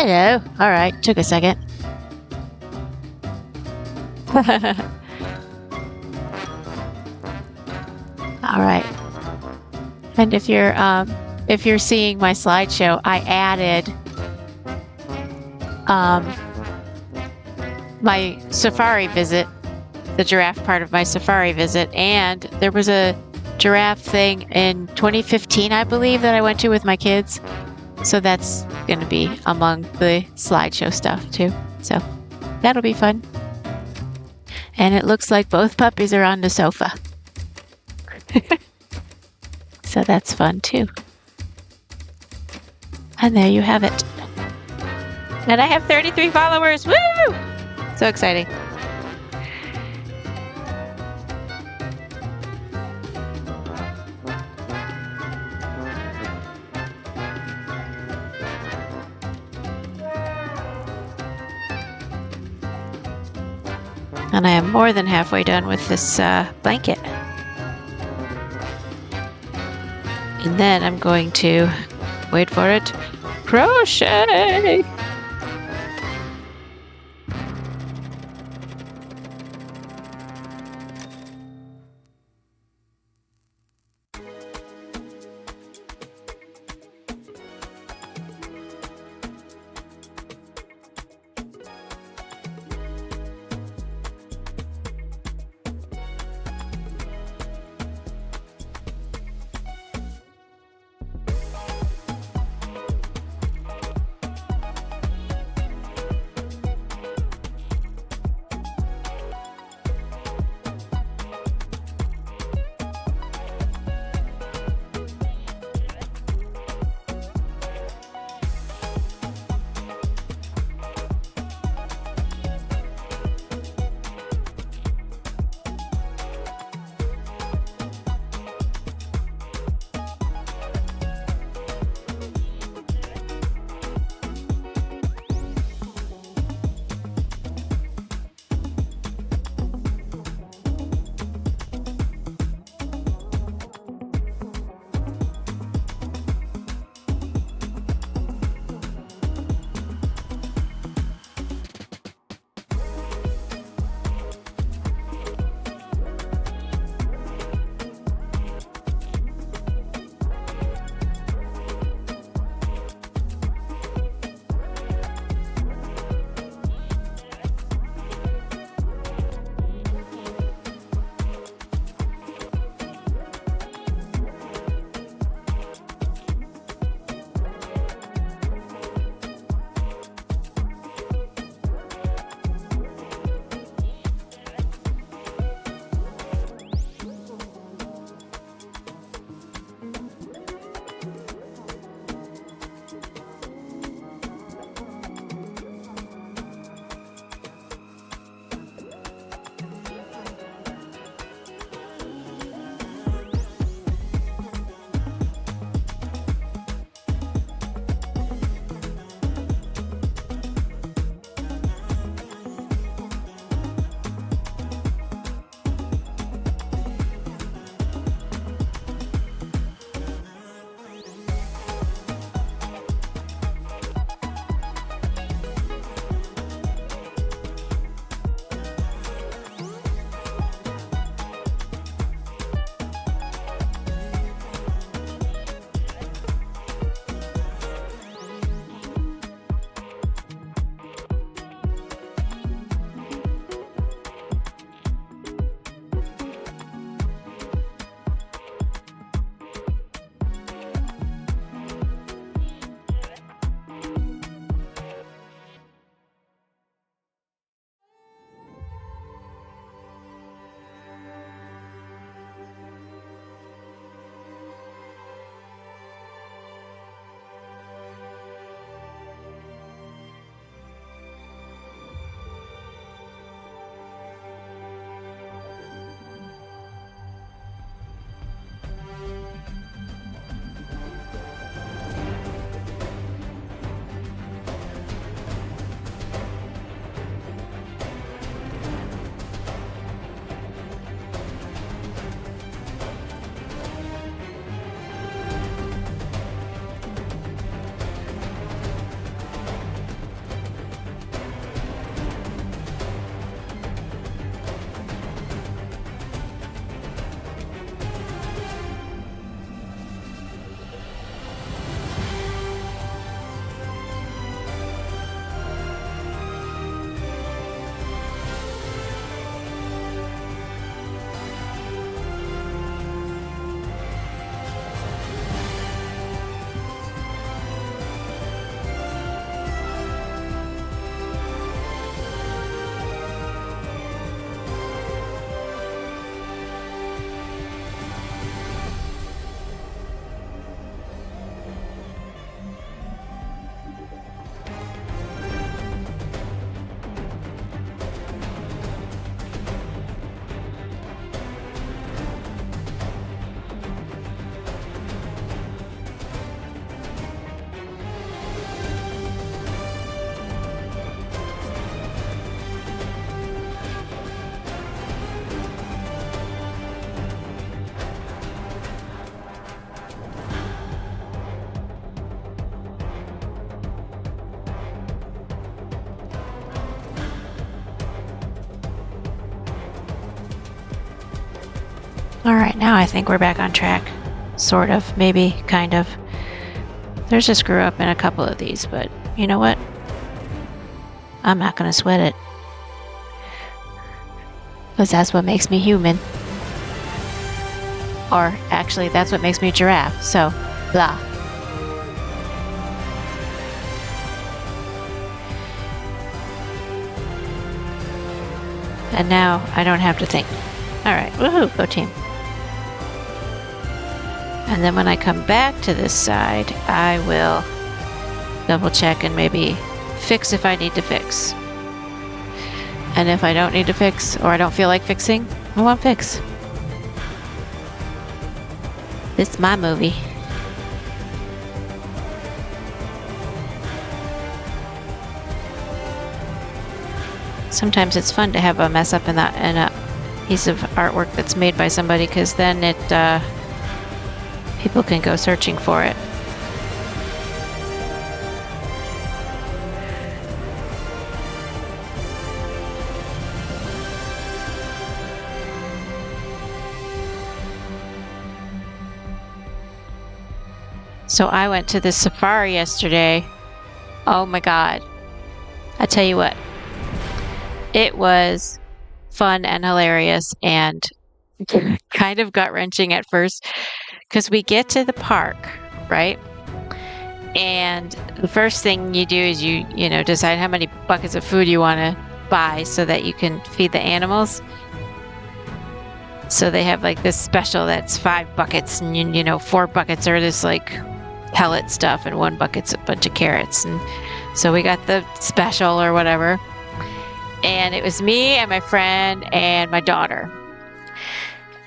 Hello. All right. Took a second. All right. And if you're seeing my slideshow, I added my safari visit, the giraffe part of my safari visit, and there was a giraffe thing in 2015, I believe, that I went to with my kids. So that's going to be among the slideshow stuff too. So that'll be fun. And it looks like both puppies are on the sofa. So that's fun too. And there you have it. And I have 33 followers. Woo! So exciting. And I am more than halfway done with this blanket. And then I'm going to, wait for it, crochet! All right, now I think we're back on track. Sort of, maybe, kind of. There's a screw up in a couple of these, but you know what? I'm not gonna sweat it. Because that's what makes me human. Or actually, that's what makes me a giraffe, so blah. And now I don't have to think. Alright, woohoo, go team. And then when I come back to this side, I will double check and maybe fix if I need to fix. And if I don't need to fix, or I don't feel like fixing, I won't fix. This is my movie. Sometimes it's fun to have a mess up in a piece of artwork that's made by somebody, because then people can go searching for it. So I went to the safari yesterday. Oh my God. I tell you what, it was fun and hilarious and kind of gut-wrenching at first, because we get to the park, right? And the first thing you do is you decide how many buckets of food you want to buy so that you can feed the animals. So they have like this special that's 5 buckets, and 4 buckets are this like pellet stuff, and 1 bucket's a bunch of carrots. And so we got the special or whatever. And it was me and my friend and my daughter.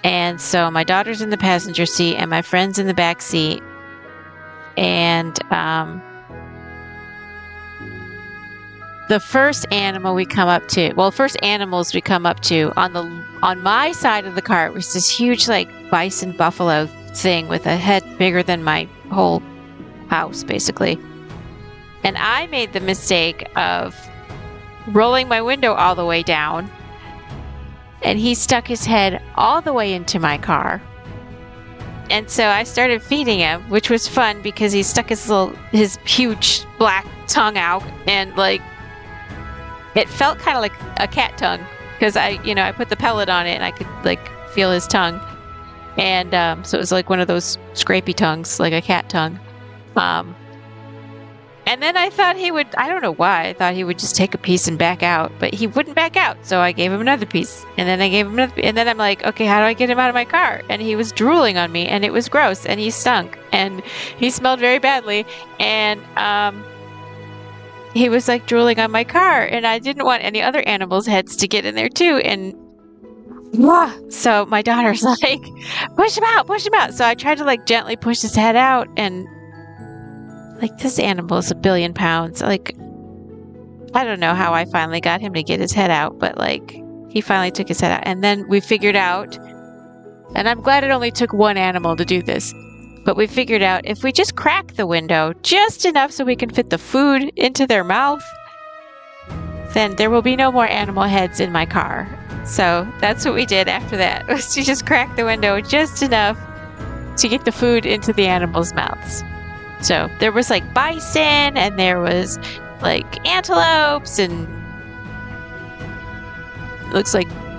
And so my daughter's in the passenger seat and my friend's in the back seat. And the first animals we come up to, on my side of the cart was this huge like bison buffalo thing with a head bigger than my whole house, basically. And I made the mistake of rolling my window all the way down, and he stuck his head all the way into my car. And so I started feeding him, which was fun because he stuck his huge black tongue out, and like it felt kind of like a cat tongue, because I put the pellet on it and I could like feel his tongue. And so it was like one of those scrapey tongues, like a cat tongue. And then I thought I don't know why, I thought he would just take a piece and back out, but he wouldn't back out. So I gave him another piece, and then I gave him another, and then I'm like, okay, how do I get him out of my car? And he was drooling on me, and it was gross, and he stunk, and he smelled very badly, and he was like drooling on my car, and I didn't want any other animals' heads to get in there too, and so my daughter's like, push him out. So I tried to like gently push his head out, and like, this animal is 1 billion pounds. Like, I don't know how I finally got him to get his head out, but like, he finally took his head out. And then we figured out, and I'm glad it only took 1 animal to do this, but we figured out if we just crack the window just enough so we can fit the food into their mouth, then there will be no more animal heads in my car. So that's what we did after that, was to just crack the window just enough to get the food into the animals' mouths. So there was like bison, and there was like antelopes, and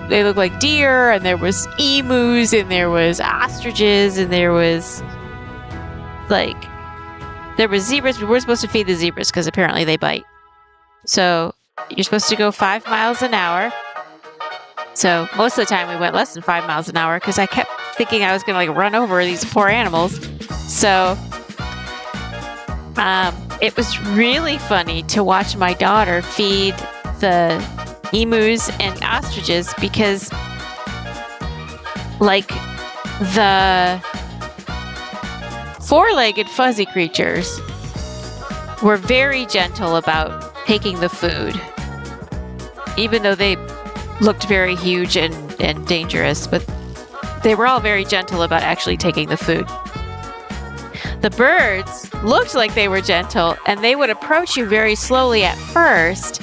they look like deer, and there was emus, and there was ostriches, and there was zebras. We were supposed to feed the zebras because apparently they bite. So you're supposed to go 5 miles an hour. So most of the time we went less than 5 miles an hour because I kept thinking I was going to like run over these poor animals. So it was really funny to watch my daughter feed the emus and ostriches, because like the 4-legged fuzzy creatures were very gentle about taking the food, even though they looked very huge and dangerous, but they were all very gentle about actually taking the food. The birds looked like they were gentle, and they would approach you very slowly at first,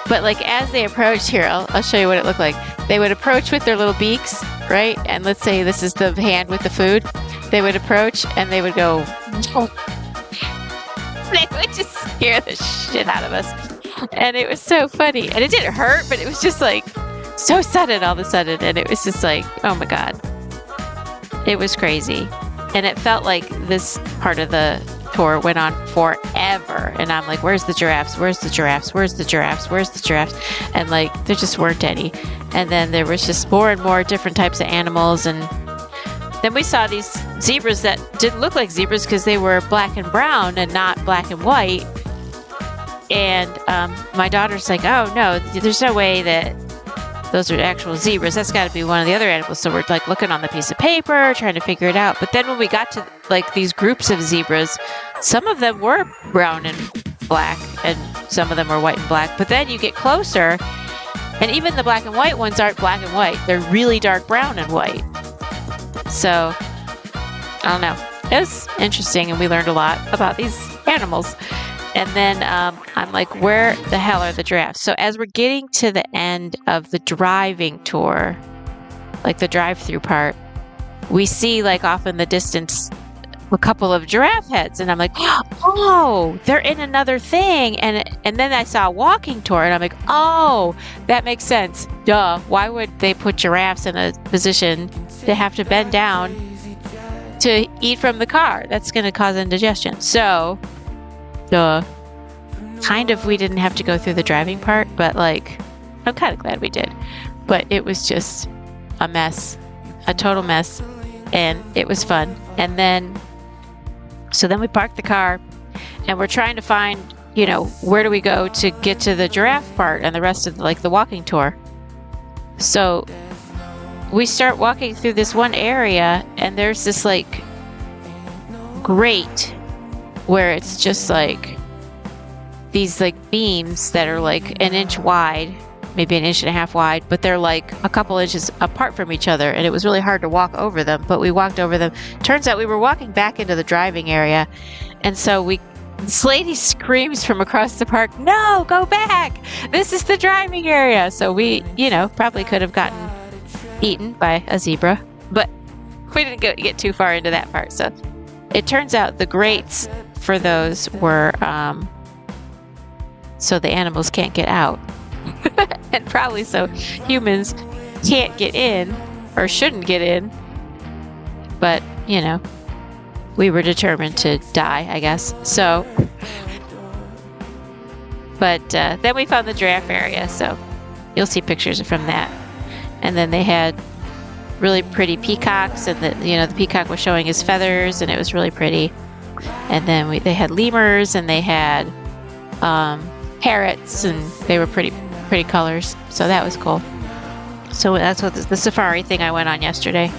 but like as they approached, here, I'll show you what it looked like. They would approach with their little beaks, right? And let's say this is the hand with the food. They would approach and they would go, they would just scare the shit out of us. And it was so funny. And it didn't hurt, but it was just like so sudden all of a sudden. And it was just like, oh my God. It was crazy. And it felt like this part of the tour went on forever. And I'm like, where's the giraffes? Where's the giraffes? Where's the giraffes? Where's the giraffes? And like, there just weren't any. And then there was just more and more different types of animals. And then we saw these zebras that didn't look like zebras because they were black and brown and not black and white. And my daughter's like, oh no, there's no way that those are actual zebras. That's got to be one of the other animals. So we're like looking on the piece of paper, trying to figure it out. But then when we got to like these groups of zebras, some of them were brown and black and some of them were white and black. But then you get closer and even the black and white ones aren't black and white. They're really dark brown and white. So I don't know. It was interesting and we learned a lot about these animals. And then I'm like, where the hell are the giraffes? So as we're getting to the end of the driving tour, like the drive-through part, we see like off in the distance a couple of giraffe heads. And I'm like, oh, they're in another thing. And then I saw a walking tour and I'm like, oh, that makes sense. Duh. Why would they put giraffes in a position to have to bend down to eat from the car? That's going to cause indigestion. So kind of we didn't have to go through the driving part, but like I'm kind of glad we did. But it was just a mess, a total mess, and it was fun. And then then we parked the car and we're trying to find, where do we go to get to the giraffe part and the rest of the walking tour. So we start walking through this one area and there's this like grate where it's just like these like beams that are like an inch wide, maybe an inch and a half wide, but they're like a couple inches apart from each other. And it was really hard to walk over them, but we walked over them. Turns out we were walking back into the driving area. And so this lady screams from across the park, no, go back. This is the driving area. So we, probably could have gotten eaten by a zebra, but we didn't get too far into that part. So it turns out the grates for those were so the animals can't get out. And probably so humans can't get in or shouldn't get in. But, we were determined to die, I guess. So, but then we found the giraffe area. So you'll see pictures from that. And then they had really pretty peacocks, and the peacock was showing his feathers, and it was really pretty. And then they had lemurs, and they had parrots, and they were pretty colors. So that was cool. So that's what the safari thing I went on yesterday.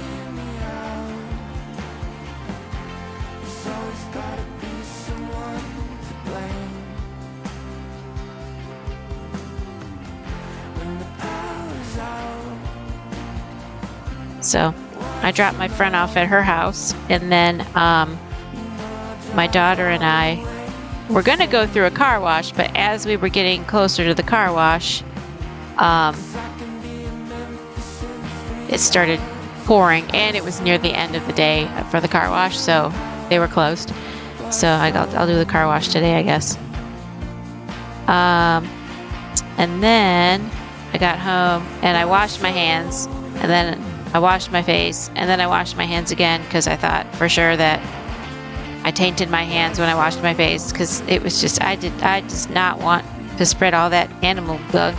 So I dropped my friend off at her house, and then my daughter and I were going to go through a car wash, but as we were getting closer to the car wash, it started pouring, and it was near the end of the day for the car wash, so they were closed. So I'll do the car wash today, I guess. And then I got home, and I washed my hands, and then I washed my face, and then I washed my hands again because I thought for sure that I tainted my hands when I washed my face, because it was just, I just not want to spread all that animal gunk.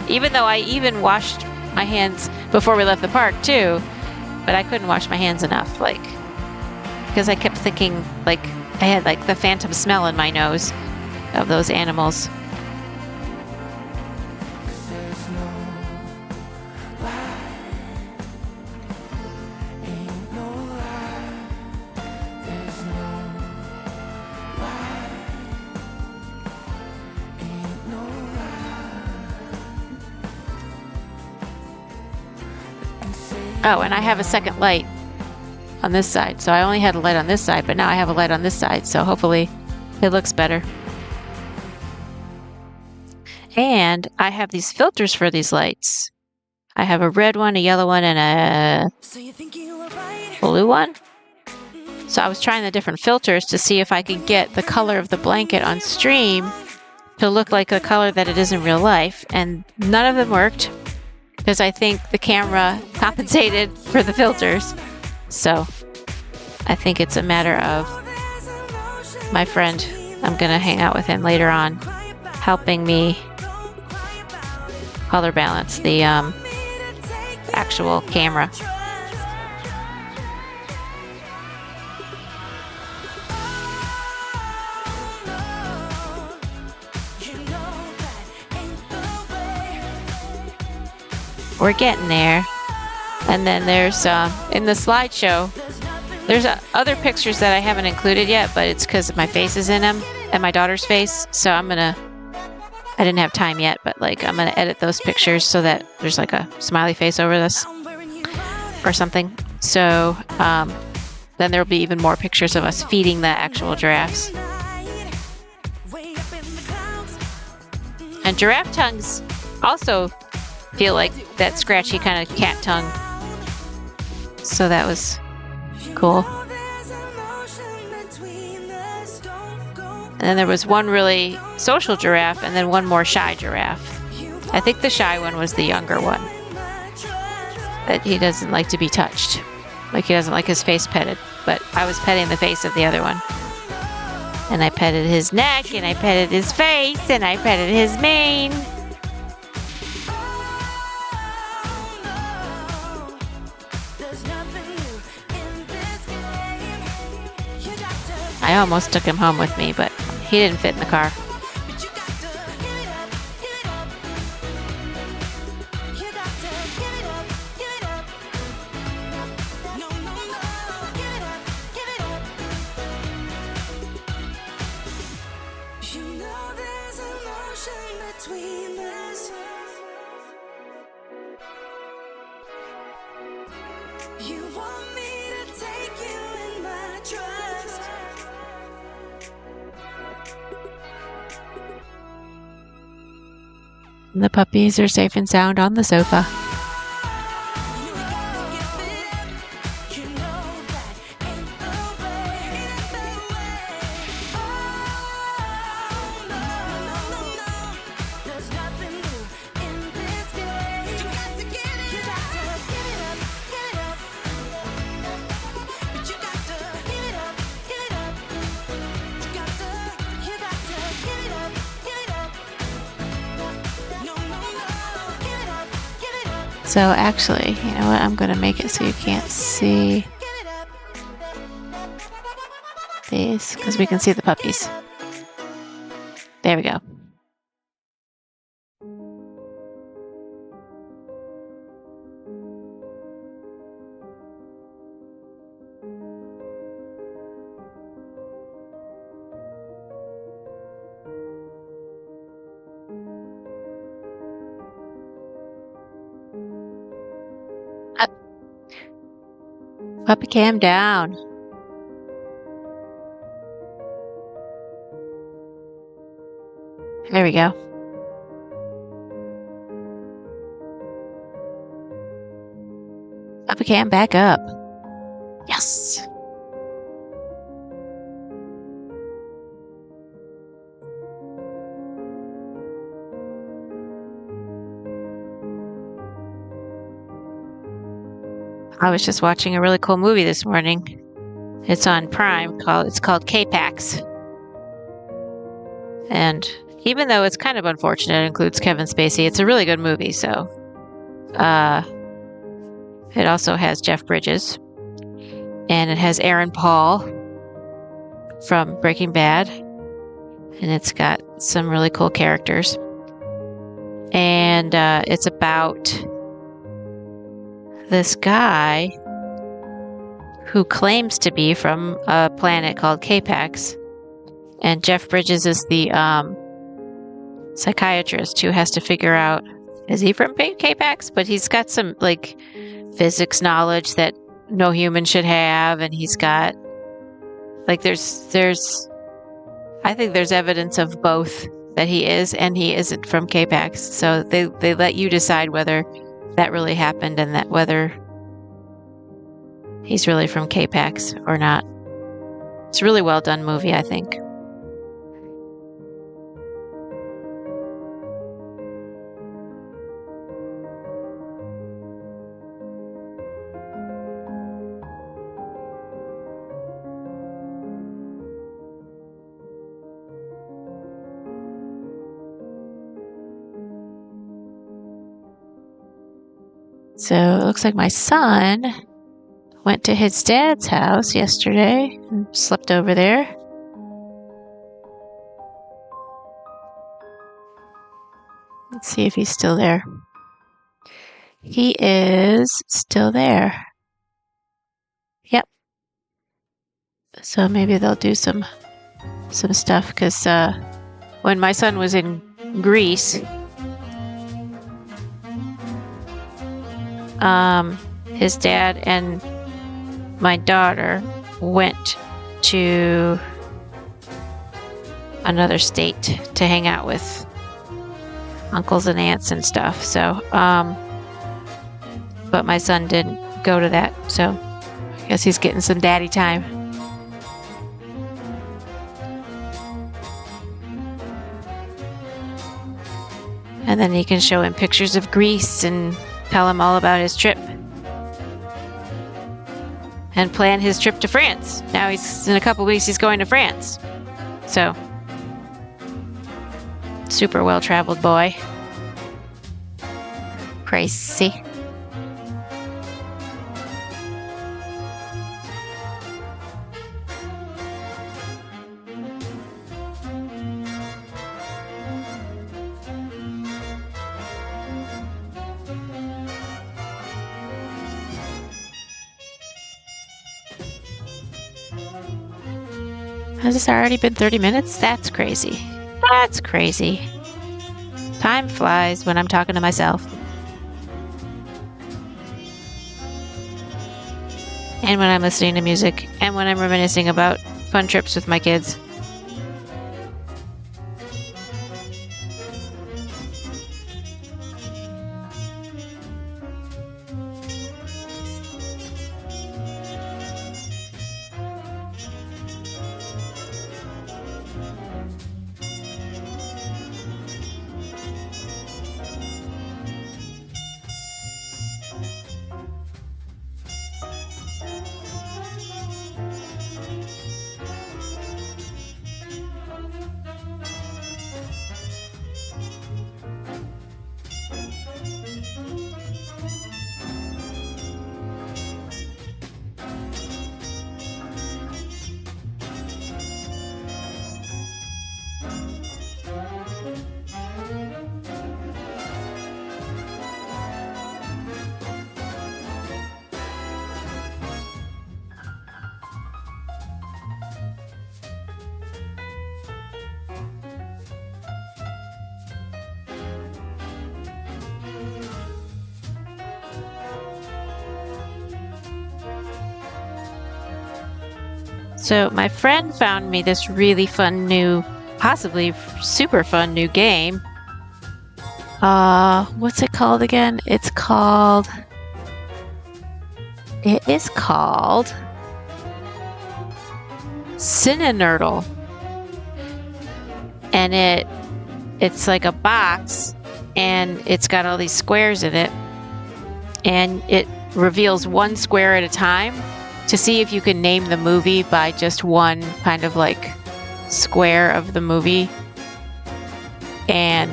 Even though I even washed my hands before we left the park too, but I couldn't wash my hands enough, because I kept thinking I had the phantom smell in my nose of those animals. Oh, and I have a second light on this side. So I only had a light on this side, but now I have a light on this side. So hopefully it looks better. And I have these filters for these lights. I have a red one, a yellow one, and a blue one. So I was trying the different filters to see if I could get the color of the blanket on stream to look like the color that it is in real life, and none of them worked because I think the camera compensated for the filters. So I think it's a matter of my friend, I'm gonna hang out with him later on, helping me color balance the actual camera. We're getting there. And then there's in the slideshow, there's other pictures that I haven't included yet, but it's because my face is in them and my daughter's face. So I didn't have time yet, but like I'm gonna edit those pictures so that there's like a smiley face over this or something. So then there'll be even more pictures of us feeding the actual giraffes. And giraffe tongues also feel like that scratchy kind of cat tongue. So that was cool. And then there was one really social giraffe and then one more shy giraffe. I think the shy one was the younger one. That he doesn't like to be touched. Like he doesn't like his face petted. But I was petting the face of the other one. And I petted his neck, and I petted his face, and I petted his mane. I almost took him home with me, but he didn't fit in the car. The puppies are safe and sound on the sofa. So actually, you know what? I'm going to make it so you can't see these because we can see the puppies. There we go. Puppy cam down. There we go. Puppy cam back up. Yes. I was just watching a really cool movie this morning. It's on Prime. It's called K-Pax. And even though it's kind of unfortunate, it includes Kevin Spacey. It's a really good movie. So, it also has Jeff Bridges, and it has Aaron Paul from Breaking Bad, and it's got some really cool characters. And it's about this guy who claims to be from a planet called K-Pax, and Jeff Bridges is the psychiatrist who has to figure out, is he from K-Pax? But he's got some like physics knowledge that no human should have, and he's got like there's I think there's evidence of both, that he is and he isn't from K-Pax. So they let you decide whether that really happened and that whether he's really from K-Pax or not. It's a really well done movie, I think. So it looks like my son went to his dad's house yesterday and slept over there. Let's see if he's still there. He is still there. Yep. So maybe they'll do some stuff, because when my son was in Greece, his dad and my daughter went to another state to hang out with uncles and aunts and stuff. So, but my son didn't go to that, so I guess he's getting some daddy time. And then he can show him pictures of Greece and tell him all about his trip. And plan his trip to France. Now in a couple weeks he's going to France. So, super well-traveled boy. Crazy. Has this already been 30 minutes? That's crazy. That's crazy. Time flies when I'm talking to myself. And when I'm listening to music. And when I'm reminiscing about fun trips with my kids. So my friend found me this really fun new, possibly super fun new game. What's it called again? It is called Cinnanurdle. And it's like a box, and it's got all these squares in it, and it reveals one square at a time to see if you can name the movie by just one kind of like square of the movie. And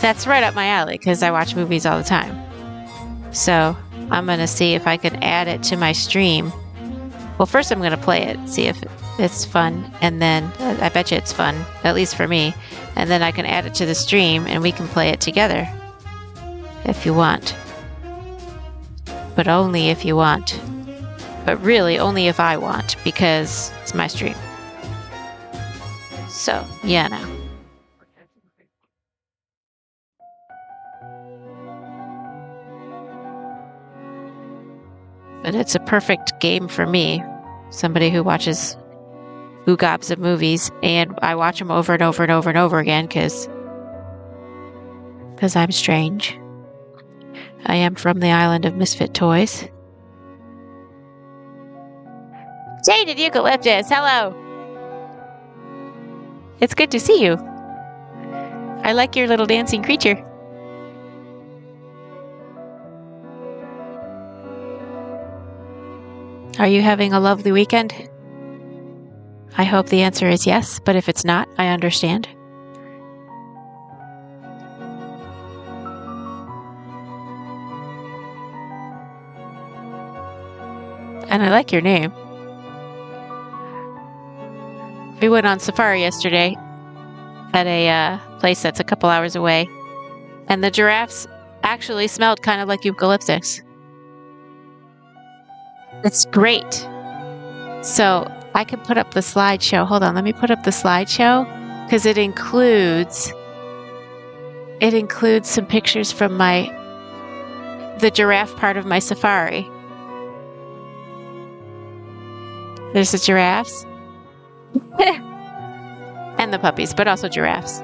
that's right up my alley because I watch movies all the time. So I'm going to see if I can add it to my stream. Well, first I'm going to play it, see if it's fun, and then I bet you it's fun, at least for me. And then I can add it to the stream and we can play it together if you want. But only if you want. But really, only if I want, because it's my stream. So, yeah, no. But it's a perfect game for me. Somebody who watches gobs of movies, and I watch them over and over and over and over again, because I'm strange. I am from the island of misfit toys. Jaded Eucalyptus, hello! It's good to see you. I like your little dancing creature. Are you having a lovely weekend? I hope the answer is yes, but if it's not, I understand. And I like your name. We went on safari yesterday at a place that's a couple hours away, and the giraffes actually smelled kind of like eucalyptus. It's great. So I can put up the slideshow. Hold on, let me put up the slideshow because it includes some pictures from the giraffe part of my safari. There's the giraffes and the puppies, but also giraffes.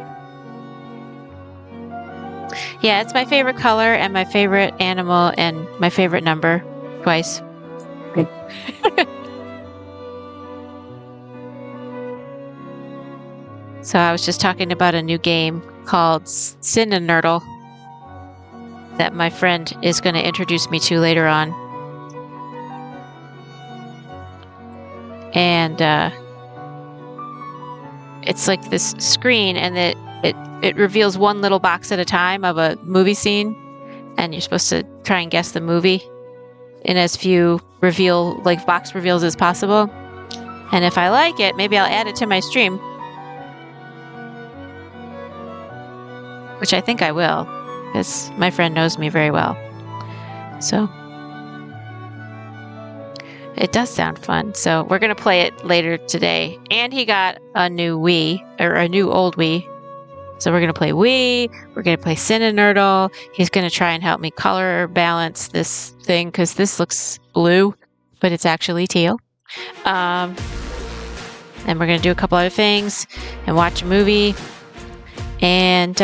Yeah, it's my favorite color and my favorite animal and my favorite number twice. Good. So I was just talking about a new game called Cinnanurdle that my friend is going to introduce me to later on. And it's like this screen, and it reveals one little box at a time of a movie scene, and you're supposed to try and guess the movie in as few box reveals as possible. And if I like it, maybe I'll add it to my stream, which I think I will, because my friend knows me very well. So it does sound fun. So we're going to play it later today. And he got a new Wii, or a new old Wii. So we're going to play Wii. We're going to play Cinnanurdle. He's going to try and help me color balance this thing because this looks blue, but it's actually teal. And we're going to do a couple other things and watch a movie and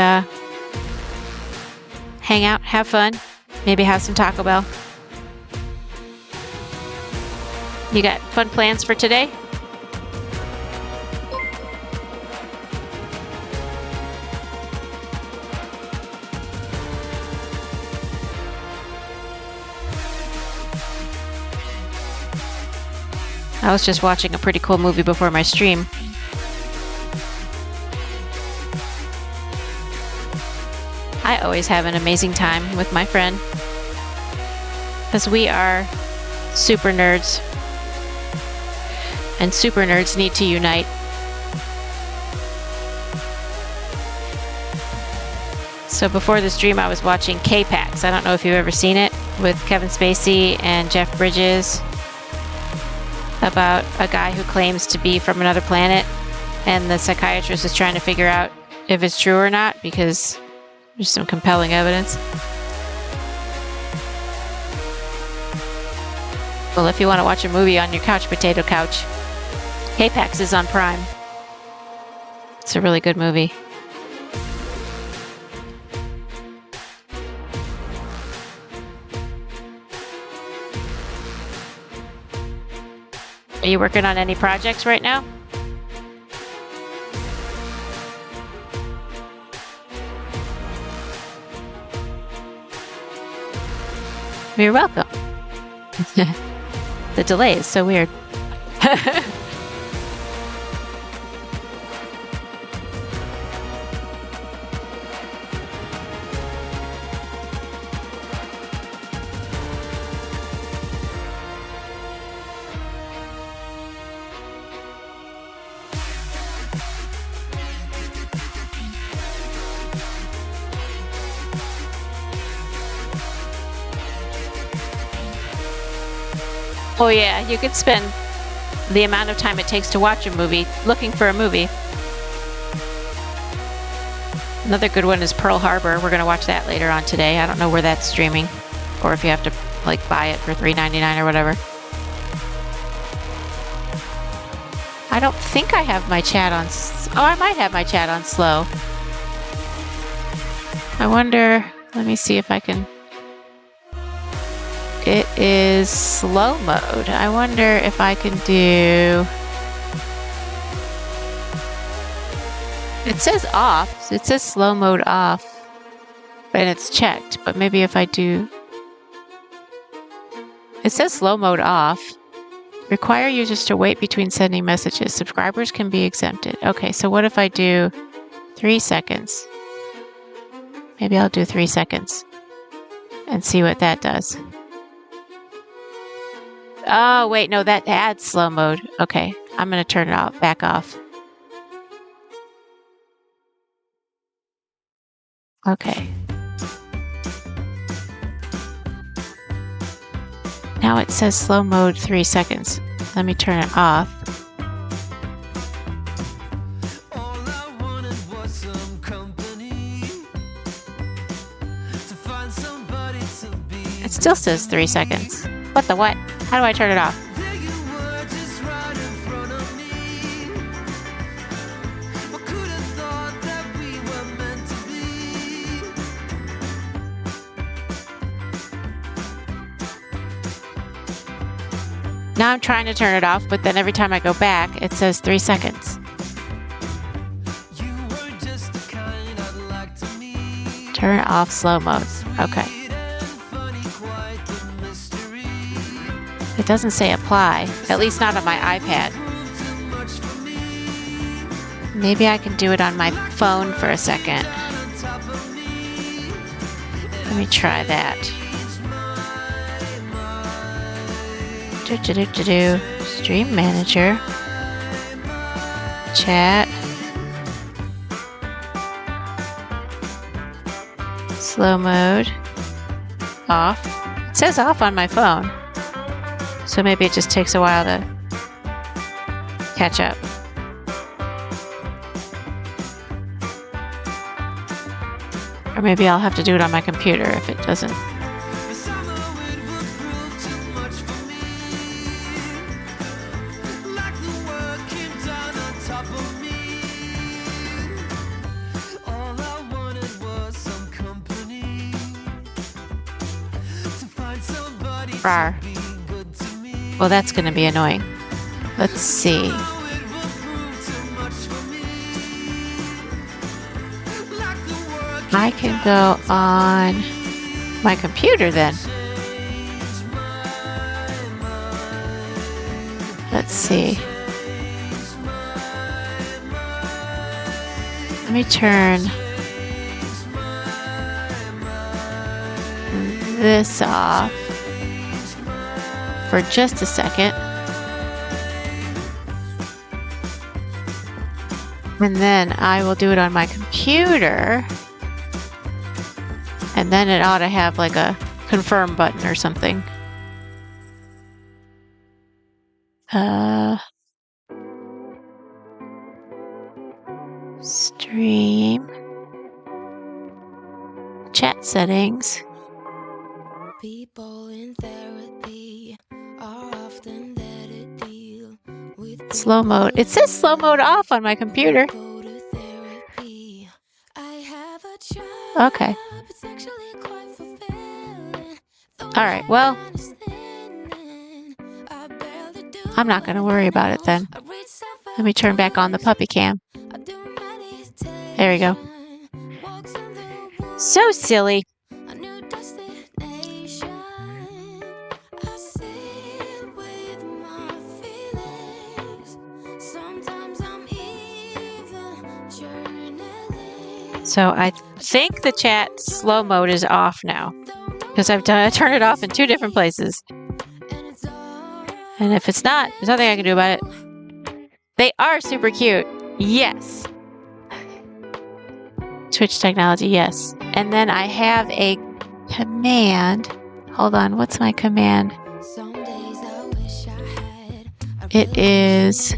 hang out, have fun, maybe have some Taco Bell. You got fun plans for today? I was just watching a pretty cool movie before my stream. I always have an amazing time with my friend because we are super nerds. And super nerds need to unite. So before the stream, I was watching K-Pax. I don't know if you've ever seen it, with Kevin Spacey and Jeff Bridges, about a guy who claims to be from another planet, and the psychiatrist is trying to figure out if it's true or not because there's some compelling evidence. Well, if you want to watch a movie on your couch potato couch, K-Pax is on Prime. It's a really good movie. Are you working on any projects right now? You're welcome. The delay is so weird. Oh yeah, you could spend the amount of time it takes to watch a movie looking for a movie. Another good one is Pearl Harbor. We're going to watch that later on today. I don't know where that's streaming, or if you have to buy it for $3.99 or whatever. I don't think I have my chat on... Oh, I might have my chat on slow. I wonder... Let me see if I can it is slow mode. I wonder if I can do... It says off. It says slow mode off. And it's checked. But maybe if I do... It says slow mode off. Require users to wait between sending messages. Subscribers can be exempted. Okay, so what if I do 3 seconds? Maybe I'll do 3 seconds and see what that does. Oh, wait, no, that adds slow mode. Okay, I'm going to turn it off, back off. Okay. Now it says slow mode 3 seconds. Let me turn it off. It still says 3 seconds. What the what? How do I turn it off? Now I'm trying to turn it off, but then every time I go back, it says 3 seconds. Turn off slow mode. Okay. It doesn't say apply, at least not on my iPad. Maybe I can do it on my phone for a second. Let me try that. Stream manager. Chat. Slow mode. Off. It says off on my phone. So maybe it just takes a while to catch up. Or maybe I'll have to do it on my computer if it doesn't. Rawr. Well, that's going to be annoying. Let's see. I can go on my computer then. Let's see. Let me turn this off for just a second. And then I will do it on my computer. And then it ought to have like a confirm button or something. Stream. Chat settings. People in therapy are often there to deal with slow mode. It says slow mode off on my computer. Okay. All right, well, I'm not going to worry about it then. Let me turn back on the puppy cam. There we go. So silly. So I think the chat slow mode is off now because I've turned it off in 2 different places. And if it's not, there's nothing I can do about it. They are super cute. Yes. Twitch technology, yes. And then I have a command. Hold on, what's my command? It is...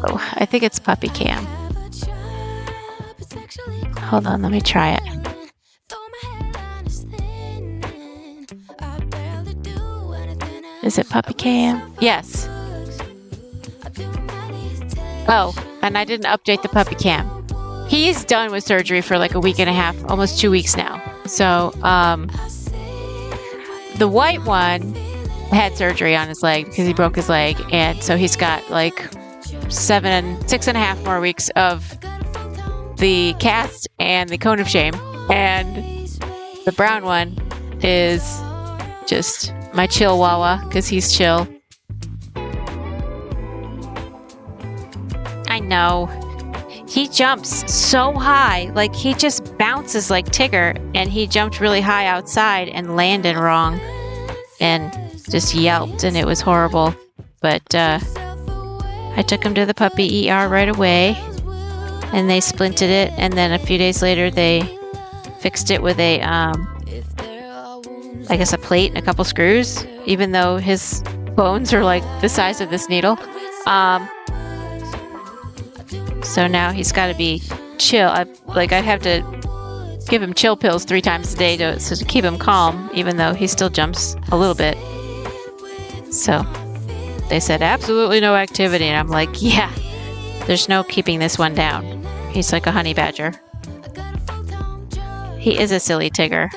Oh, I think it's puppy cam. Hold on, let me try it. Is it puppy cam? Yes. Oh, and I didn't update the puppy cam. he's done with surgery for like a week and a half, almost 2 weeks now. So the white one had surgery on his leg because he broke his leg, and so he's got like 6.5 more weeks of the cast and the cone of shame. And the brown one is just my chill Wawa because he's chill. I know. He jumps so high, like he just bounces like Tigger, and he jumped really high outside and landed wrong and just yelped, and it was horrible. But I took him to the puppy ER right away, and they splinted it, and then a few days later they fixed it with a I guess a plate and a couple screws, even though his bones are like the size of this needle. So now he's got to be chill. I have to give him chill pills 3 times a day to keep him calm, even though he still jumps a little bit. So they said absolutely no activity, and I'm like, yeah, there's no keeping this one down. He's like a honey badger. He is a silly Tigger.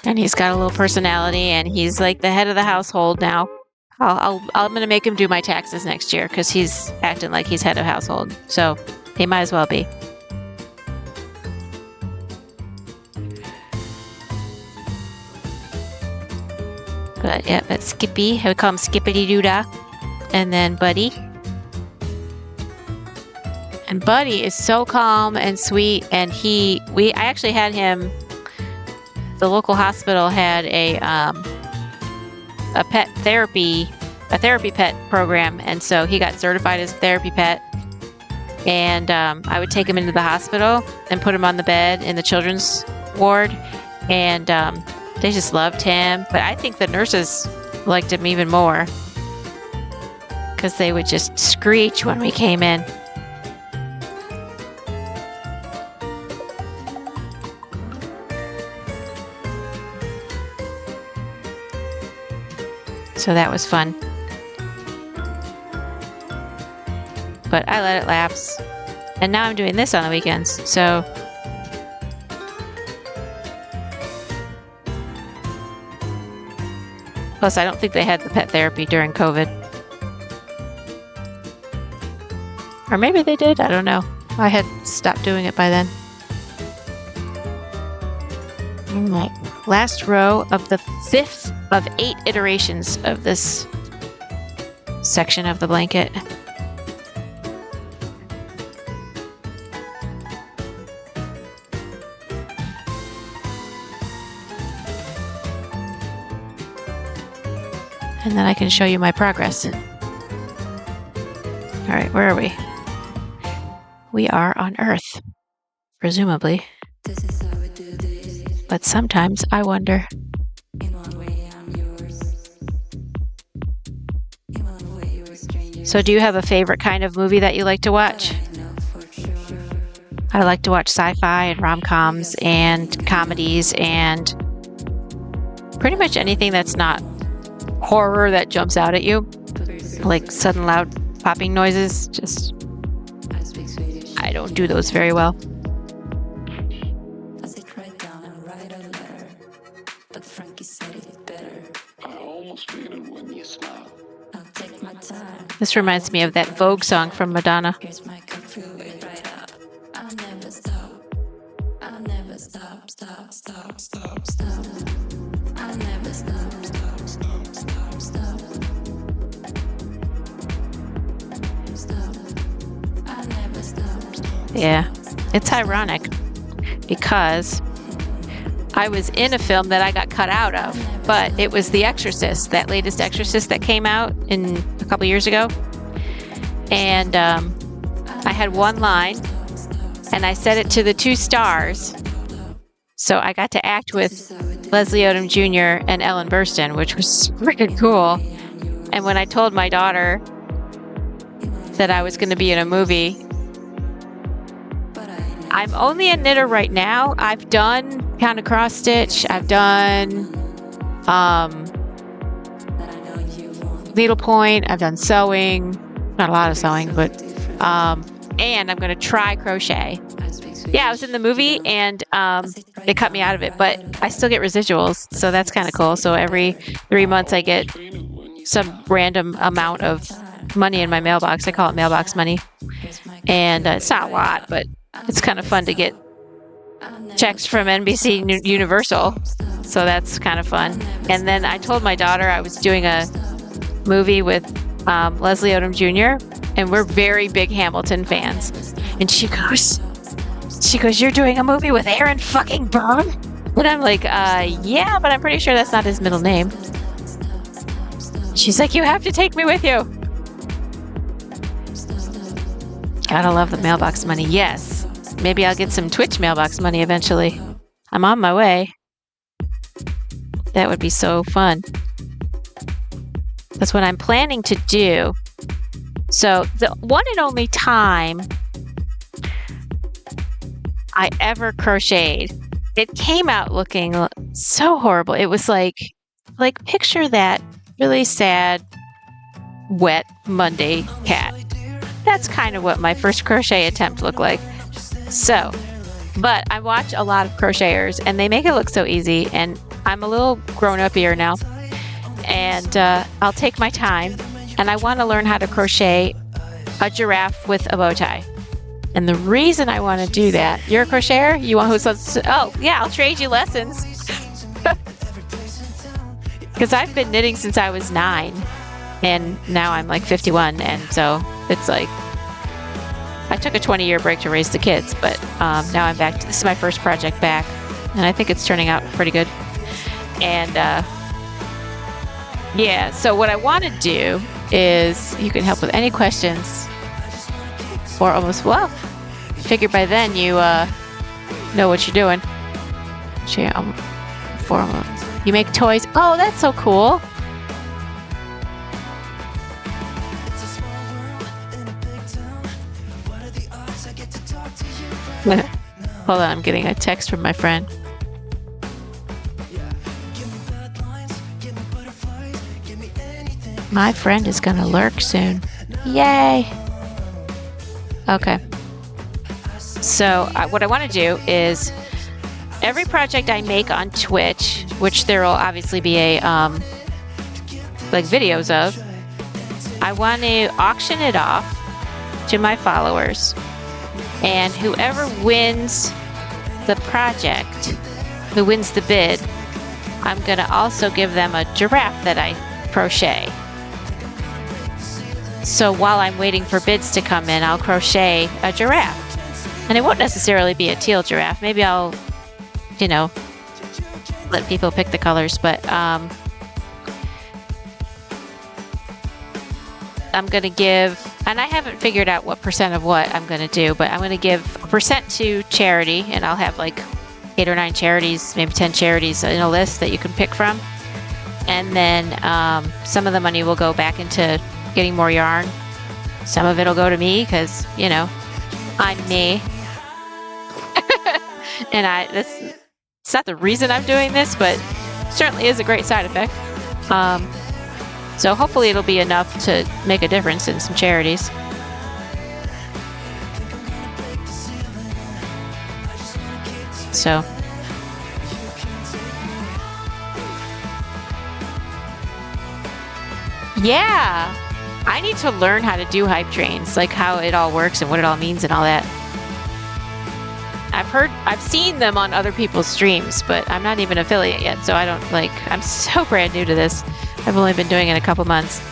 And he's got a little personality, and he's like the head of the household now. I'm going to make him do my taxes next year because he's acting like he's head of household. So he might as well be. But yeah, that's Skippy. I would call him Skippity Doodah. And then Buddy. And Buddy is so calm and sweet. And I actually had him. The local hospital had a therapy pet program, and so he got certified as a therapy pet. And I would take him into the hospital and put him on the bed in the children's ward, and they just loved him. But I think the nurses liked him even more because they would just screech when we came in. So that was fun. But I let it lapse. And now I'm doing this on the weekends, so... Plus, I don't think they had the pet therapy during COVID. Or maybe they did, I don't know. I had stopped doing it by then. Alright, last row of the 5th of 8 iterations of this section of the blanket. And then I can show you my progress. Alright, where are we? We are on Earth, presumably. But sometimes I wonder. So do you have a favorite kind of movie that you like to watch? I like to watch sci-fi and rom-coms and comedies and pretty much anything that's not horror that jumps out at you. Like sudden loud popping noises. Just, I don't do those very well. This reminds me of that Vogue song from Madonna. Yeah, it's ironic because I was in a film that I got cut out of, but it was The Exorcist, that latest Exorcist that came out in a couple years ago. And I had one line, and I set it to the 2 stars. So I got to act with Leslie Odom Jr. and Ellen Burstyn, which was freaking cool. And when I told my daughter that I was going to be in a movie, I'm only a knitter right now. I've done kind of cross stitch. I've done needlepoint. I've done sewing. Not a lot of sewing, but and I'm gonna try crochet. Yeah, I was in the movie and they cut me out of it, but I still get residuals, so that's kind of cool. So every 3 months I get some random amount of money in my mailbox. I call it mailbox money, and it's not a lot, but it's kind of fun to get checks from NBC Universal, so that's kind of fun. And then I told my daughter I was doing a movie with Leslie Odom Jr., and we're very big Hamilton fans. And she goes, you're doing a movie with Aaron fucking Burr? And I'm like, yeah, but I'm pretty sure that's not his middle name. She's like, you have to take me with you. Gotta love the mailbox money. Yes. Maybe I'll get some Twitch mailbox money eventually. I'm on my way. That would be so fun. That's what I'm planning to do. So the one and only time I ever crocheted, it came out looking so horrible. It was like picture that really sad, wet Monday cat. That's kind of what my first crochet attempt looked like. So, but I watch a lot of crocheters and they make it look so easy, and I'm a little grown up here now, and I'll take my time, and I want to learn how to crochet a giraffe with a bow tie. And the reason I want to do that, you're a crocheter? You want oh yeah, I'll trade you lessons. Because I've been knitting since I was 9, and now I'm like 51, and so it's like I took a 20-year break to raise the kids, but now I'm back. This is my first project back, and I think it's turning out pretty good. And yeah, so what I want to do is, you can help with any questions, or almost, well, figure by then you know what you're doing. You make toys. Oh, that's so cool. Hold on, I'm getting a text from my friend. My friend is gonna lurk soon. Yay! Okay. So what I want to do is, every project I make on Twitch, which there will obviously be a like videos of, I want to auction it off to my followers, and whoever wins the project, who wins the bid, I'm gonna also give them a giraffe that I crochet. So while I'm waiting for bids to come in, I'll crochet a giraffe. And it won't necessarily be a teal giraffe. Maybe I'll, let people pick the colors, but I'm going to give, and I haven't figured out what percent of what I'm going to do, but I'm going to give a percent to charity, and I'll have like 8 or 9 charities, maybe 10 charities in a list that you can pick from. And then some of the money will go back into getting more yarn. Some of it'll go to me because, I'm me. And it's not the reason I'm doing this, but certainly is a great side effect. So hopefully it'll be enough to make a difference in some charities. So yeah, I need to learn how to do hype trains, like how it all works and what it all means and all that. I've seen them on other people's streams, but I'm not even affiliate yet, so I'm so brand new to this. I've only been doing it a couple months.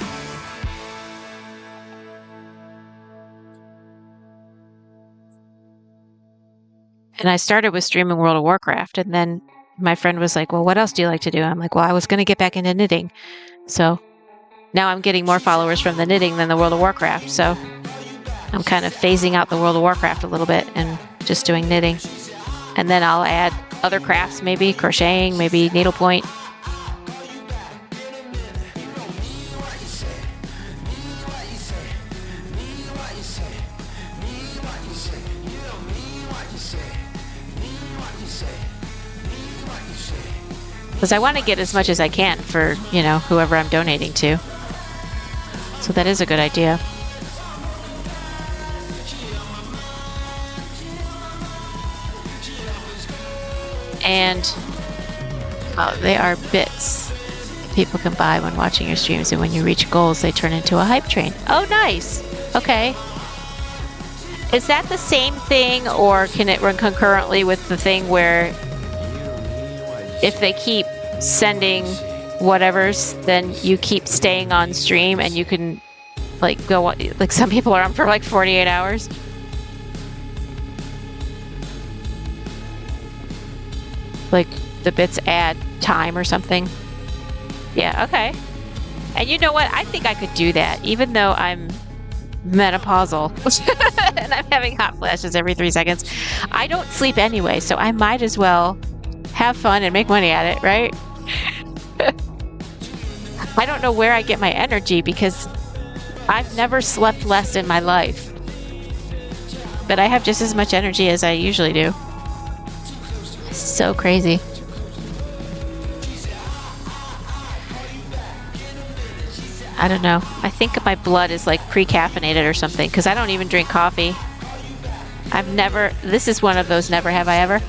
And I started with streaming World of Warcraft, and then my friend was like, well, what else do you like to do? I'm like, well, I was going to get back into knitting. So now I'm getting more followers from the knitting than the World of Warcraft, so I'm kind of phasing out the World of Warcraft a little bit and just doing knitting. And then I'll add other crafts, maybe crocheting, maybe needlepoint. Because I want to get as much as I can for, whoever I'm donating to. So that is a good idea. And they are bits people can buy when watching your streams, and when you reach goals, they turn into a hype train. Oh, nice. Okay. Is that the same thing, or can it run concurrently with the thing where if they keep sending whatevers, then you keep staying on stream and you can like go, like some people are on for like 48 hours? Like the bits add time or something? Yeah, okay. And you know what? I think I could do that, even though I'm menopausal and I'm having hot flashes every 3 seconds. I don't sleep anyway, so I might as well have fun and make money at it, right? I don't know where I get my energy because I've never slept less in my life. But I have just as much energy as I usually do. It's so crazy. I don't know. I think my blood is like pre-caffeinated or something because I don't even drink coffee. This is one of those never have I ever.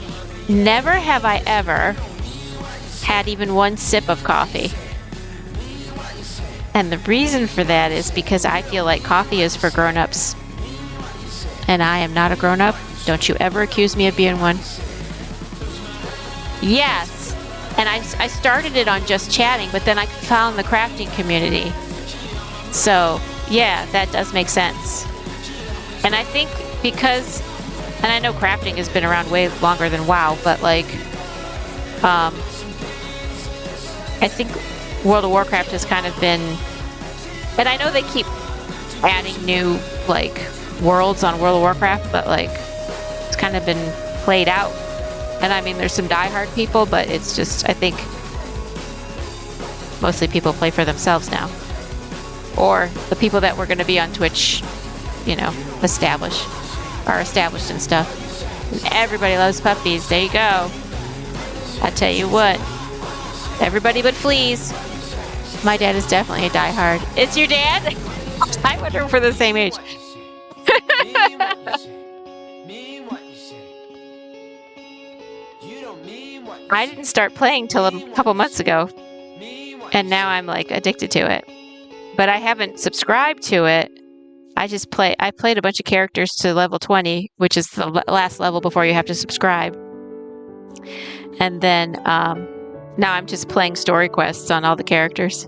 Never have I ever had even one sip of coffee. And the reason for that is because I feel like coffee is for grown-ups. And I am not a grown-up. Don't you ever accuse me of being one. Yes. And I started it on just chatting, but then I found the crafting community. So, yeah, that does make sense. And I think because, and I know crafting has been around way longer than WoW, but like, I think World of Warcraft has kind of been, and I know they keep adding new, like, worlds on World of Warcraft, but like, it's kind of been played out. And I mean, there's some diehard people, but it's just, I think, mostly people play for themselves now. Or the people that were going to be on Twitch, you know, are established and stuff. And everybody loves puppies. There you go. I tell you what. Everybody but fleas. My dad is definitely a diehard. It's your dad? I wonder if we're the same age. I didn't start playing till a couple months ago. And now I'm like addicted to it. But I haven't subscribed to it. I played a bunch of characters to level 20, which is the last level before you have to subscribe. And then now I'm just playing story quests on all the characters.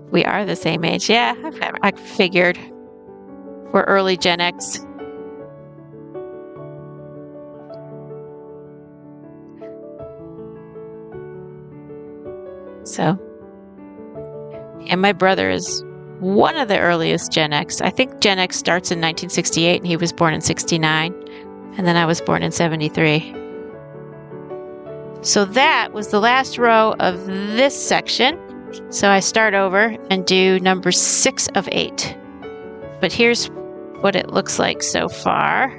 We are the same age. Yeah, I figured. We're early Gen X. So, and my brother is one of the earliest Gen X. I think Gen X starts in 1968 and he was born in 69. And then I was born in 73. So that was the last row of this section. So I start over and do number 6 of 8. But here's what it looks like so far.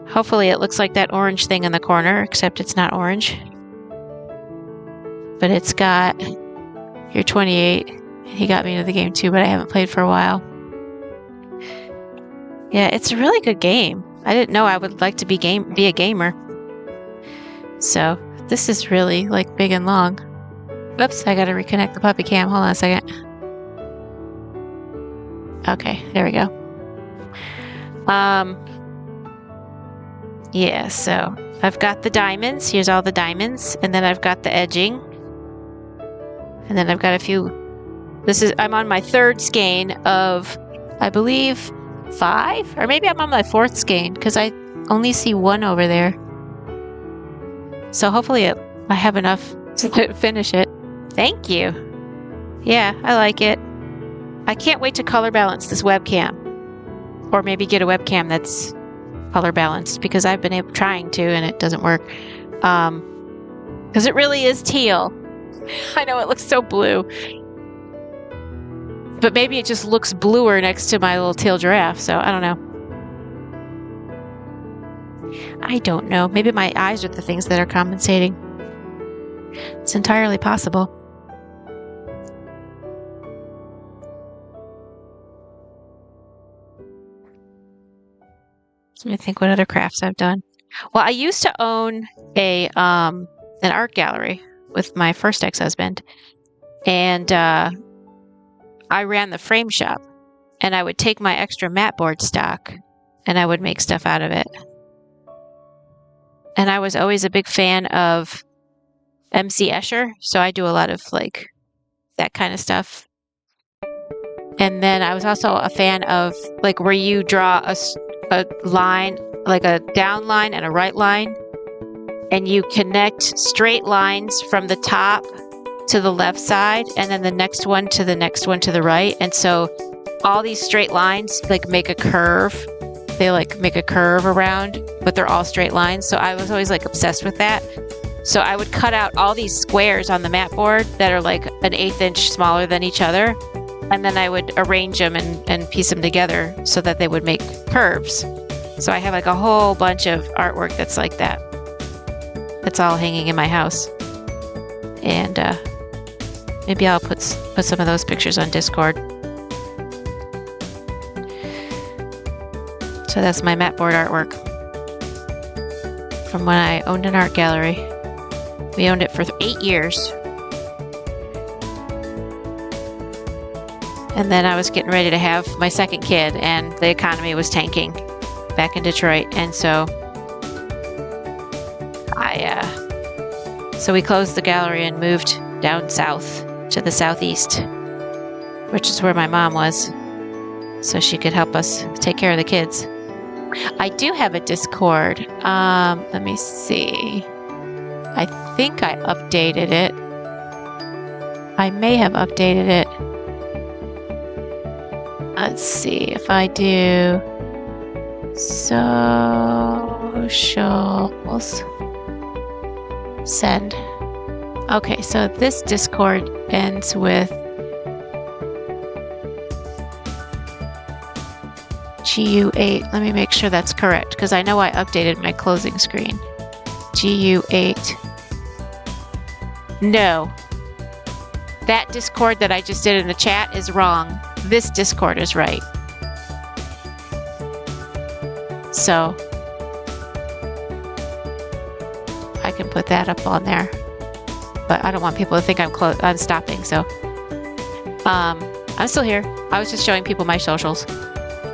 Hopefully it looks like that orange thing in the corner, except it's not orange. But it's got, you're 28. He got me into the game too, but I haven't played for a while. Yeah, it's a really good game. I didn't know I would like to be a gamer. So this is really like big and long. Oops, I gotta reconnect the puppy cam. Hold on a second. Okay, there we go. Yeah, so I've got the diamonds. Here's all the diamonds. And then I've got the edging. And then I've got a few. I'm on my 3rd skein of, I believe, 5? Or maybe I'm on my 4th skein because I only see 1 over there. So hopefully I have enough to finish it. Thank you. Yeah, I like it. I can't wait to color balance this webcam. Or maybe get a webcam that's color balanced because I've been trying to and it doesn't work. Because it really is teal. I know it looks so blue. But maybe it just looks bluer next to my little teal giraffe, so I don't know. I don't know. Maybe my eyes are the things that are compensating. It's entirely possible. Let me think what other crafts I've done. Well, I used to own an art gallery with my first ex-husband, and I ran the frame shop, and I would take my extra mat board stock and I would make stuff out of it. And I was always a big fan of MC Escher, so I do a lot of like that kind of stuff. And then I was also a fan of like where you draw a line, like a down line and a right line, and you connect straight lines from the top to the left side, and then the next one to the next one to the right. And so all these straight lines like make a curve. They like make a curve around, but they're all straight lines. So I was always like obsessed with that. So I would cut out all these squares on the mat board that are like an 1/8 inch smaller than each other. And then I would arrange them and piece them together so that they would make curves. So I have like a whole bunch of artwork that's like that. That's all hanging in my house. And maybe I'll put some of those pictures on Discord. So that's my mat board artwork from when I owned an art gallery. We owned it for 8 years. And then I was getting ready to have my second kid, and the economy was tanking back in Detroit. And so so we closed the gallery and moved down south to the southeast, which is where my mom was, so she could help us take care of the kids. I do have a Discord. Let me see. I think I updated it. I may have updated it. Let's see if I do socials. Send. Okay, so this Discord ends with GU8. Let me make sure that's correct, because I know I updated my closing screen. GU8. No. That Discord that I just did in the chat is wrong. This Discord is right. So I can put that up on there. But I don't want people to think I'm stopping, so I'm still here. I was just showing people my socials.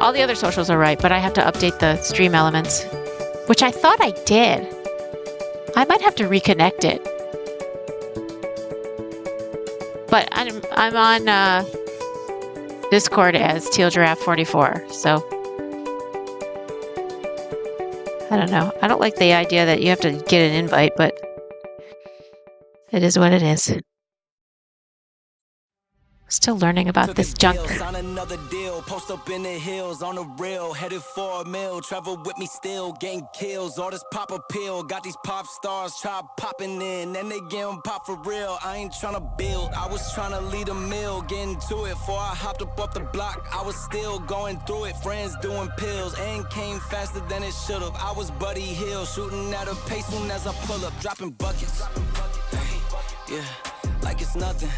All the other socials are right, but I have to update the stream elements, which I thought I did. I might have to reconnect it. But I'm on Discord as Teal Giraffe 44, so I don't know. I don't like the idea that you have to get an invite, but it is what it is. Still learning about this junk. On another deal, post up in the hills on the rail, headed for a mill, travel with me still, getting kills, all this pop appeal, got these pop stars try popping in, and they getting pop for real. I ain't tryna build, I was tryna lead a mill, getting to it, before I hopped up off the block, I was still going through it, friends doing pills, and came faster than it should've. I was Buddy Hill, shooting at a pace soon as I pull up, dropping buckets, yeah, like it's nothing.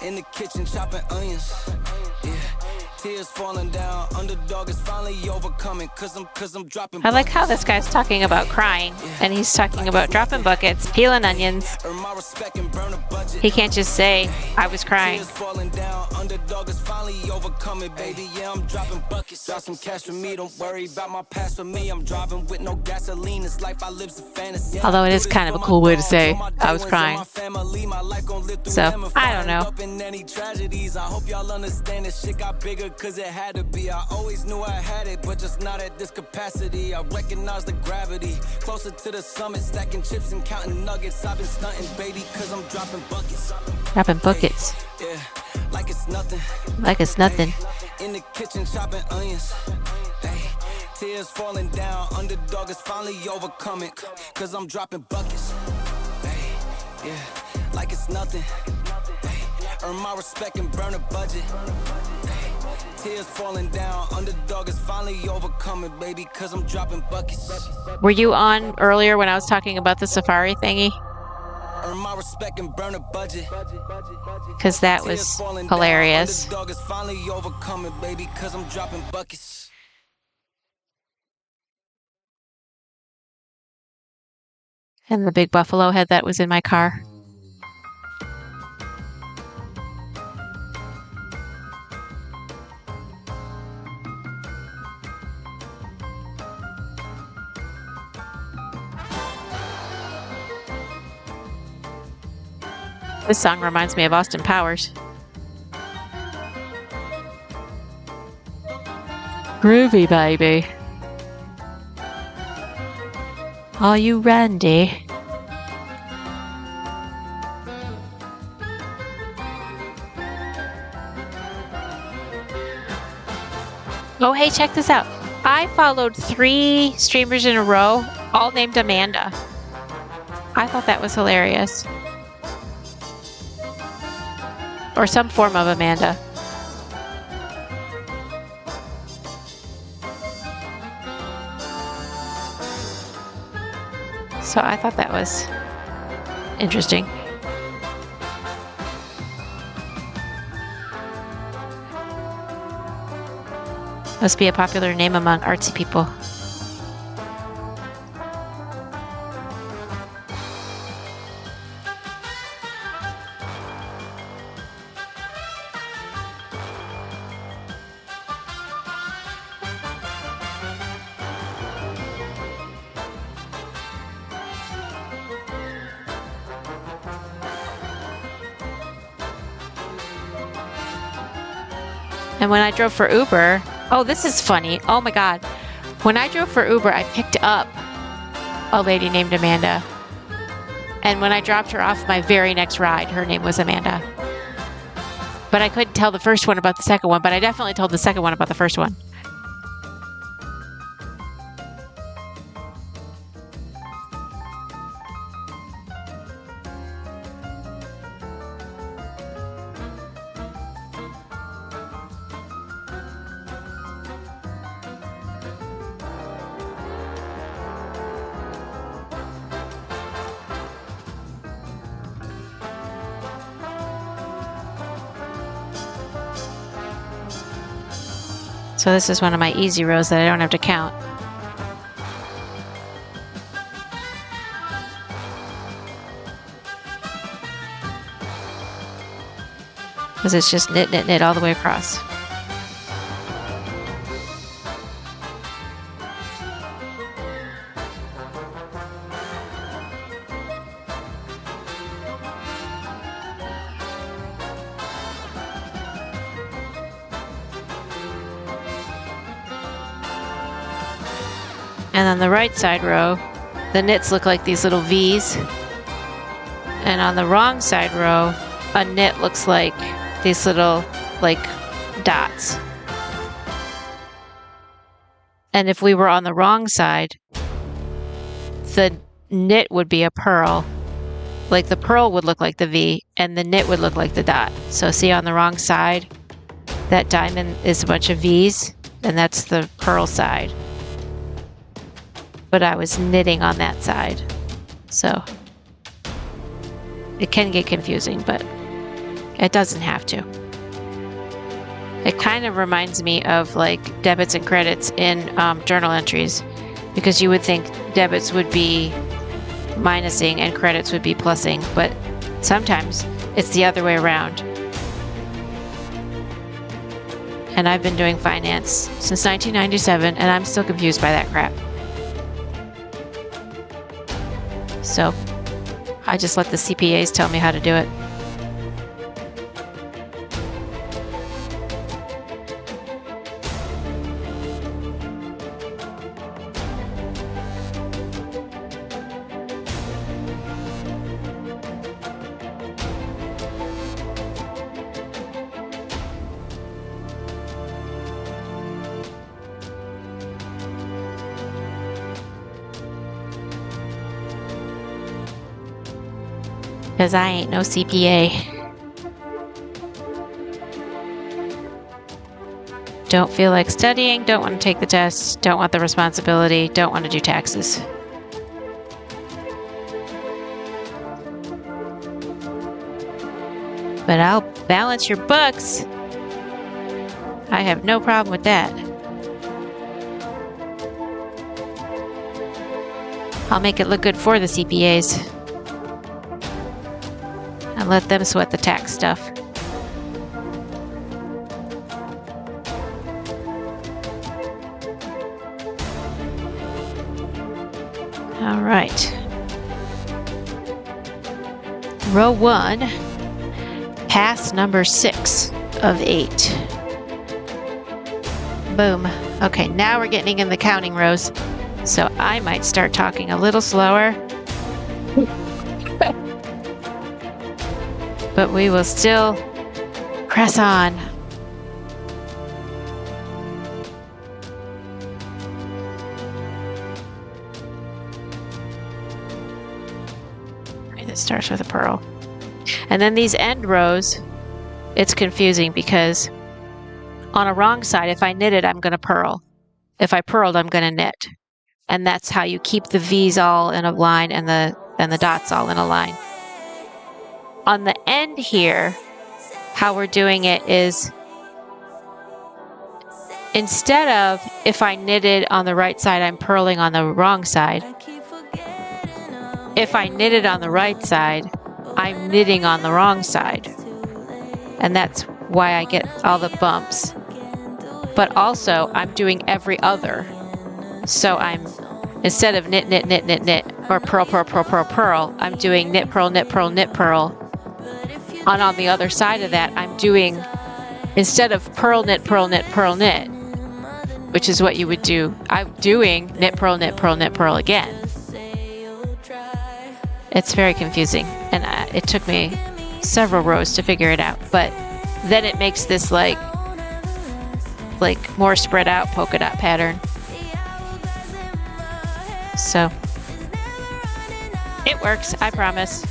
In the kitchen chopping onions, yeah. Tears falling down, underdog is finally overcoming, cause I'm dropping. I like how this guy's talking about crying, and he's talking about dropping buckets, peeling onions. He can't just say, I was crying. Tears falling down, underdog is finally overcoming, baby, yeah, I'm dropping buckets. Got some cash for me, don't worry about my past for me. I'm driving with no gasoline, this life I live's a fantasy. Although it is kind of a cool way to say, I was crying. So, I don't know. Any tragedies, I hope y'all understand this shit got bigger cause it had to be. I always knew I had it, but just not at this capacity. I recognize the gravity, closer to the summit, stacking chips and counting nuggets. I've been stunting, baby, cause I'm dropping buckets. Dropping buckets. Yeah, like it's nothing. Like it's nothing. In the kitchen chopping onions. Hey, tears falling down, underdog is finally overcoming, cause I'm dropping buckets. Hey, yeah, like it's nothing. Earn my respect and burn a budget. Ay, tears falling down, underdog is finally overcoming, baby, cause I'm dropping buckets. Were you on earlier when I was talking about the safari thingy? Earn my respect and burn a budget. Because that was hilarious. Underdog is finally overcoming, baby, cause I'm dropping buckets. And the big buffalo head that was in my car. This song reminds me of Austin Powers. Groovy, baby. Are you Randy? Oh, hey, check this out. I followed 3 streamers in a row, all named Amanda. I thought that was hilarious. Or some form of Amanda. So I thought that was interesting. Must be a popular name among artsy people. And when I drove for Uber, oh, this is funny. Oh my God. When I drove for Uber, I picked up a lady named Amanda. And when I dropped her off my very next ride, her name was Amanda. But I couldn't tell the first one about the second one, but I definitely told the second one about the first one. So this is one of my easy rows that I don't have to count. Because it's just knit, knit, knit all the way across. And on the right side row, the knits look like these little V's. And on the wrong side row, a knit looks like these little, like, dots. And if we were on the wrong side, the knit would be a purl. Like the purl would look like the V, and the knit would look like the dot. So see on the wrong side, that diamond is a bunch of V's, and that's the purl side. But I was knitting on that side. So it can get confusing, but it doesn't have to. It kind of reminds me of like debits and credits in journal entries, because you would think debits would be minusing and credits would be plussing, but sometimes it's the other way around. And I've been doing finance since 1997, and I'm still confused by that crap. So I just let the CPAs tell me how to do it. Because I ain't no CPA. Don't feel like studying, don't want to take the test, don't want the responsibility, don't want to do taxes. But I'll balance your books. I have no problem with that. I'll make it look good for the CPAs. And let them sweat the tax stuff. All right. Row 1, pass number 6 of 8. Boom. Okay, now we're getting in the counting rows, so I might start talking a little slower. But we will still press on. It starts with a purl. And then these end rows, it's confusing because on a wrong side, if I knitted, I'm going to purl. If I purled, I'm going to knit. And that's how you keep the V's all in a line and the dots all in a line. On the end here, how we're doing it is instead of if I knitted on the right side, I'm purling on the wrong side. If I knitted on the right side, I'm knitting on the wrong side. And that's why I get all the bumps. But also, I'm doing every other. So I'm, instead of knit, knit, knit, knit, knit, or purl, purl, purl, purl, purl, I'm doing knit, purl, knit, purl, knit, purl. And on the other side of that, I'm doing, instead of purl, knit, purl, knit, purl, knit, which is what you would do, I'm doing knit, purl, knit, purl, knit, purl again. It's very confusing, and it took me several rows to figure it out, but then it makes this like more spread out polka dot pattern. So it works, I promise.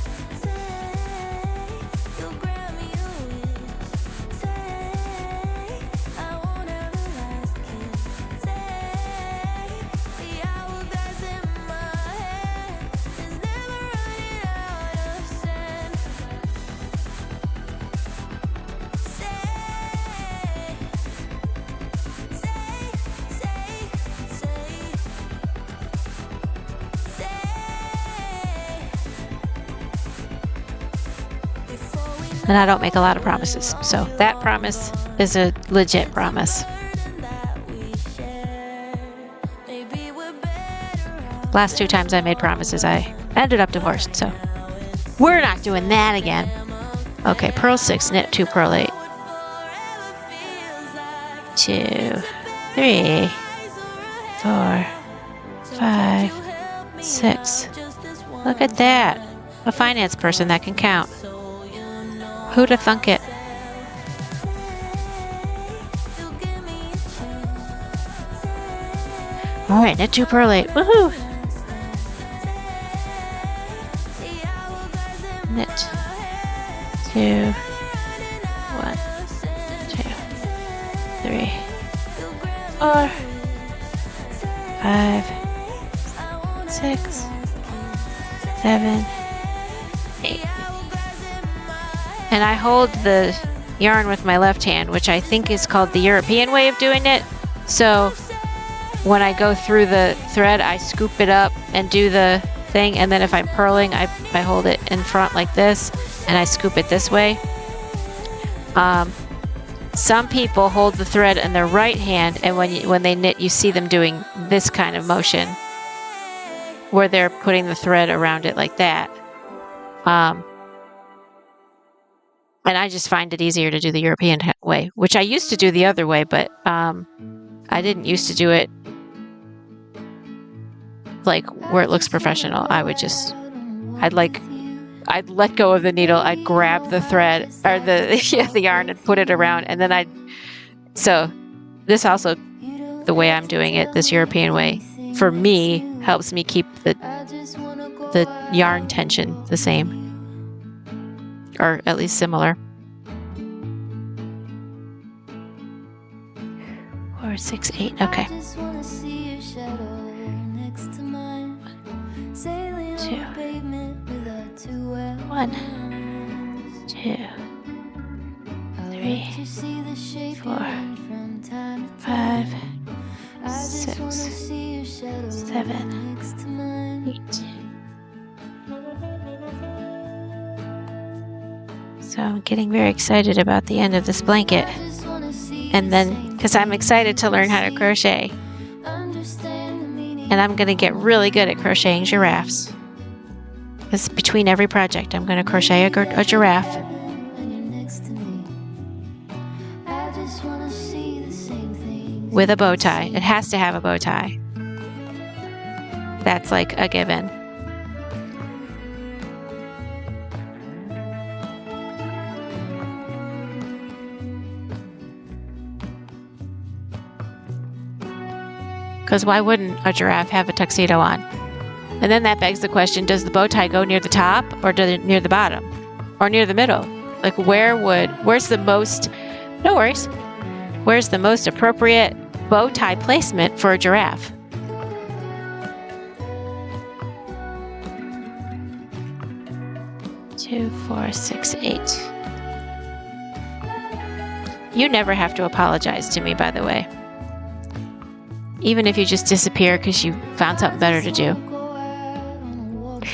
And I don't make a lot of promises, so that promise is a legit promise. Last 2 times I made promises, I ended up divorced, so we're not doing that again. Okay, purl 6, knit 2, purl 8. 2, 3, 4, 5, 6. Look at that. A finance person that can count. Who'da thunk it? All right, knit 2, purl 8. Woohoo! Knit 2, 1, 2, 3, 4, 5, 6, 7, 8. And I hold the yarn with my left hand, which I think is called the European way of doing it. So when I go through the thread, I scoop it up and do the thing. And then if I'm purling, I hold it in front like this, and I scoop it this way. Some people hold the thread in their right hand, and when they knit, you see them doing this kind of motion, where they're putting the thread around it like that. And I just find it easier to do the European way, which I used to do the other way, but I didn't used to do it like where it looks professional. I'd let go of the needle, I'd grab the thread or the yarn and put it around, and then so this also, the way I'm doing it, this European way, for me, helps me keep the yarn tension the same. Or at least similar. 4, 6, 8. Okay. 2, 1, 2, 3, 4, 5, 6, 7, So I'm getting very excited about the end of this blanket. And then, because I'm excited to learn how to crochet. And I'm going to get really good at crocheting giraffes. Because between every project, I'm going to crochet a giraffe. With a bow tie. It has to have a bow tie. That's like a given. Because why wouldn't a giraffe have a tuxedo on? And then that begs the question, does the bow tie go near the top or near the bottom? Or near the middle? Like where's the most, no worries, where's the most appropriate bow tie placement for a giraffe? Two, 4, 6, 8. You never have to apologize to me, by the way. Even if you just disappear because you found something better to do.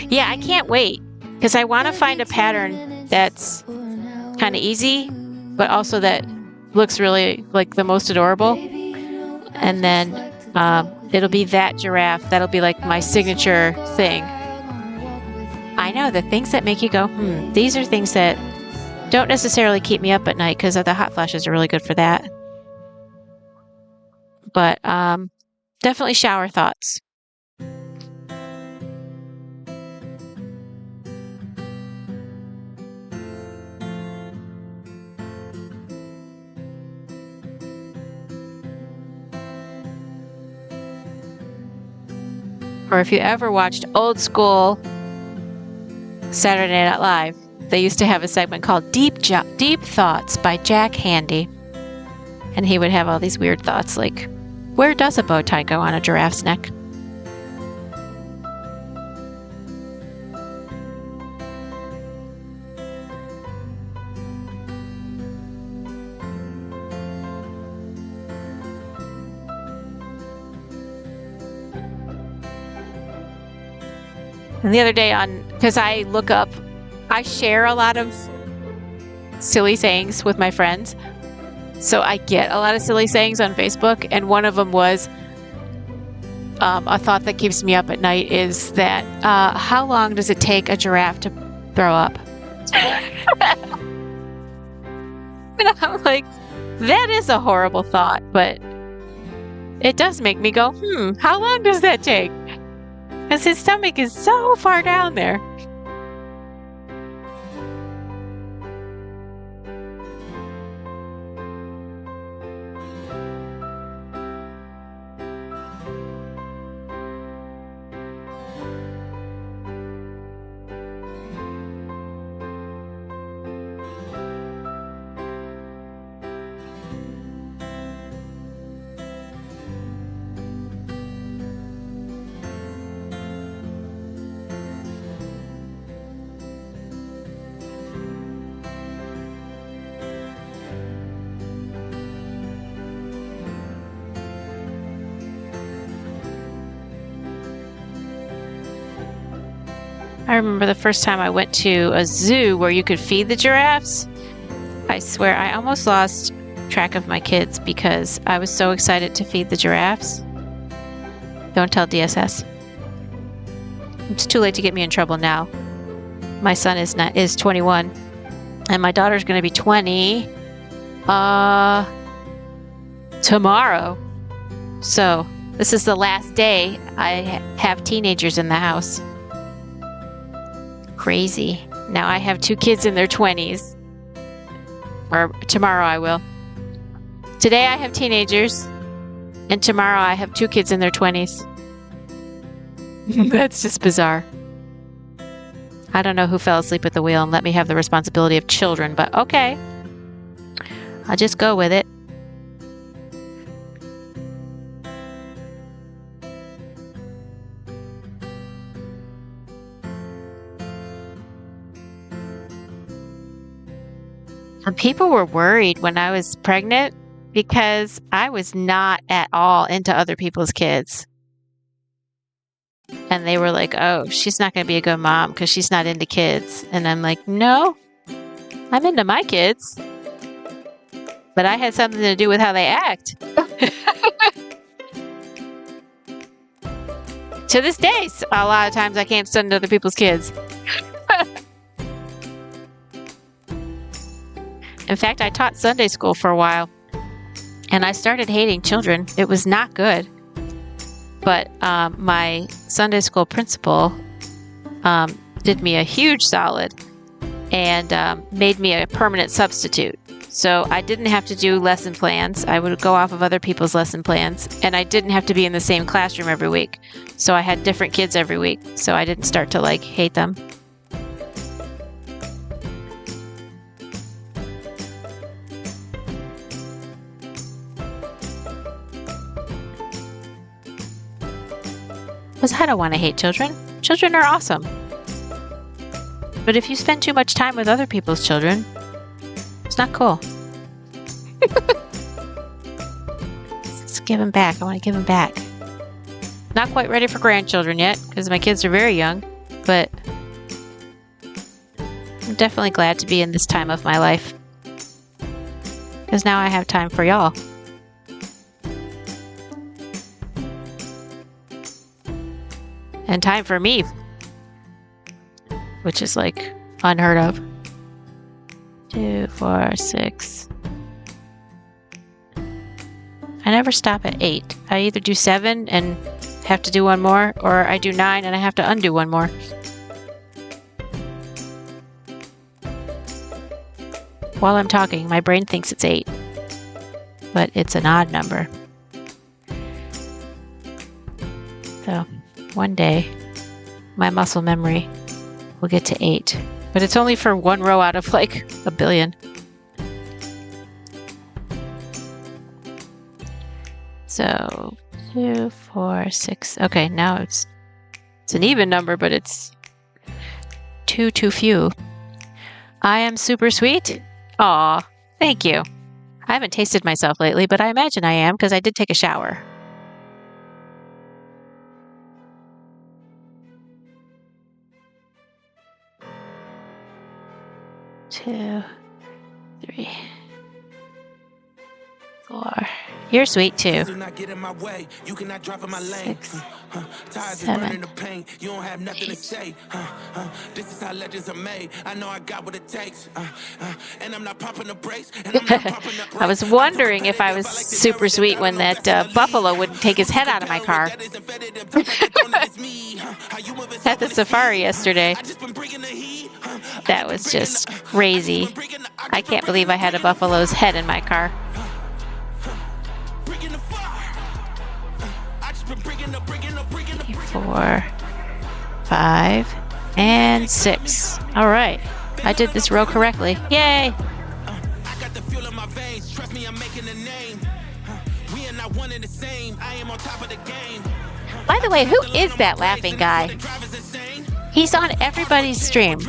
Yeah, I can't wait because I want to find a pattern that's kind of easy, but also that looks really like the most adorable. And then it'll be that giraffe. That'll be like my signature thing. I know, the things that make you go, these are things that don't necessarily keep me up at night because the hot flashes are really good for that. But definitely shower thoughts. Or if you ever watched old school Saturday Night Live, they used to have a segment called Deep Thoughts by Jack Handy. And he would have all these weird thoughts like, where does a bow tie go on a giraffe's neck? And the other day because I share a lot of silly sayings with my friends. So I get a lot of silly sayings on Facebook, and one of them was, a thought that keeps me up at night is that, how long does it take a giraffe to throw up? And I'm like, that is a horrible thought, but it does make me go, how long does that take? Because his stomach is so far down there. I remember the first time I went to a zoo where you could feed the giraffes. I swear I almost lost track of my kids because I was so excited to feed the giraffes. Don't tell DSS. It's too late to get me in trouble now. My son is 21 and my daughter's going to be 20 tomorrow. So this is the last day I have teenagers in the house. Crazy. Now I have 2 kids in their 20s. Or tomorrow I will. Today I have teenagers, and tomorrow I have 2 kids in their 20s. That's just bizarre. I don't know who fell asleep at the wheel and let me have the responsibility of children, but okay. I'll just go with it. And people were worried when I was pregnant because I was not at all into other people's kids. And they were like, oh, she's not going to be a good mom because she's not into kids. And I'm like, no, I'm into my kids. But I had something to do with how they act. To this day, a lot of times I can't stand other people's kids. In fact, I taught Sunday school for a while. And I started hating children. It was not good. But my Sunday school principal did me a huge solid and made me a permanent substitute. So I didn't have to do lesson plans. I would go off of other people's lesson plans. And I didn't have to be in the same classroom every week. So I had different kids every week. So I didn't start to like hate them. Because I don't want to hate children. Children are awesome. But if you spend too much time with other people's children, it's not cool. Let's give them back. I want to give them back. Not quite ready for grandchildren yet, because my kids are very young, but I'm definitely glad to be in this time of my life. Because now I have time for y'all. And time for me, which is like unheard of. 2, 4, 6. I never stop at 8. I either do 7 and have to do one more, or I do 9 and I have to undo one more. While I'm talking, my brain thinks it's 8, but it's an odd number. So one day, my muscle memory will get to 8. But it's only for one row out of like a billion. So 2, 4, 6. Okay, now it's an even number, but it's 2 too few. I am super sweet. Aw, thank you. I haven't tasted myself lately, but I imagine I am because I did take a shower. 2, 3, 4. You're sweet too. 6, 7. This is how legends are made. I know I got what it takes. And I'm not popping the brakes. I was wondering if I was super sweet when that buffalo wouldn't take his head out of my car. At the safari yesterday. That was just crazy. I can't believe I had a buffalo's head in my car. 4, 5, and 6. All right. I did this row correctly. Yay! By the way, who is that laughing guy? He's on everybody's stream.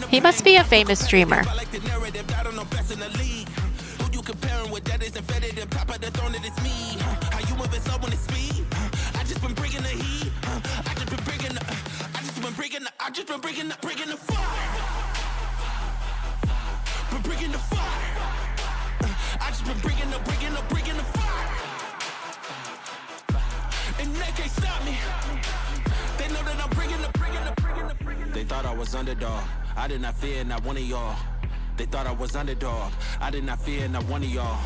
He must be a famous streamer. They thought I was underdog. I did not fear not one of y'all. They thought I was underdog. I did not fear not one of y'all.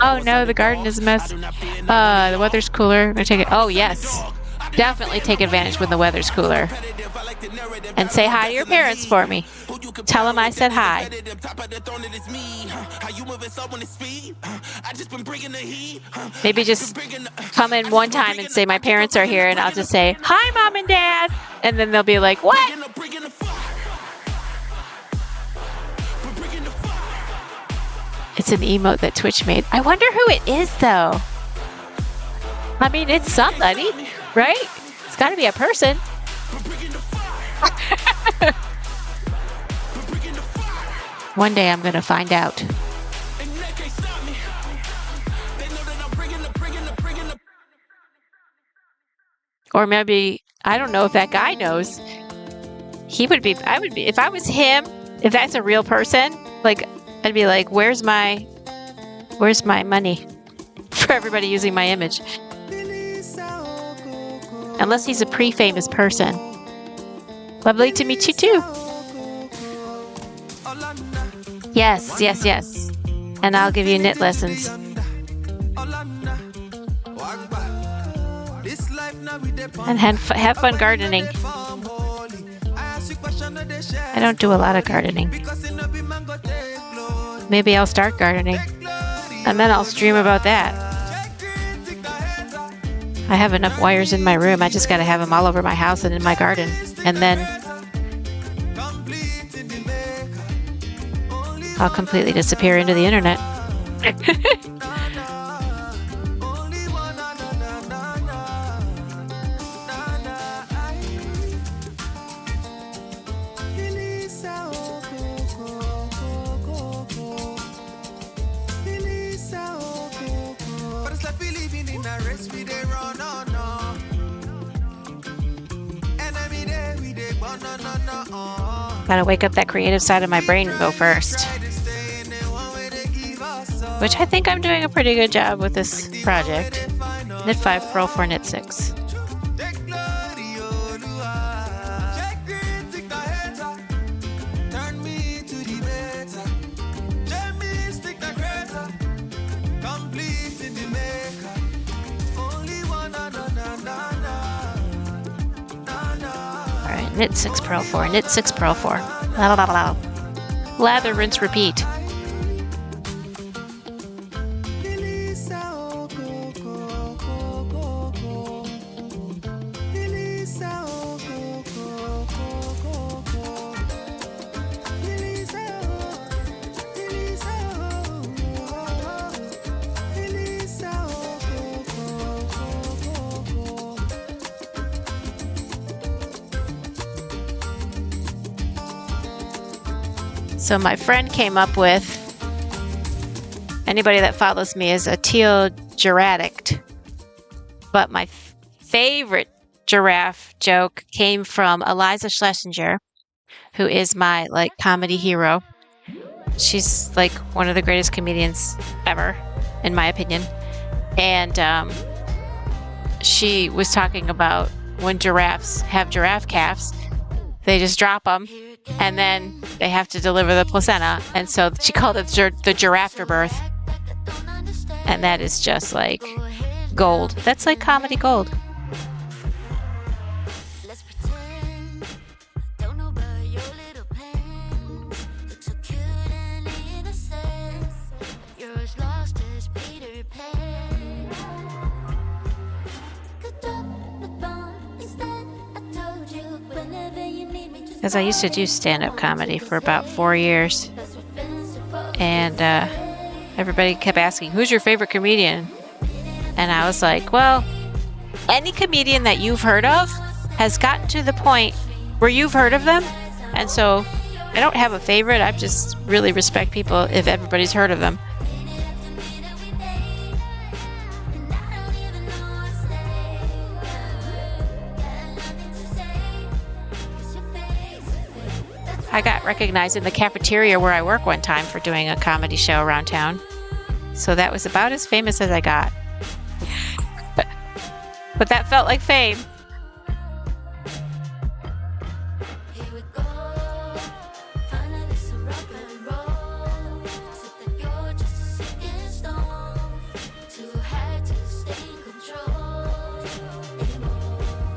Oh no, the garden is a mess. The weather's cooler. I'm gonna take it. Oh yes. Definitely take advantage when the weather's cooler. And say hi to your parents for me. Tell them I said hi. Maybe just come in one time and say my parents are here, and I'll just say, hi, Mom and Dad. And then they'll be like, what? It's an emote that Twitch made. I wonder who it is, though. I mean, it's somebody, right? It's got to be a person. One day I'm going to find out. Or maybe, I don't know if that guy knows. I would be, if I was him, if that's a real person, like, I'd be like, where's my money for everybody using my image? Unless he's a pre-famous person. Lovely to meet you too. Yes, yes, yes. And I'll give you knit lessons. And have fun gardening. I don't do a lot of gardening. Maybe I'll start gardening. And then I'll stream about that. I have enough wires in my room. I just gotta have them all over my house and in my garden. And then I'll completely disappear into the internet. Gotta wake up that creative side of my brain and go first. Which I think I'm doing a pretty good job with this project. Knit 5, purl 4, knit 6. Alright, knit 6, purl 4, knit 6, purl 4. La, la, la, la. Lather, rinse, repeat. So my friend came up with, anybody that follows me is a teal giraffe addict. But my favorite giraffe joke came from Eliza Schlesinger, who is my comedy hero. She's one of the greatest comedians ever, in my opinion. And she was talking about when giraffes have giraffe calves, they just drop them and then they have to deliver the placenta. And so she called it the giraffe birth. And that is just gold. That's comedy gold. Because I used to do stand-up comedy for about 4 years. And everybody kept asking, who's your favorite comedian? And I was like, well, any comedian that you've heard of has gotten to the point where you've heard of them. And so I don't have a favorite. I just really respect people if everybody's heard of them. I got recognized in the cafeteria where I work one time for doing a comedy show around town. So that was about as famous as I got. But that felt like fame.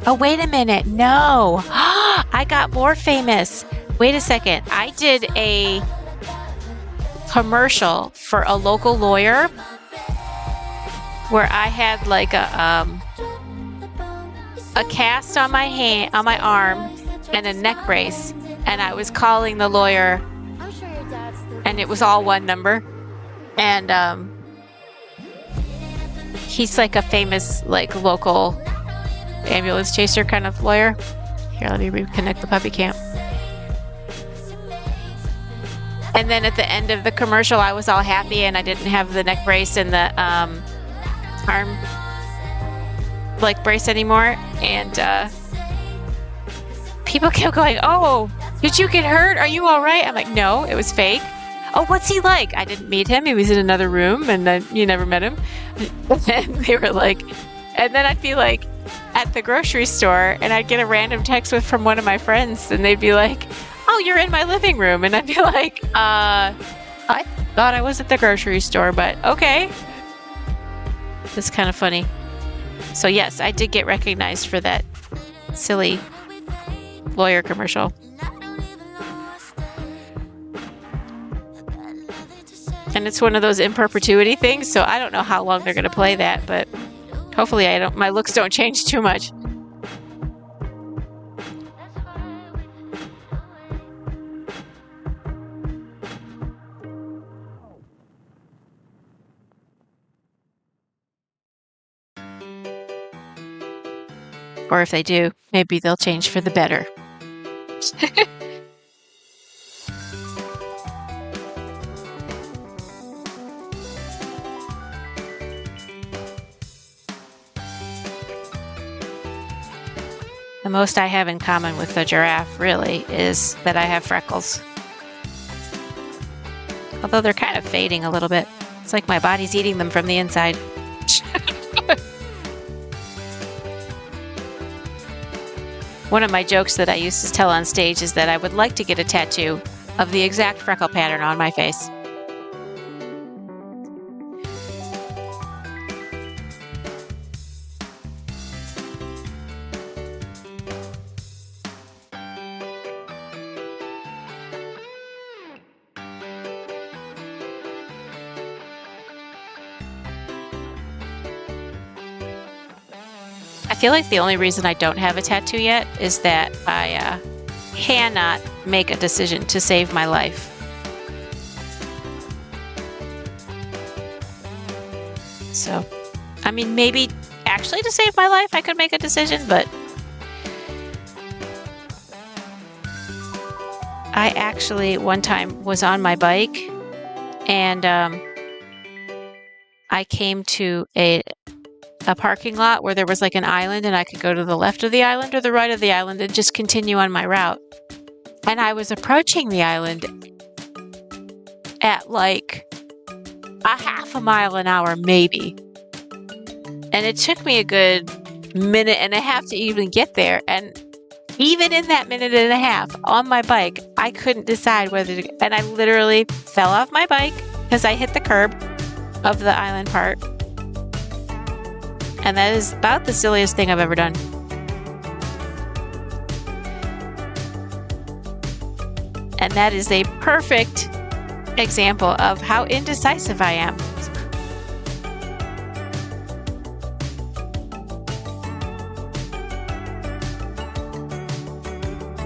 Oh, wait a minute. No. I got more famous. Wait a second. I did a commercial for a local lawyer where I had a cast on my hand, on my arm, and a neck brace, and I was calling the lawyer, and it was all one number, and he's a famous local ambulance chaser kind of lawyer. Here, let me reconnect the puppy cam. And then at the end of the commercial, I was all happy and I didn't have the neck brace and the arm like brace anymore, and people kept going, "Oh, did you get hurt? Are you all right?" I'm like, "No, it was fake." "Oh, what's he like?" "I didn't meet him. He was in another room, and then you never met him." And they were like, and then I'd be like at the grocery store, and I'd get a random text from one of my friends, and they'd be like, "Oh, you're in my living room," and I'd be like, I thought I was at the grocery store, but okay. It's kind of funny. So yes, I did get recognized for that silly lawyer commercial. And it's one of those in perpetuity things, so I don't know how long they're going to play that, but hopefully my looks don't change too much. Or if they do, maybe they'll change for the better. The most I have in common with the giraffe, really, is that I have freckles. Although they're kind of fading a little bit. It's like my body's eating them from the inside. One of my jokes that I used to tell on stage is that I would like to get a tattoo of the exact freckle pattern on my face. I feel like the only reason I don't have a tattoo yet is that I cannot make a decision to save my life. So, I mean, maybe actually to save my life I could make a decision, but I actually one time was on my bike and I came to a parking lot where there was like an island, and I could go to the left of the island or the right of the island and just continue on my route. And I was approaching the island at like a half a mile an hour, maybe. And it took me a good minute and a half to even get there. And even in that minute and a half on my bike, I couldn't decide whether to, and I literally fell off my bike because I hit the curb of the island part. And that is about the silliest thing I've ever done. And that is a perfect example of how indecisive I am.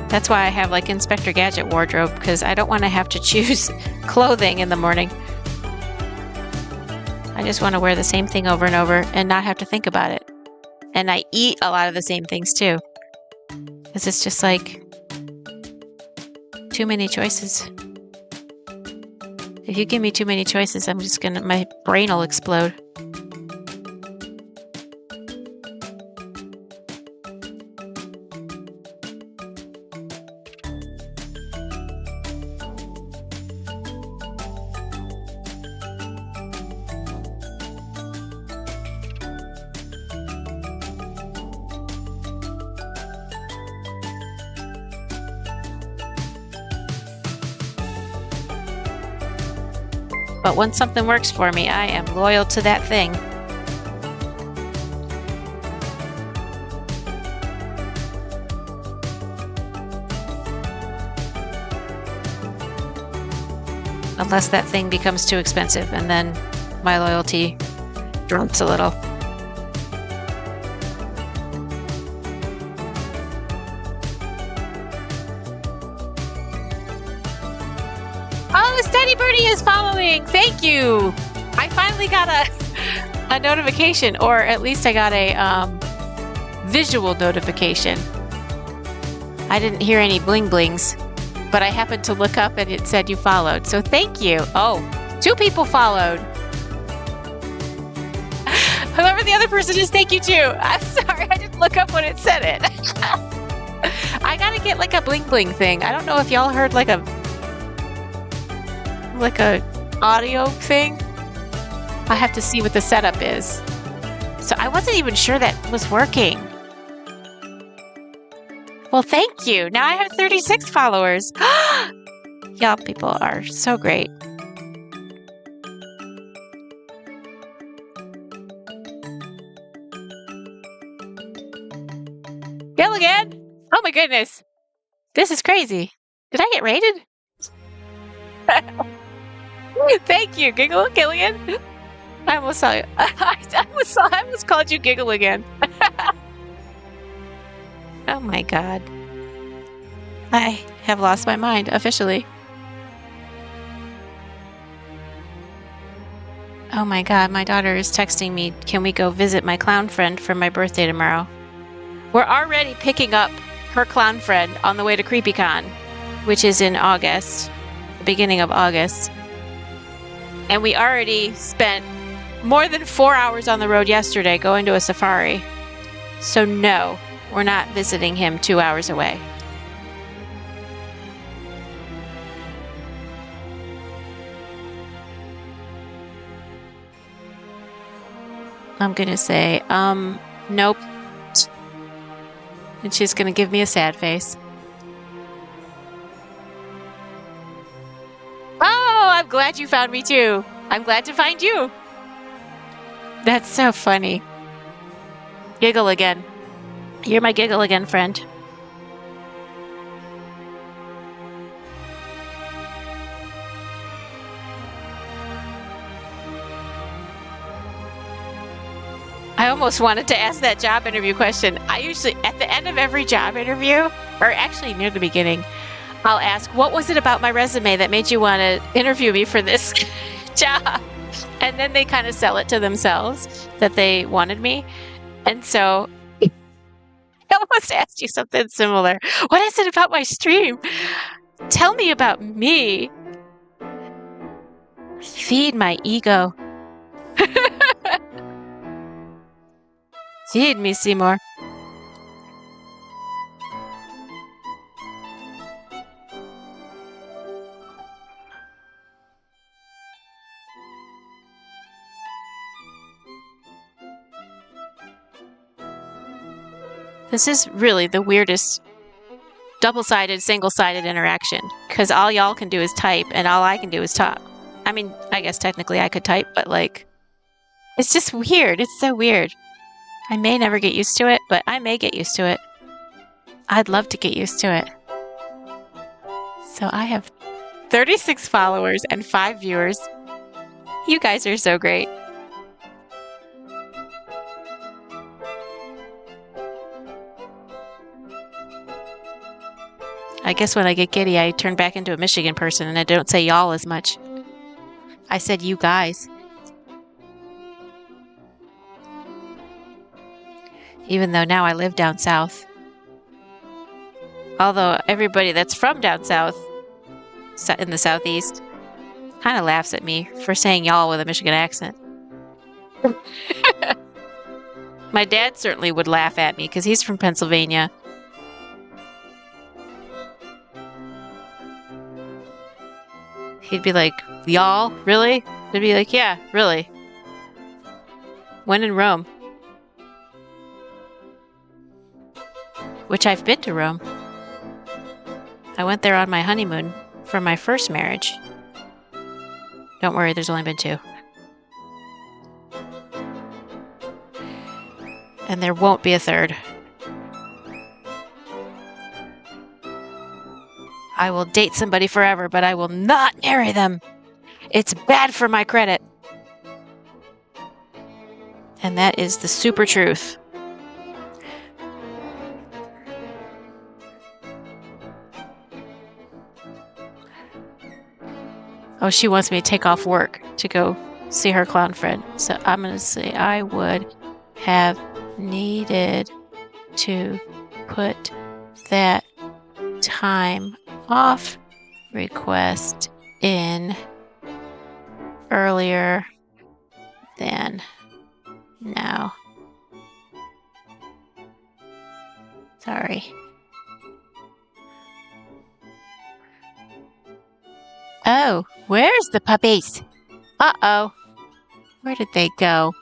That's why I have like Inspector Gadget wardrobe, because I don't want to have to choose clothing in the morning. I just want to wear the same thing over and over and not have to think about it. And I eat a lot of the same things too. Because it's just like too many choices. If you give me too many choices, my brain will explode. But once something works for me, I am loyal to that thing. Unless that thing becomes too expensive, and then my loyalty drops a little. Oh, Steady Birdie is following! Thank you! I finally got a notification, or at least I got a visual notification. I didn't hear any bling blings, but I happened to look up and it said you followed. So thank you. Oh, 2 people followed. Whoever the other person is, thank you too. I'm sorry, I didn't look up when it said it. I gotta get like a bling bling thing. I don't know if y'all heard like a audio thing. I have to see what the setup is. So I wasn't even sure that was working. Well, thank you. Now I have 36 followers. Y'all people are so great. Gilligan! Oh my goodness. This is crazy. Did I get rated? Thank you, Giggle Gilligan. I almost saw you. I almost called you Giggle again. Oh my god. I have lost my mind officially. Oh my god, my daughter is texting me, can we go visit my clown friend for my birthday tomorrow? We're already picking up her clown friend on the way to CreepyCon, which is in August, the beginning of August. And we already spent more than 4 hours on the road yesterday going to a safari. So no, we're not visiting him 2 hours away. I'm gonna say, nope. And she's gonna give me a sad face. Oh, I'm glad you found me too. I'm glad to find you. That's so funny. Giggle again. You're my giggle again friend. I almost wanted to ask that job interview question. I usually, at the end of every job interview, or actually near the beginning, I'll ask, what was it about my resume that made you want to interview me for this job? And then they kind of sell it to themselves that they wanted me. And so I almost asked you something similar. What is it about my stream? Tell me about me. Feed my ego. Feed me, Seymour. This is really the weirdest double-sided, single-sided interaction, because all y'all can do is type, and all I can do is talk. I mean, I guess technically I could type, but like, it's just weird. It's so weird. I may never get used to it, but I may get used to it. I'd love to get used to it. So I have 36 followers and 5 viewers. You guys are so great. I guess when I get giddy, I turn back into a Michigan person and I don't say y'all as much. I said you guys. Even though now I live down south. Although everybody that's from down south, in the southeast, kind of laughs at me for saying y'all with a Michigan accent. My dad certainly would laugh at me because he's from Pennsylvania. He'd be like, y'all, really? I'd be like, yeah, really. When in Rome. Which I've been to Rome. I went there on my honeymoon for my first marriage. Don't worry, there's only been 2. And there won't be a 3rd. I will date somebody forever, but I will not marry them. It's bad for my credit. And that is the super truth. Oh, she wants me to take off work to go see her clown friend. So I'm going to say I would have needed to put that time off request in earlier than No. Sorry. Oh, where's the puppies? Uh-oh. Where did they go?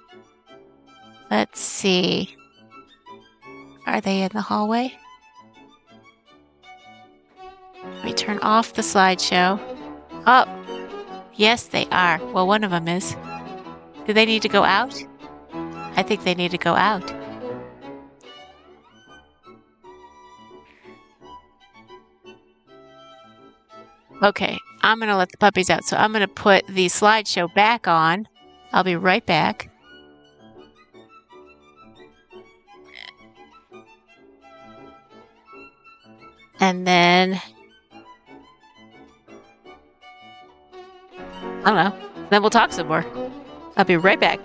Let's see. Are they in the hallway? Let me turn off the slideshow. Oh, yes, they are. Well, one of them is. Do they need to go out? I think they need to go out. Okay, I'm going to let the puppies out. So I'm going to put the slideshow back on. I'll be right back. And then, I don't know. Then we'll talk some more. I'll be right back.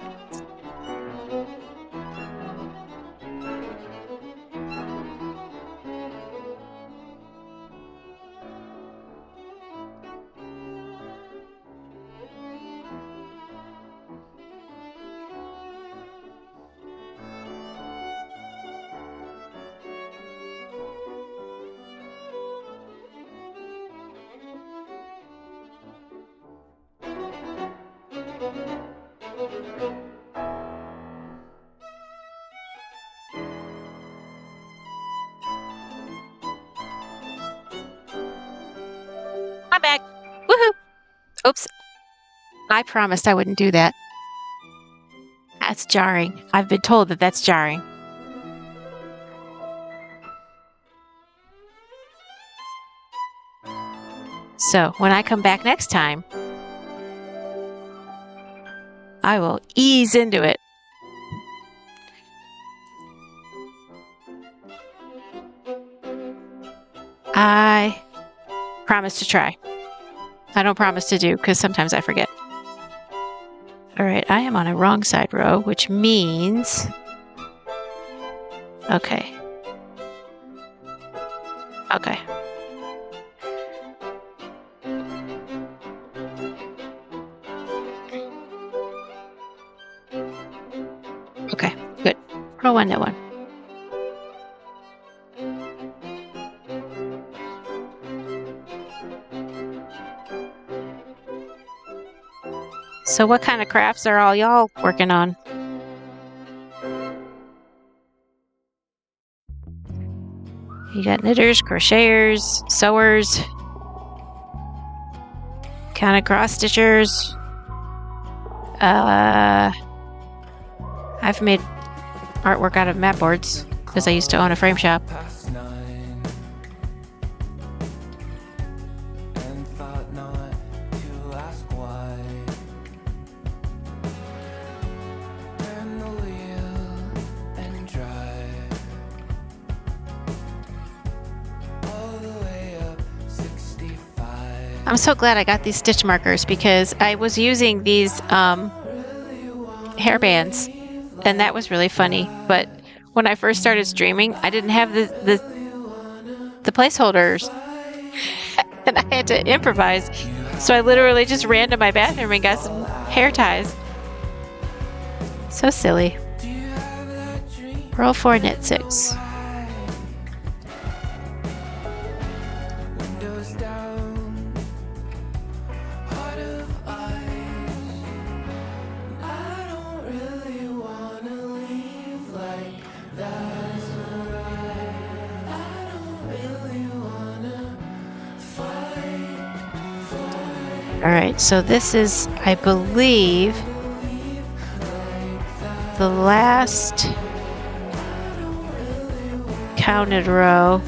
I'm back. Woohoo! Oops. I promised I wouldn't do that. That's jarring. I've been told that that's jarring. So when I come back next time, I will ease into it. I promise to try. I don't promise to do because sometimes I forget. All right, I am on a wrong side row, which means... Okay. Okay. Okay, good. Row 1, no 1. So what kind of crafts are all y'all working on? You got knitters, crocheters, sewers, kind of cross stitchers. I've made artwork out of mat boards because I used to own a frame shop. I'm so glad I got these stitch markers because I was using these hair bands and that was really funny. But when I first started streaming, I didn't have the placeholders and I had to improvise. So I literally just ran to my bathroom and got some hair ties. So silly. Row 4, knit 6. All right, so this is, I believe, the last counted row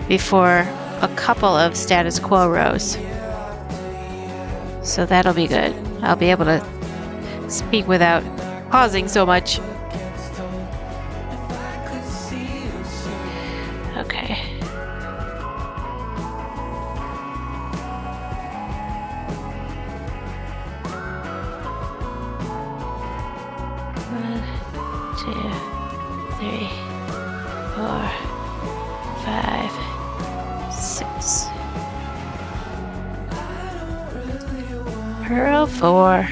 before a couple of status quo rows. So that'll be good. I'll be able to speak without pausing so much. Okay. Row 4.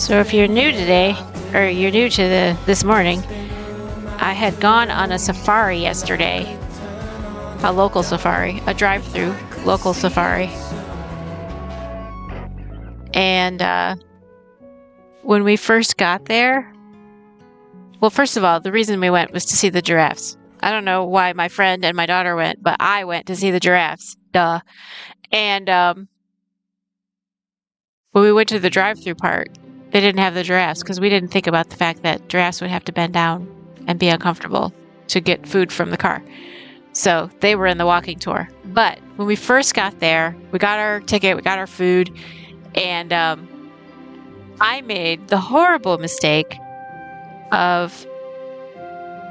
So if you're new today, or you're new to this morning, I had gone on a safari yesterday, a local safari, a drive-through local safari. And when we first got there, well, first of all, the reason we went was to see the giraffes. I don't know why my friend and my daughter went, but I went to see the giraffes. Duh. And when we went to the drive-through part, they didn't have the giraffes because we didn't think about the fact that giraffes would have to bend down and be uncomfortable to get food from the car. So they were in the walking tour. But when we first got there, we got our ticket, we got our food, and I made the horrible mistake of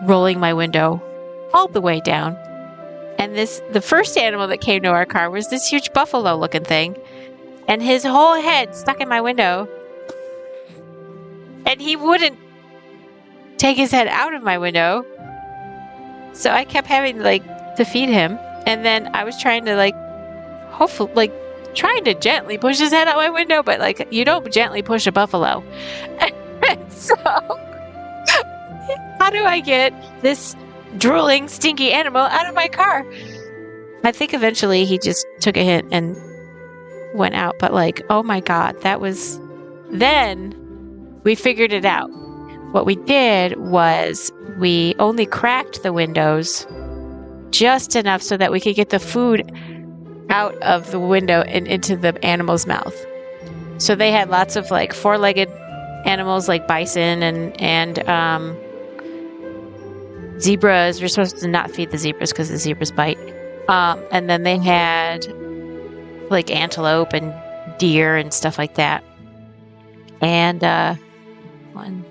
rolling my window all the way down. And the first animal that came to our car was this huge buffalo looking thing. And his whole head stuck in my window. And he wouldn't take his head out of my window. So I kept having to feed him. And then I was trying to hopefully trying to gently push his head out my window, but you don't gently push a buffalo. So how do I get this drooling, stinky animal out of my car? I think eventually he just took a hint and went out. But oh my God, then we figured it out. What we did was we only cracked the windows just enough so that we could get the food out of the window and into the animal's mouth. So they had lots of four-legged animals like bison and zebras. We're supposed to not feed the zebras because the zebras bite. And then they had antelope and deer and stuff like that. And 1,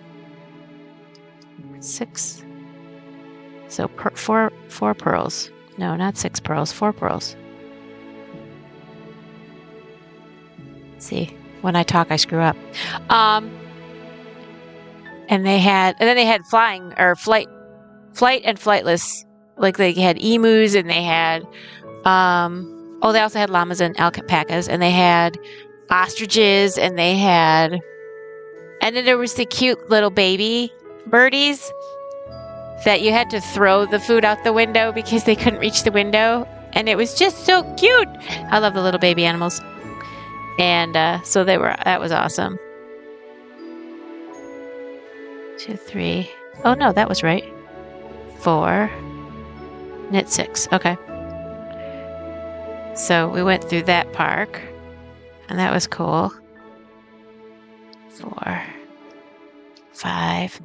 6. So four pearls. No, not 6 pearls. 4 pearls. Let's see, when I talk, I screw up. And then they had flying or flight and flightless. They had emus and they had they also had llamas and alpacas, and they had ostriches, and then there was the cute little baby birdies that you had to throw the food out the window because they couldn't reach the window, and it was just so cute. I love the little baby animals. And so that was awesome. 2, 3. Oh no, that was right. 4. Knit 6. Okay. So we went through that park, and that was cool. 4, 5,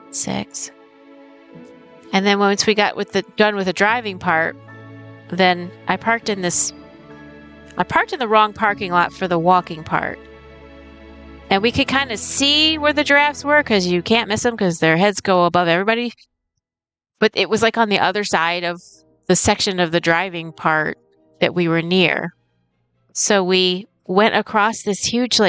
6. And then once we got done with the driving part, then I parked in the wrong parking lot for the walking part. And we could kind of see where the giraffes were because you can't miss them because their heads go above everybody. But it was on the other side of the section of the driving part that we were near. So we went across this huge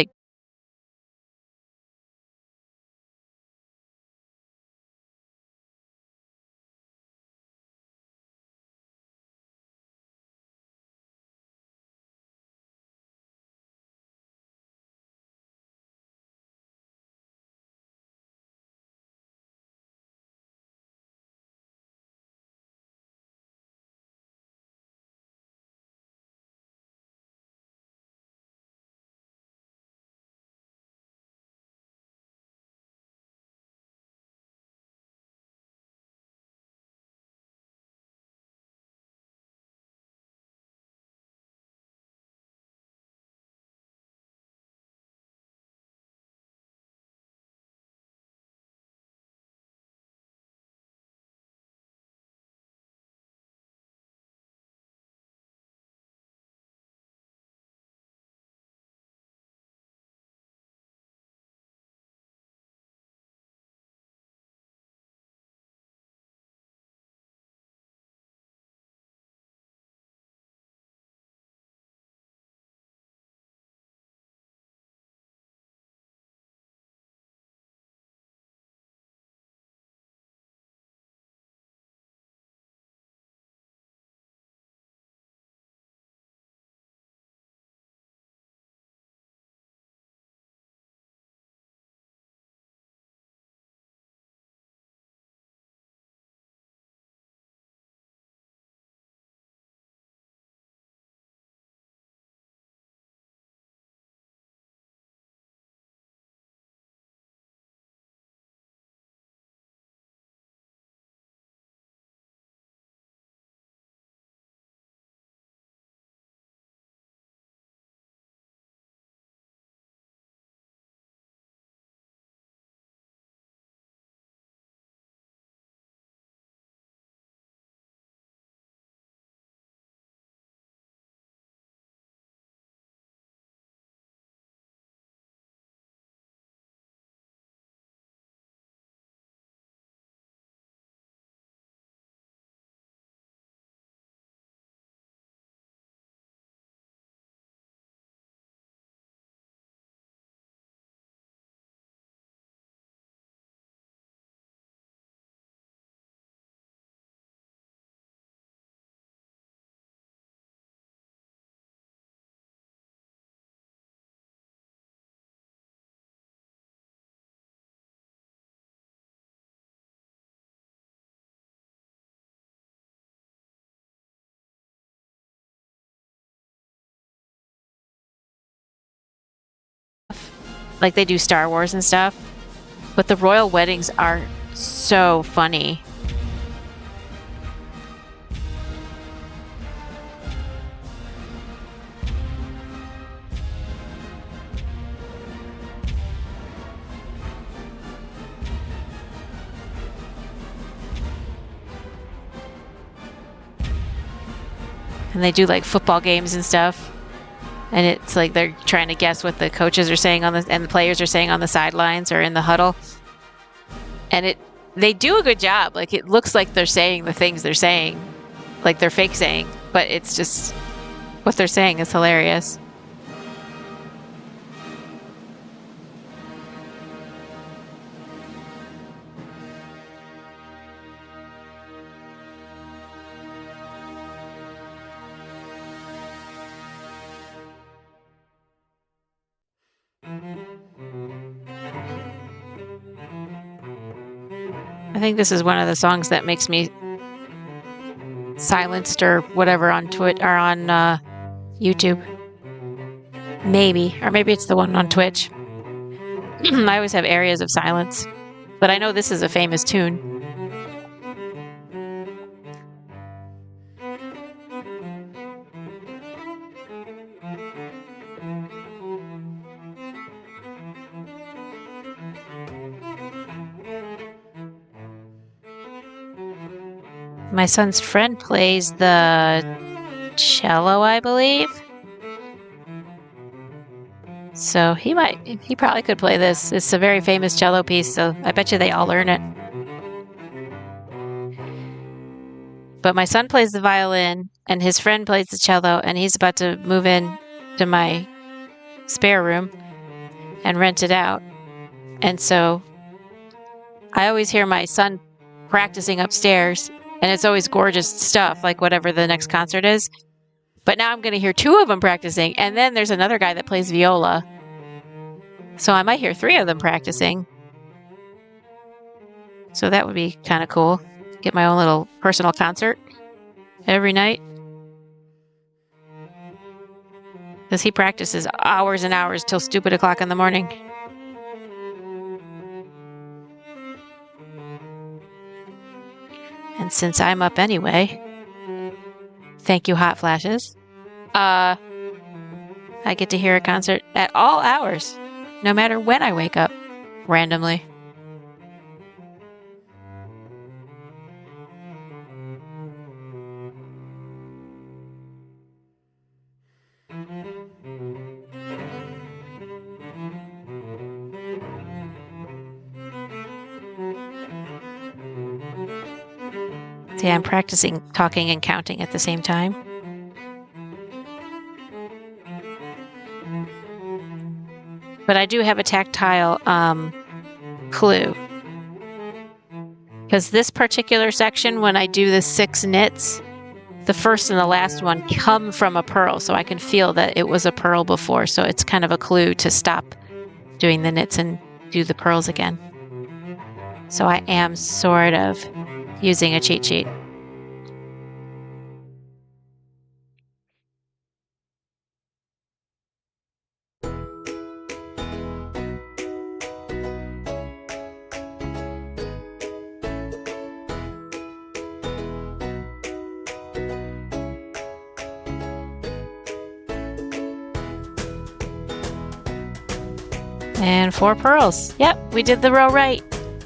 like they do Star Wars and stuff. But the royal weddings are so funny. And they do like football games and stuff. And it's like they're trying to guess what the coaches are saying and the players are saying on the sidelines or in the huddle. And they do a good job. Like it looks like they're saying the things they're saying, like they're fake saying, but it's just what they're saying is hilarious. I think this is one of the songs that makes me silenced or whatever on Twitch or on YouTube. Maybe. Or maybe it's the one on Twitch. I always have areas of silence. But I know this is a famous tune. My son's friend plays the cello, I believe. So he probably could play this. It's a very famous cello piece, so I bet you they all learn it. But my son plays the violin, and his friend plays the cello, and he's about to move in to my spare room and rent it out. And so I always hear my son practicing upstairs, and it's always gorgeous stuff, like whatever the next concert is. But now I'm going to hear two of them practicing, and then there's another guy that plays viola. So I might hear three of them practicing. So that would be kind of cool. Get my own little personal concert every night. Because he practices hours and hours till stupid o'clock in the morning. And since I'm up anyway, thank you, Hot Flashes, I get to hear a concert at all hours, no matter when I wake up, randomly. See, I'm practicing talking and counting at the same time. But I do have a tactile clue. Because this particular section, when I do the 6 knits, the first and the last one come from a purl. So I can feel that it was a purl before. So it's kind of a clue to stop doing the knits and do the purls again. So I am sort of using a cheat sheet. And 4 purls. Yep, we did the row right.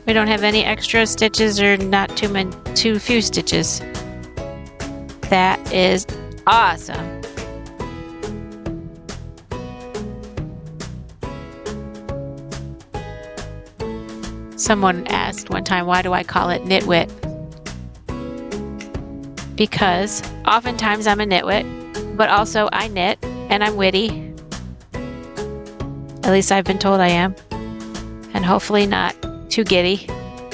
We don't have any extra stitches or not too few stitches. That is awesome. Someone asked one time, why do I call it Knit Wit? Because oftentimes I'm a nitwit, but also I knit and I'm witty. At least I've been told I am. And hopefully not too giddy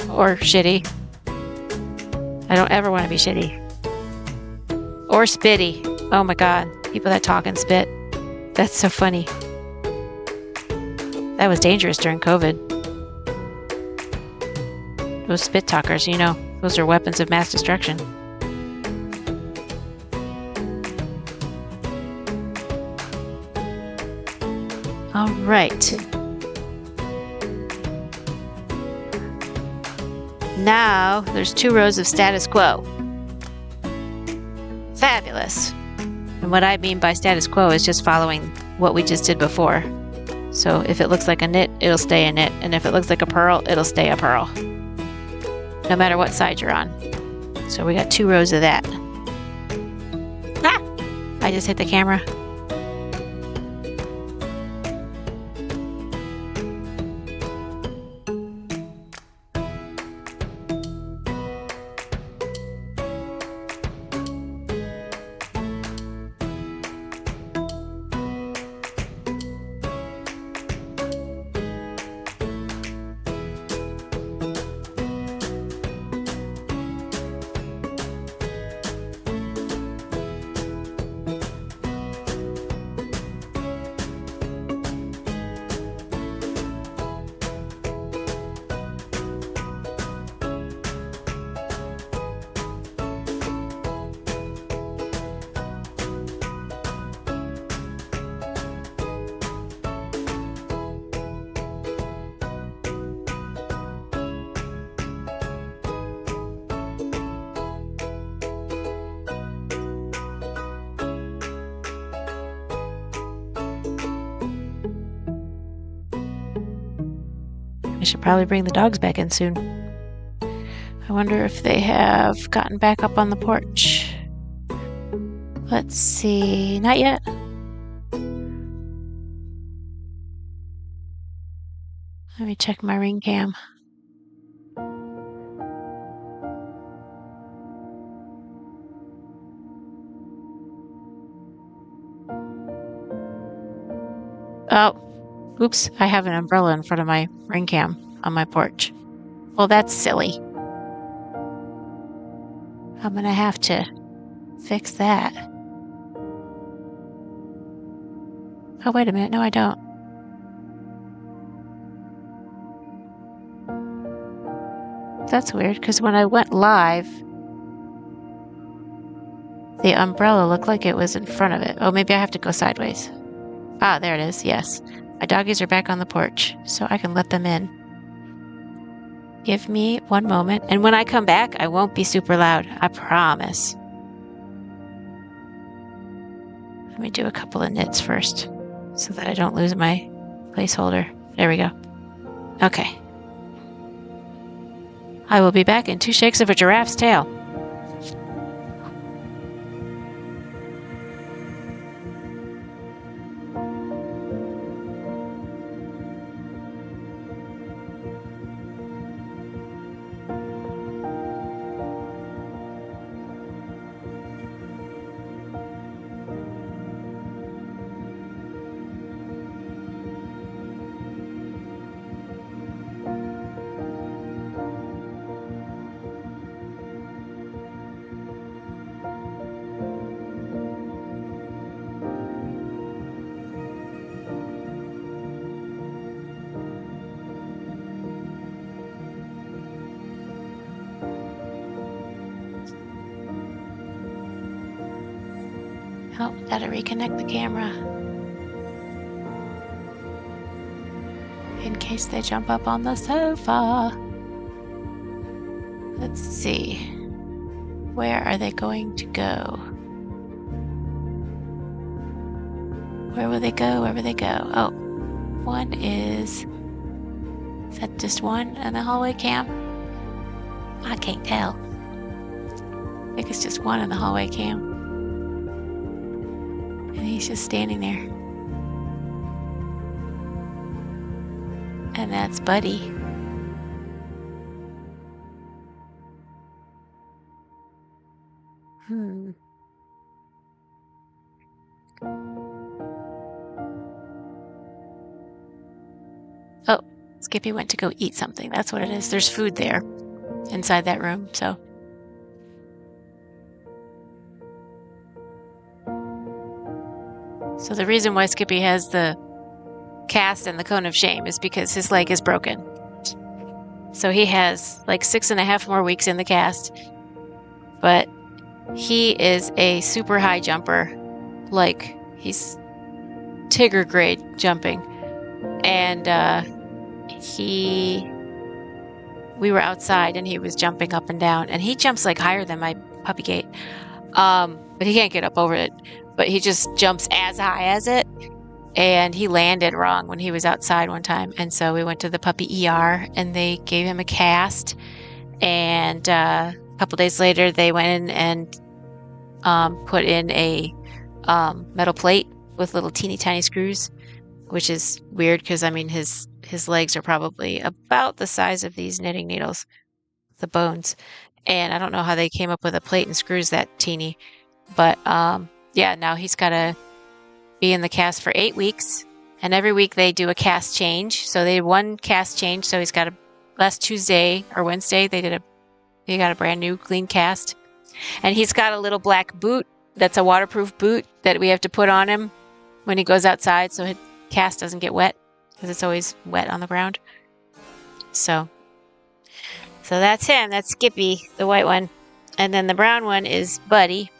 or shitty. I don't ever want to be shitty. Or spitty. Oh my God. People that talk and spit. That's so funny. That was dangerous during COVID. Those spit talkers, you know, those are weapons of mass destruction. All right. Now there's 2 rows of status quo. Fabulous. And what I mean by status quo is just following what we just did before. So if it looks like a knit, it'll stay a knit. And if it looks like a purl, it'll stay a purl. No matter what side you're on. So we got 2 rows of that. Ah! I just hit the camera. I should probably bring the dogs back in soon. I wonder if they have gotten back up on the porch. Let's see. Not yet. Let me check my ring cam. Oh, oops. I have an umbrella in front of my ring cam on my porch. Well, that's silly. I'm going to have to fix that. Oh, wait a minute. No, I don't. That's weird, because when I went live, the umbrella looked like it was in front of it. Oh, maybe I have to go sideways. Ah, there it is. Yes. My doggies are back on the porch, so I can let them in. Give me one moment. And when I come back, I won't be super loud. I promise. Let me do a couple of knits first so that I don't lose my placeholder. There we go. Okay. I will be back in 2 shakes of a giraffe's tail. Oh, gotta reconnect the camera. In case they jump up on the sofa. Let's see. Where are they going to go? Where will they go? Where will they go? Oh, one is that just one in the hallway cam? I can't tell. I think it's just one in the hallway cam. And he's just standing there. And that's Buddy. Oh, Skippy went to go eat something. That's what it is. There's food there inside that room, so. So the reason why Skippy has the cast and the cone of shame is because his leg is broken. So he has like 6.5 more weeks in the cast. But he is a super high jumper. Like, he's Tigger grade jumping. And he we were outside and he was jumping up and down, and he jumps like higher than my puppy gate. But he can't get up over it. But he just jumps as high as it. And he landed wrong when he was outside one time. And so we went to the puppy ER and they gave him a cast. And a couple days later, they went in and put in a metal plate with little teeny tiny screws, which is weird because I mean his legs are probably about the size of these knitting needles, the bones. And I don't know how they came up with a plate and screws that teeny. But yeah, now he's got to be in the cast for 8 weeks. And every week they do a cast change. So they did one cast change. So he's got last Tuesday or Wednesday, they got a brand new clean cast. And he's got a little black boot that's a waterproof boot that we have to put on him when he goes outside so his cast doesn't get wet because it's always wet on the ground. So that's him. That's Skippy, the white one. And then the brown one is Buddy.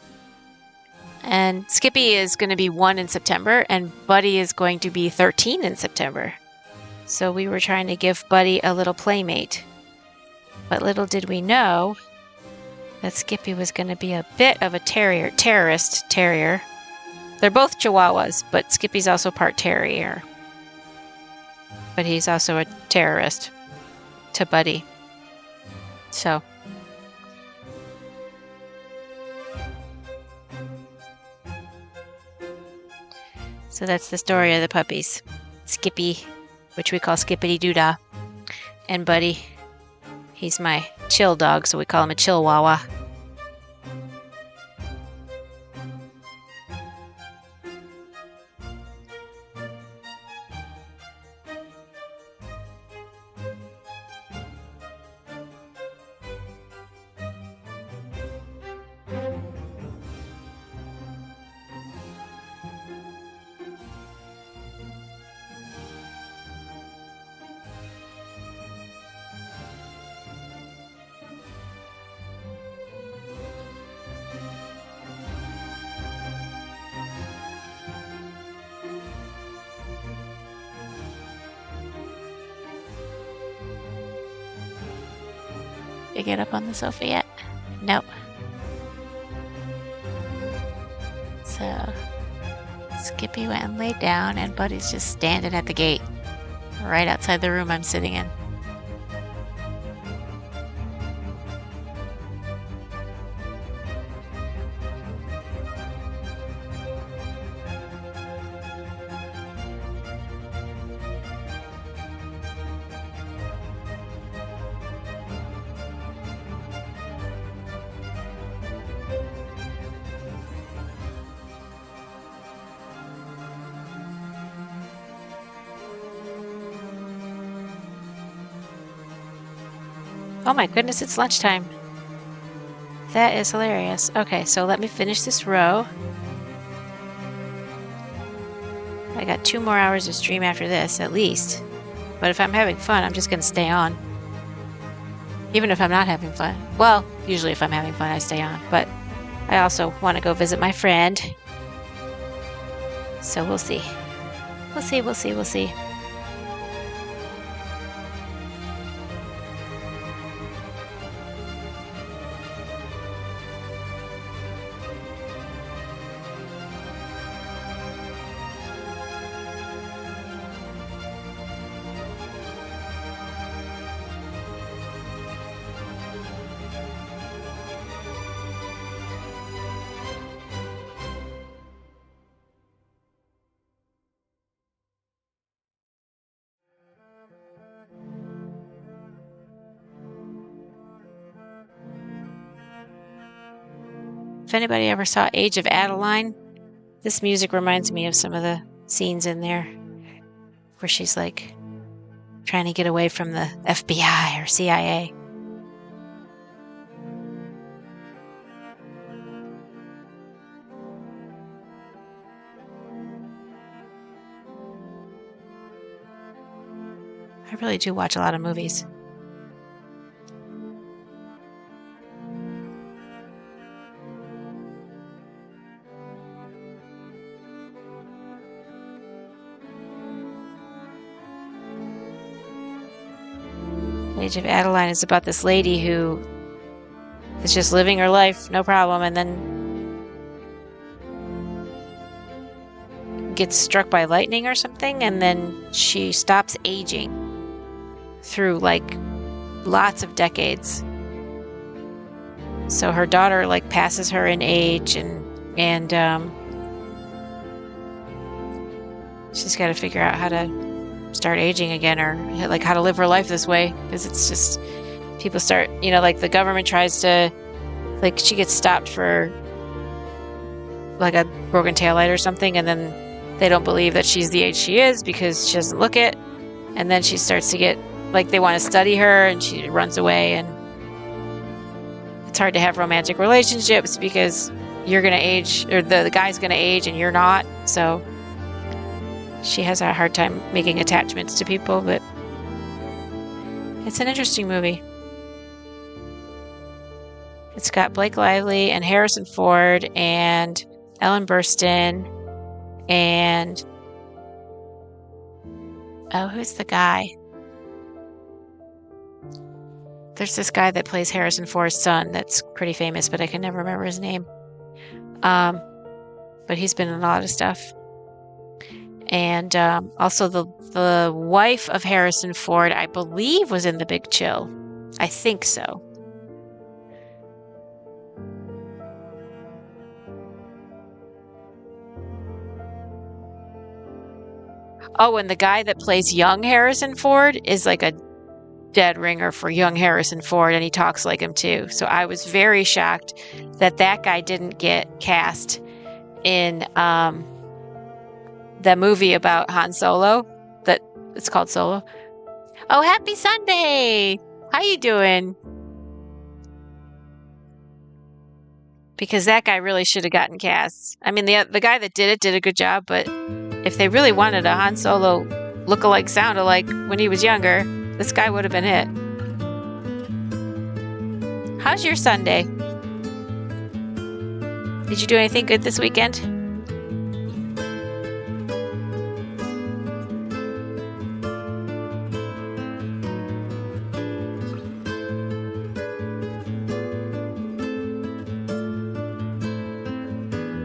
And Skippy is going to be 1 in September, and Buddy is going to be 13 in September. So we were trying to give Buddy a little playmate. But little did we know that Skippy was going to be a bit of a terrorist terrier. They're both Chihuahuas, but Skippy's also part terrier. But he's also a terrorist to Buddy. So that's the story of the puppies. Skippy, which we call Skippity Doodah, and Buddy, he's my chill dog, so we call him a Chillwawa. You get up on the sofa yet? Nope. So Skippy went and laid down, and Buddy's just standing at the gate, right outside the room I'm sitting in. Oh my goodness, it's lunchtime. That is hilarious. Okay, so let me finish this row. I got 2 more hours of stream after this, at least. But if I'm having fun, I'm just going to stay on. Even if I'm not having fun. Well, usually if I'm having fun, I stay on. But I also want to go visit my friend. So we'll see. We'll see, we'll see, we'll see. If anybody ever saw Age of Adeline, this music reminds me of some of the scenes in there where she's like trying to get away from the FBI or CIA. I really do watch a lot of movies. Age of Adeline is about this lady who is just living her life, no problem, and then gets struck by lightning or something, and then she stops aging through like lots of decades. So her daughter like passes her in age, and she's got to figure out how to start aging again, or like how to live her life this way, because it's just people start, like the government tries to, like she gets stopped for like a broken taillight or something, and then they don't believe that she's the age she is because she doesn't look it, and then she starts to get like they want to study her, and she runs away, and it's hard to have romantic relationships because you're gonna age, or the guy's gonna age and you're not, so she has a hard time making attachments to people. But it's an interesting movie. It's got Blake Lively and Harrison Ford and Ellen Burstyn and who's the guy? There's this guy that plays Harrison Ford's son that's pretty famous, but I can never remember his name. But he's been in a lot of stuff. And also the wife of Harrison Ford, I believe, was in The Big Chill. I think so. Oh, and the guy that plays young Harrison Ford is like a dead ringer for young Harrison Ford, and he talks like him too. So I was very shocked that guy didn't get cast in the movie about Han Solo, that it's called Solo. Oh, happy Sunday! How you doing? Because that guy really should have gotten cast. I mean, the guy that did it did a good job, but if they really wanted a Han Solo look-alike, sound-alike when he was younger, this guy would have been it. How's your Sunday? Did you do anything good this weekend?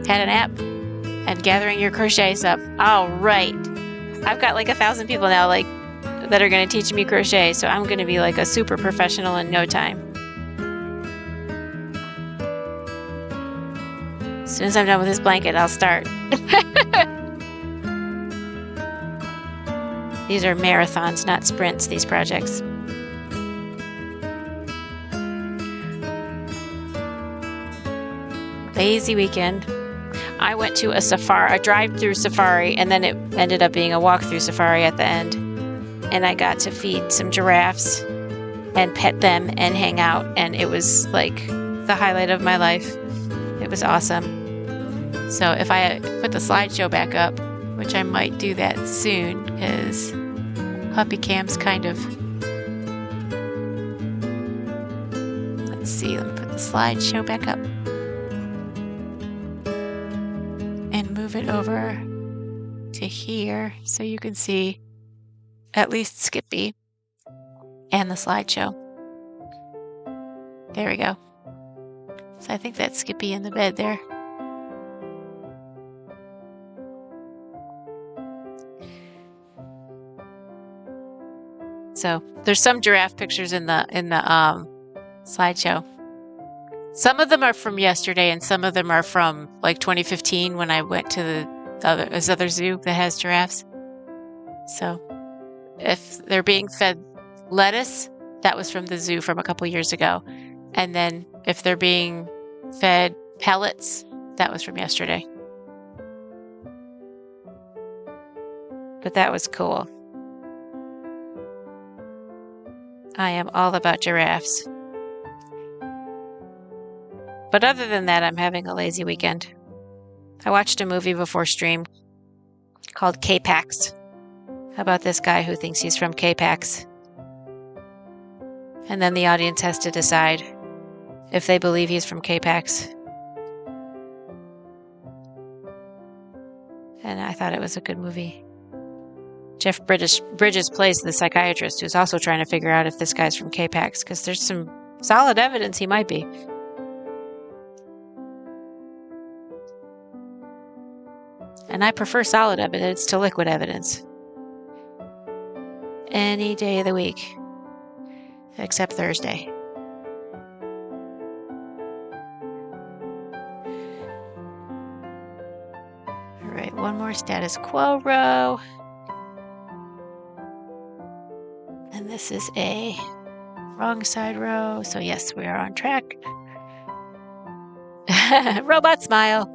Had a nap and gathering your crochets up. All right. I've got like 1,000 people now like that are going to teach me crochet, so I'm going to be like a super professional in no time. As soon as I'm done with this blanket, I'll start. These are marathons, not sprints, these projects. Lazy weekend. I went to a drive-through safari, and then it ended up being a walk-through safari at the end. And I got to feed some giraffes and pet them and hang out, and it was like the highlight of my life. It was awesome. So if I put the slideshow back up, which I might do that soon, because puppy cam's kind of... Let's see, let me put the slideshow back up. Move it over to here so you can see at least Skippy and the slideshow. There we go. So I think that's Skippy in the bed there. So there's some giraffe pictures in the slideshow. Some of them are from yesterday, and some of them are from like 2015 when I went to this other zoo that has giraffes. So if they're being fed lettuce, that was from the zoo from a couple years ago. And then if they're being fed pellets, that was from yesterday. But that was cool. I am all about giraffes. But other than that, I'm having a lazy weekend. I watched a movie before stream called K-Pax, about this guy who thinks he's from K-Pax. And then the audience has to decide if they believe he's from K-Pax. And I thought it was a good movie. Jeff Bridges plays the psychiatrist who's also trying to figure out if this guy's from K-Pax, because there's some solid evidence he might be. And I prefer solid evidence to liquid evidence. Any day of the week. Except Thursday. Alright, one more status quo row. And this is a wrong side row. So yes, we are on track. Robot smile.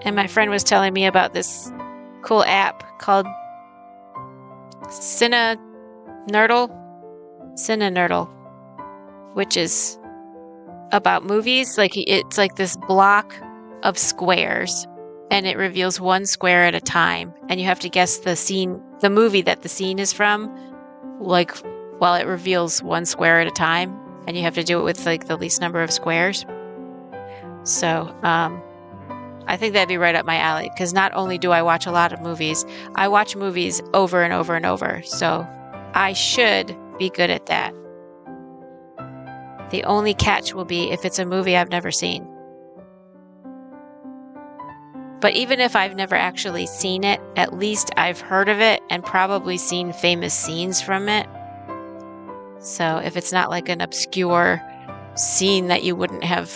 And my friend was telling me about this cool app called Cinenerdle, which is about movies. Like it's like this block of squares, and it reveals one square at a time, and you have to guess the scene, the movie that the scene is from, like while it reveals one square at a time, and you have to do it with like the least number of squares. So, I think that'd be right up my alley, because not only do I watch a lot of movies, I watch movies over and over and over, so I should be good at that. The only catch will be if it's a movie I've never seen. But even if I've never actually seen it, at least I've heard of it and probably seen famous scenes from it. So if it's not like an obscure scene that you wouldn't have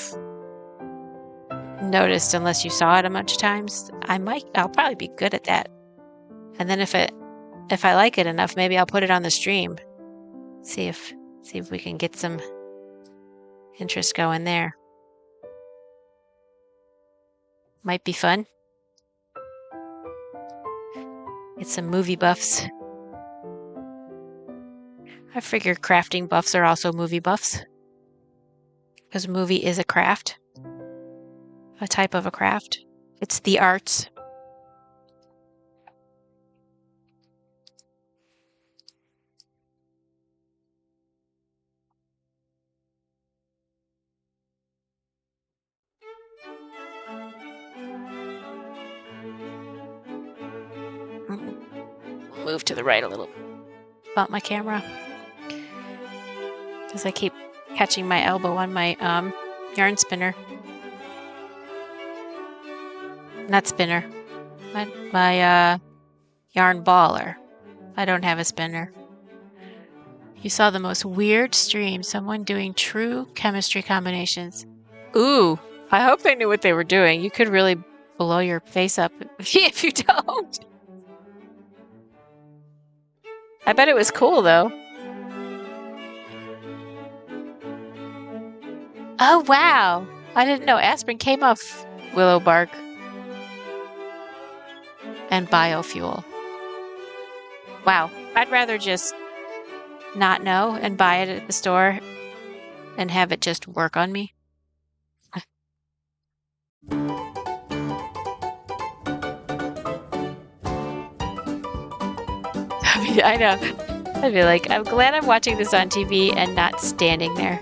noticed unless you saw it a bunch of times, I'll probably be good at that. And then if I like it enough, maybe I'll put it on the stream. See if we can get some interest going there. Might be fun. Get some movie buffs. I figure crafting buffs are also movie buffs, because movie is a craft. A type of a craft. It's the arts. Move to the right a little. Bump my camera, because I keep catching my elbow on my yarn spinner. Not spinner. My yarn baller. I don't have a spinner. You saw the most weird stream. Someone doing true chemistry combinations. Ooh, I hope they knew what they were doing. You could really blow your face up if you don't. I bet it was cool, though. Oh, wow. I didn't know aspirin came off willow bark. And biofuel. Wow. I'd rather just not know and buy it at the store and have it just work on me. I know. I'd be like, I'm glad I'm watching this on TV and not standing there.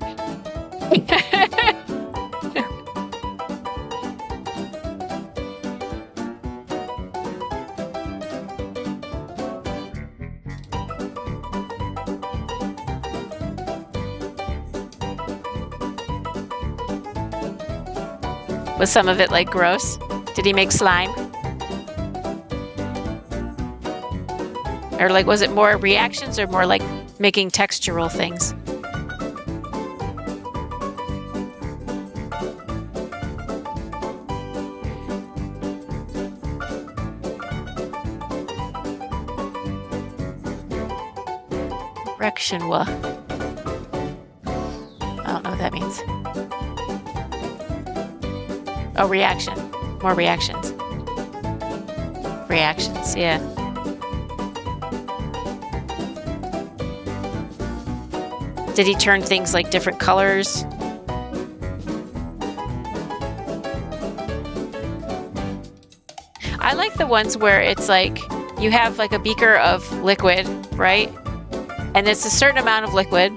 Was some of it like gross? Did he make slime? Or like, was it more reactions or more like making textural things? Rectionwa. I don't know what that means. Oh, reaction. More reactions. Reactions, yeah. Did he turn things like different colors? I like the ones where it's like you have like a beaker of liquid, right? And it's a certain amount of liquid.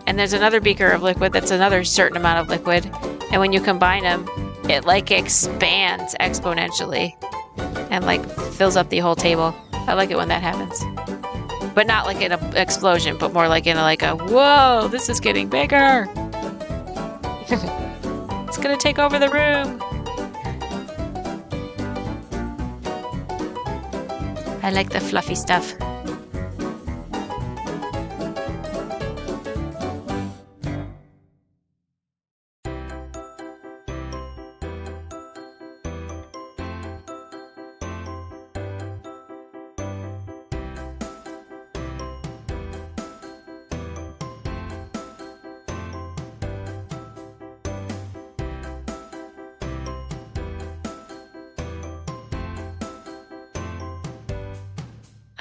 And there's another beaker of liquid that's another certain amount of liquid. And when you combine them, it like expands exponentially and like fills up the whole table. I like it when that happens. But not like in an explosion, but more like in a whoa, this is getting bigger. It's gonna take over the room. I like the fluffy stuff.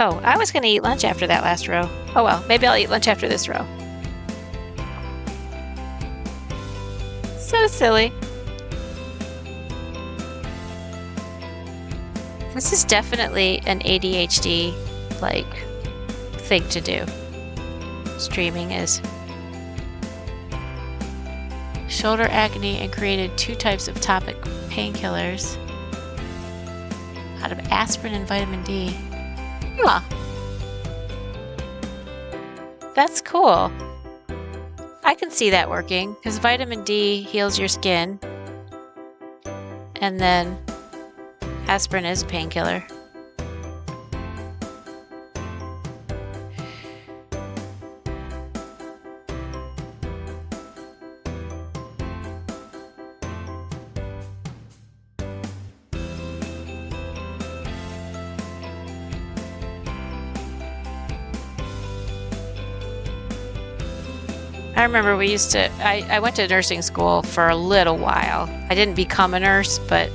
Oh, I was going to eat lunch after that last row. Oh well, maybe I'll eat lunch after this row. So silly. This is definitely an ADHD, thing to do. Streaming is. Shoulder acne and created 2 types of topic painkillers out of aspirin and vitamin D. Huh. That's cool. I can see that working because vitamin D heals your skin, and then aspirin is a painkiller. I remember I went to nursing school for a little while. I didn't become a nurse, but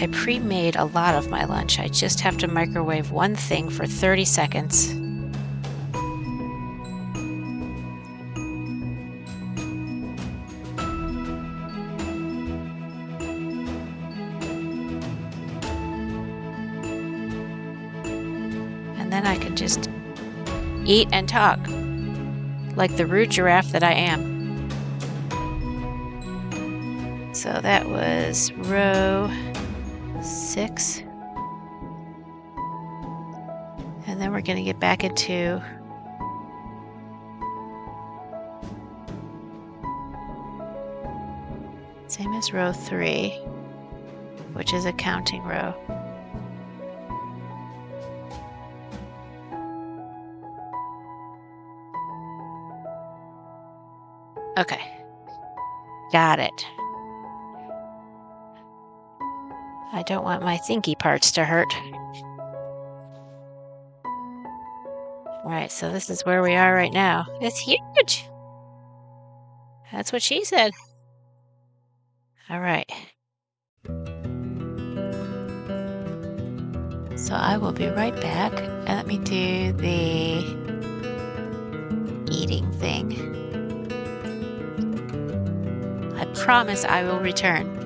I pre-made a lot of my lunch. I just have to microwave one thing for 30 seconds. And then I can just eat and talk like the rude giraffe that I am. So that was row 6. And then we're going to get back into same as row 3, which is a counting row. Okay, got it. I don't want my thinky parts to hurt. All right, so this is where we are right now. It's huge. That's what she said. All right. So I will be right back. And let me do the eating thing. I promise I will return.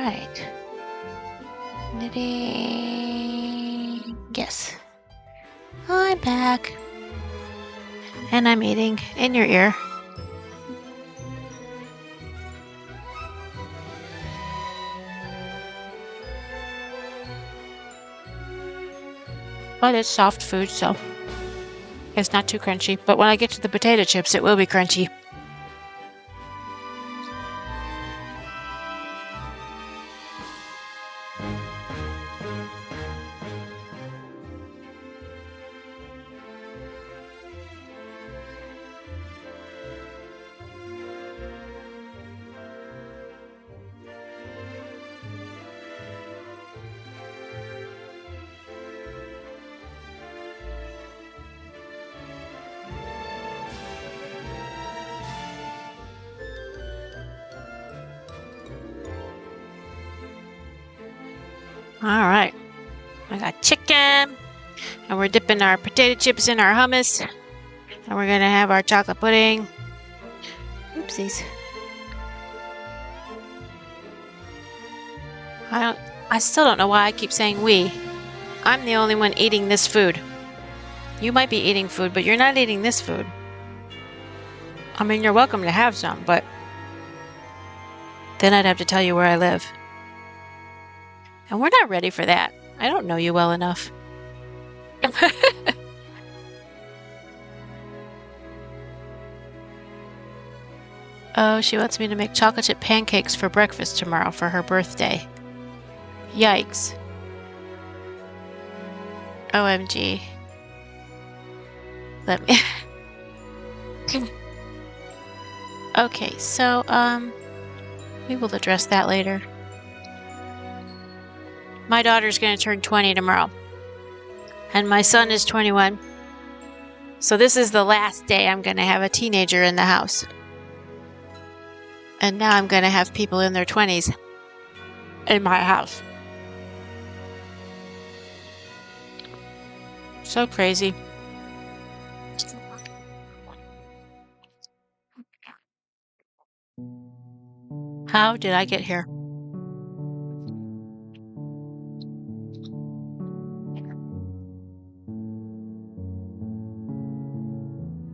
right. Knitting. Yes. I'm back. And I'm eating in your ear. But it's soft food, so it's not too crunchy. But when I get to the potato chips, it will be crunchy. All right. I got chicken, and we're dipping our potato chips in our hummus, and we're gonna have our chocolate pudding. Oopsies. I still don't know why I keep saying we. I'm the only one eating this food. You might be eating food, but you're not eating this food. I mean, you're welcome to have some, but then I'd have to tell you where I live. And we're not ready for that. I don't know you well enough. Oh, she wants me to make chocolate chip pancakes for breakfast tomorrow for her birthday. Yikes. OMG. Let me... Okay, so, we will address that later. My daughter's going to turn 20 tomorrow. And my son is 21. So this is the last day I'm going to have a teenager in the house. And now I'm going to have people in their 20s in my house. So crazy. How did I get here?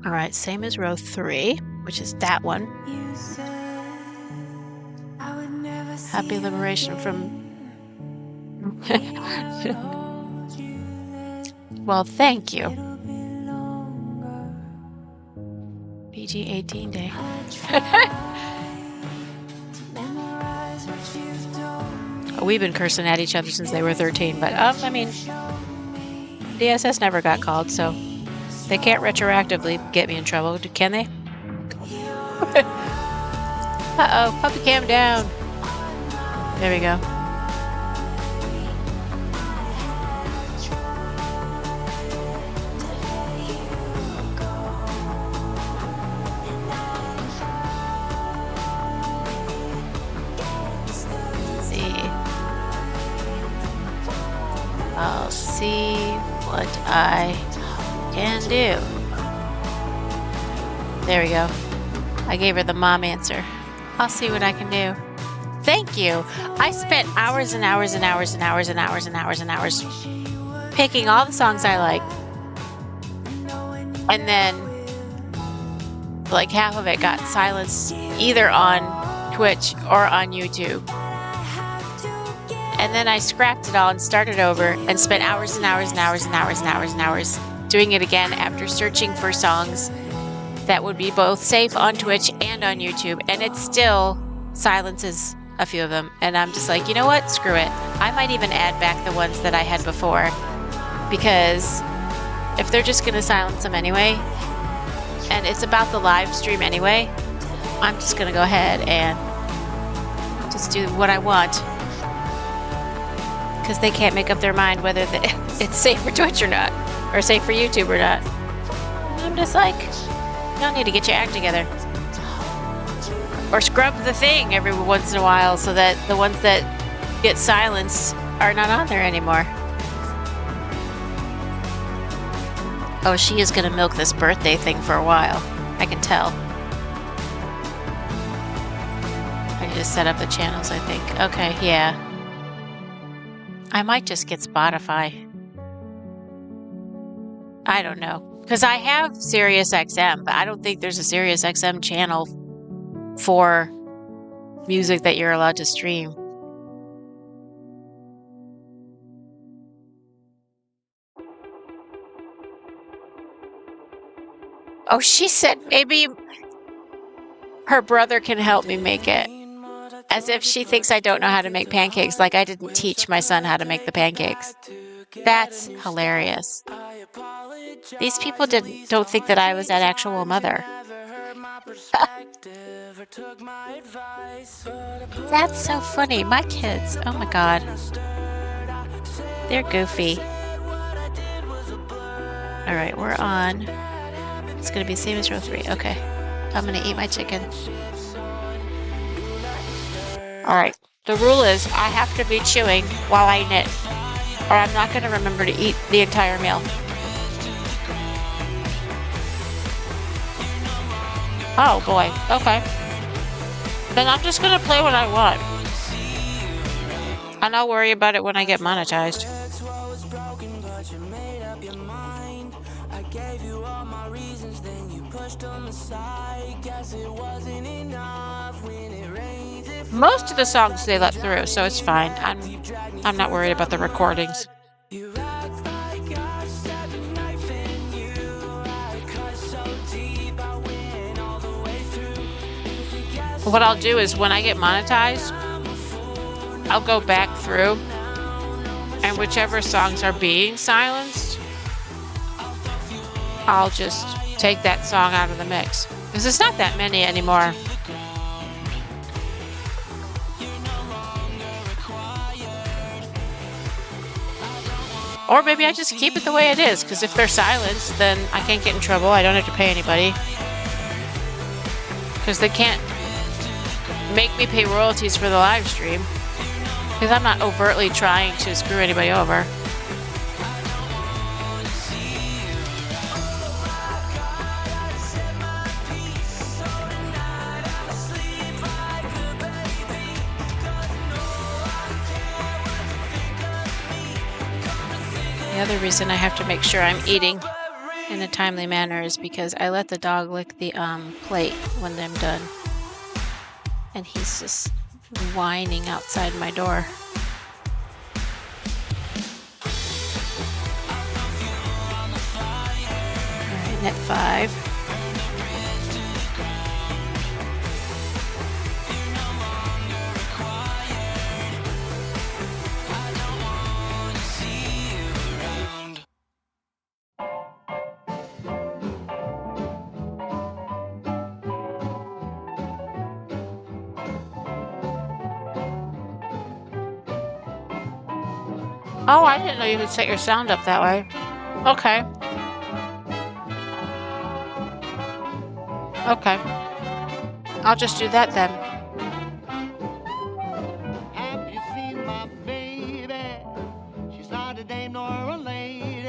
All right, same as row 3, which is that one. Happy liberation from... Well, thank you. PG 18 day. We've been cursing at each other since they were 13, but I mean, DSS never got called, so they can't retroactively get me in trouble, can they? Uh-oh, puppy cam down. There we go. I'll see what I can do. There we go. I gave her the mom answer. I'll see what I can do. Thank you. I spent hours and hours and hours and hours and hours and hours and hours picking all the songs I like. And then like half of it got silenced either on Twitch or on YouTube. And then I scrapped it all and started over and spent hours and hours and hours and hours and hours and hours doing it again after searching for songs that would be both safe on Twitch and on YouTube. And it still silences a few of them. And I'm just like, you know what? Screw it. I might even add back the ones that I had before. Because if they're just going to silence them anyway, and it's about the live stream anyway, I'm just going to go ahead and just do what I want. Because they can't make up their mind whether it's safe for Twitch or not, or safe for YouTube or not. And I'm just like, y'all need to get your act together. Or scrub the thing every once in a while so that the ones that get silenced are not on there anymore. Oh, she is going to milk this birthday thing for a while. I can tell. I need to set up the channels, I think. Okay, yeah. I might just get Spotify. I don't know. Because I have Sirius XM, but I don't think there's a Sirius XM channel for music that you're allowed to stream. Oh, she said maybe her brother can help me make it. As if she thinks I don't know how to make pancakes, like I didn't teach my son how to make the pancakes. That's hilarious. These people don't think that I was that actual mother. That's so funny. My kids, oh my God. They're goofy. All right, we're on. It's gonna be same as row 3. Okay, I'm gonna eat my chicken. All right, the rule is I have to be chewing while I knit, or I'm not gonna remember to eat the entire meal. Oh boy, okay. Then I'm just gonna play what I want. And I'll worry about it when I get monetized. Most of the songs they let through, so it's fine. I'm not worried about the recordings. What I'll do is when I get monetized, I'll go back through, and whichever songs are being silenced, I'll just take that song out of the mix. Because it's not that many anymore. Or maybe I just keep it the way it is, because if they're silenced, then I can't get in trouble. I don't have to pay anybody. Because they can't make me pay royalties for the live stream. Because I'm not overtly trying to screw anybody over. The other reason I have to make sure I'm eating in a timely manner is because I let the dog lick the plate when I'm done. And he's just whining outside my door. Alright, knit 5. Oh, I didn't know you could set your sound up that way. Okay. Okay. I'll just do that then.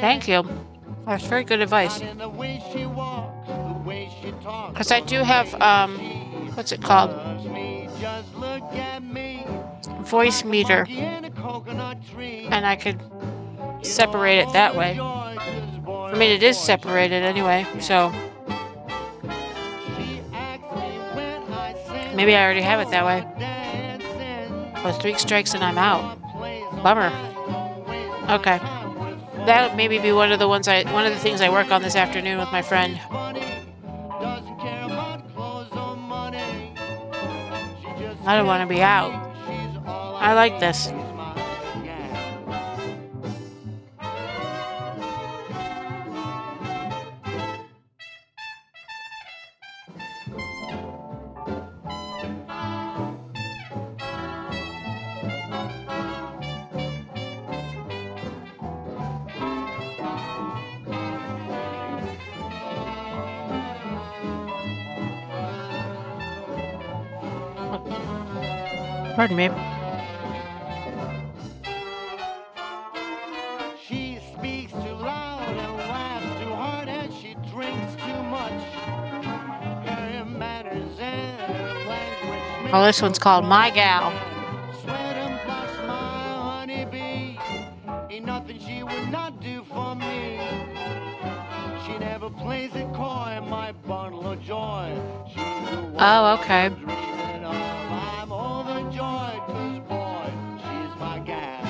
Thank you. That's very good advice. Because I do have, what's it called? Voice meter. And I could separate it that way. I mean, it is separated anyway, so maybe I already have it that way. Oh, 3 strikes and I'm out. Bummer. Okay. That'll maybe be one of the things I work on this afternoon with my friend. I don't want to be out. I like this. Pardon me. She speaks too loud and laughs too hard and she drinks too much. Her manners and language Oh, this one's called My Gal. Sweat and bust my honeybee. Ain't nothing she would not do for me. She never plays it coy, my bundle of joy. She's the one Oh, okay. I'm dreaming of. I'm overjoyed, 'cause boy, she's my gal.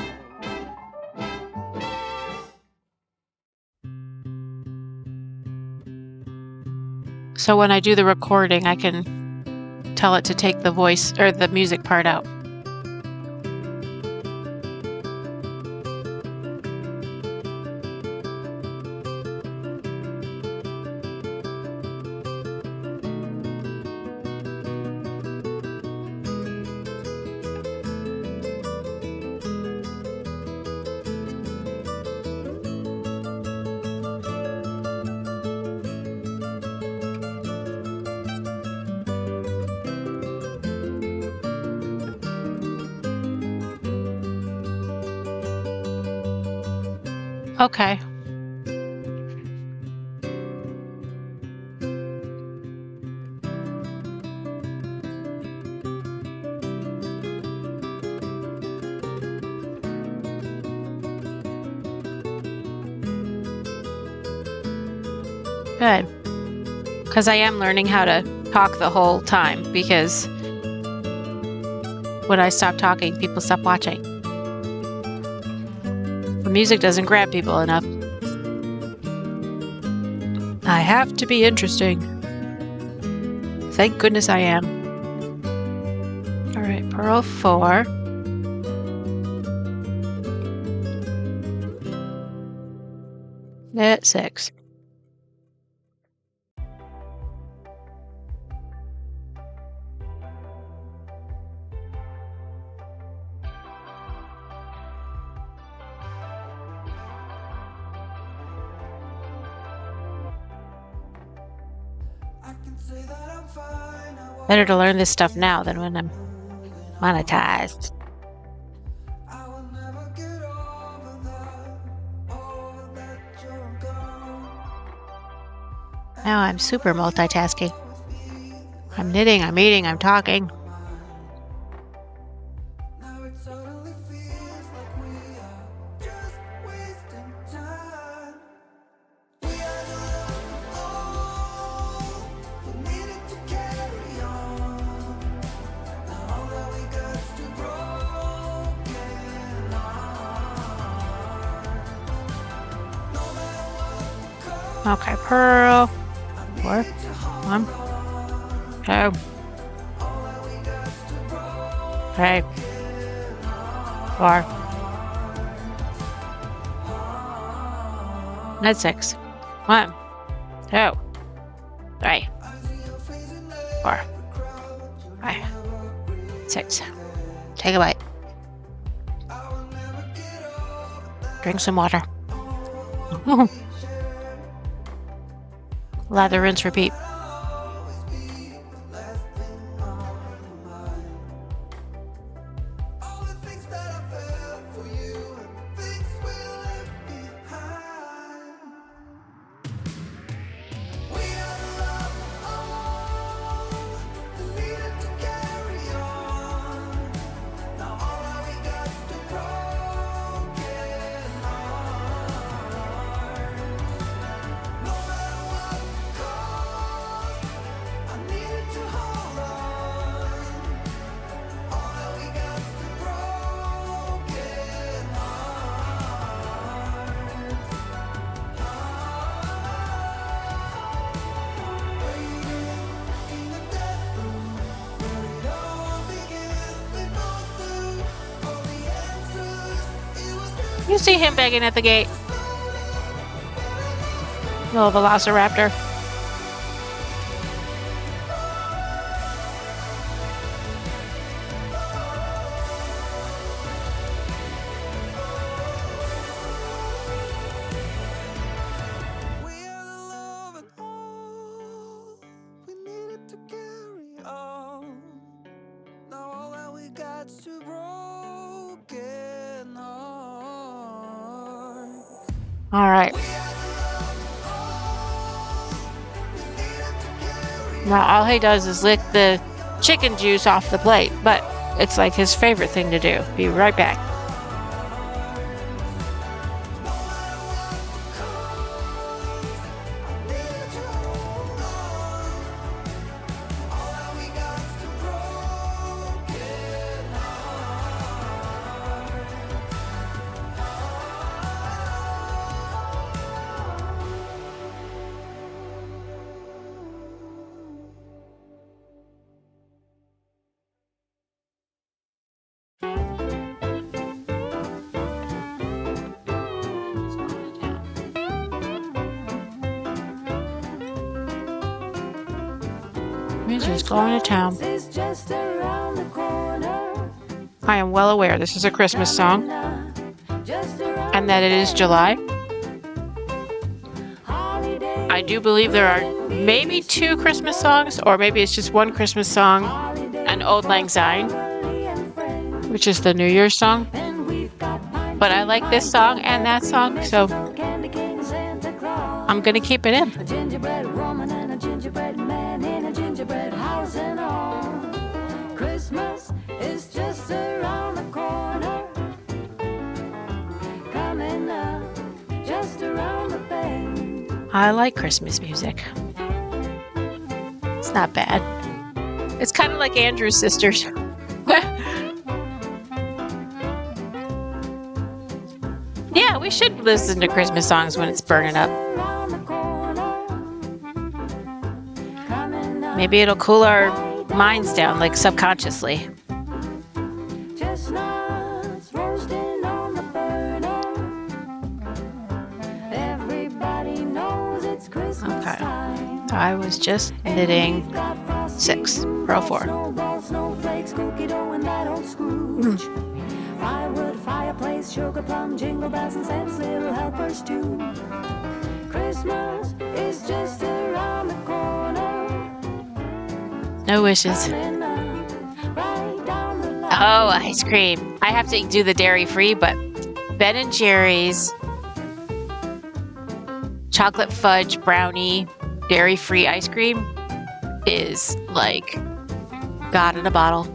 So when I do the recording, I can tell it to take the voice or the music part out. Okay. Good. Because I am learning how to talk the whole time, because when I stop talking, people stop watching. The music doesn't grab people enough. I have to be interesting. Thank goodness I am. All right, purl 4. Knit 6. Better to learn this stuff now than when I'm monetized. Now I'm super multitasking. I'm knitting, I'm eating, I'm talking. Okay, purl 4. 1, 2, 3, 4. Knit 6. 1, 2, 3, 4, 5, 6. Take a bite. Drink some water. Lather, rinse, repeat. You see him begging at the gate. Little velociraptor. All right. Now all he does is lick the chicken juice off the plate, but it's like his favorite thing to do. Be right back. Music's going to town. I am well aware this is a Christmas song and that it is July. I do believe there are maybe 2 Christmas songs, or maybe it's just one Christmas song, and Auld Lang Syne, which is the New Year's song. But I like this song and that song, so I'm going to keep it in. A gingerbread woman and a gingerbread man in a gingerbread house and all. Christmas is just around the corner, coming up just around the bend. I like Christmas music. It's not bad. It's kind of like Andrew's Sisters. Yeah, we should listen to Christmas songs when it's burning up. Maybe it'll cool our minds down, like subconsciously. Chestnuts roasting on the burner. Everybody knows it's Christmas Okay. time. I was just knitting 6, row 4. Snowballs, snowflakes, cookie dough, and that old Scrooge. Firewood, fireplace, sugar plum, jingle bells, and Santa's little helpers too. Christmas is just around the corner. No wishes. Right down the line. Oh, ice cream. I have to do the dairy-free, but Ben and Jerry's chocolate fudge brownie dairy-free ice cream is like God in a bottle.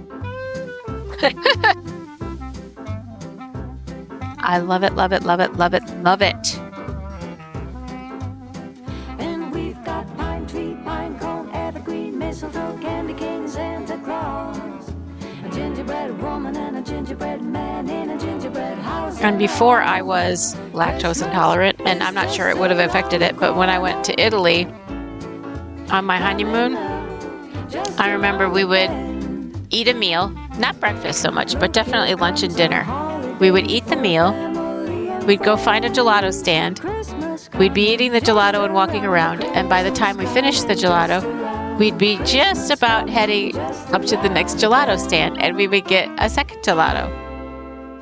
I love it, love it, love it, love it, love it. And we've got pine tree, pine cone, evergreen, mistletoe, candy cane, Santa Claus. A gingerbread woman and a gingerbread man in a gingerbread house. And before I was lactose intolerant, and I'm not sure it would have affected it, but when I went to Italy on my honeymoon, I remember we would eat a meal, not breakfast so much, but definitely lunch and dinner. We would eat the meal, we'd go find a gelato stand, we'd be eating the gelato and walking around, and by the time we finished the gelato, we'd be just about heading up to the next gelato stand, and we would get a second gelato.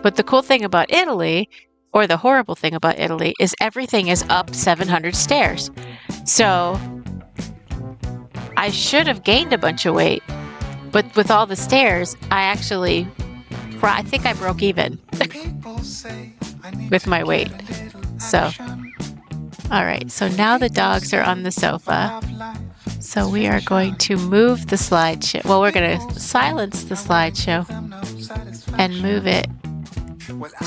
But the cool thing about Italy, or the horrible thing about Italy, is everything is up 700 stairs. So I should have gained a bunch of weight, but with all the stairs, I think I broke even with my weight. So, all right, so now the dogs are on the sofa. So we are going to move the slideshow. Well, we're going to silence the slideshow and move it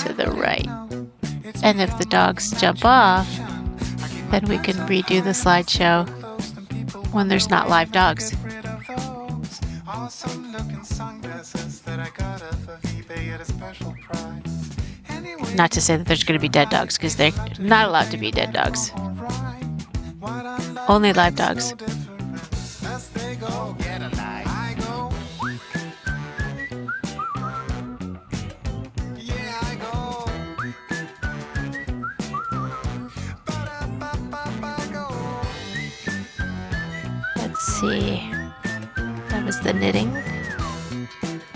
to the right. And if the dogs jump off, then we can redo the slideshow when there's not live dogs. Not to say that there's going to be dead dogs, because they're not allowed to be dead dogs. Only live dogs. Let's see. That was the knitting.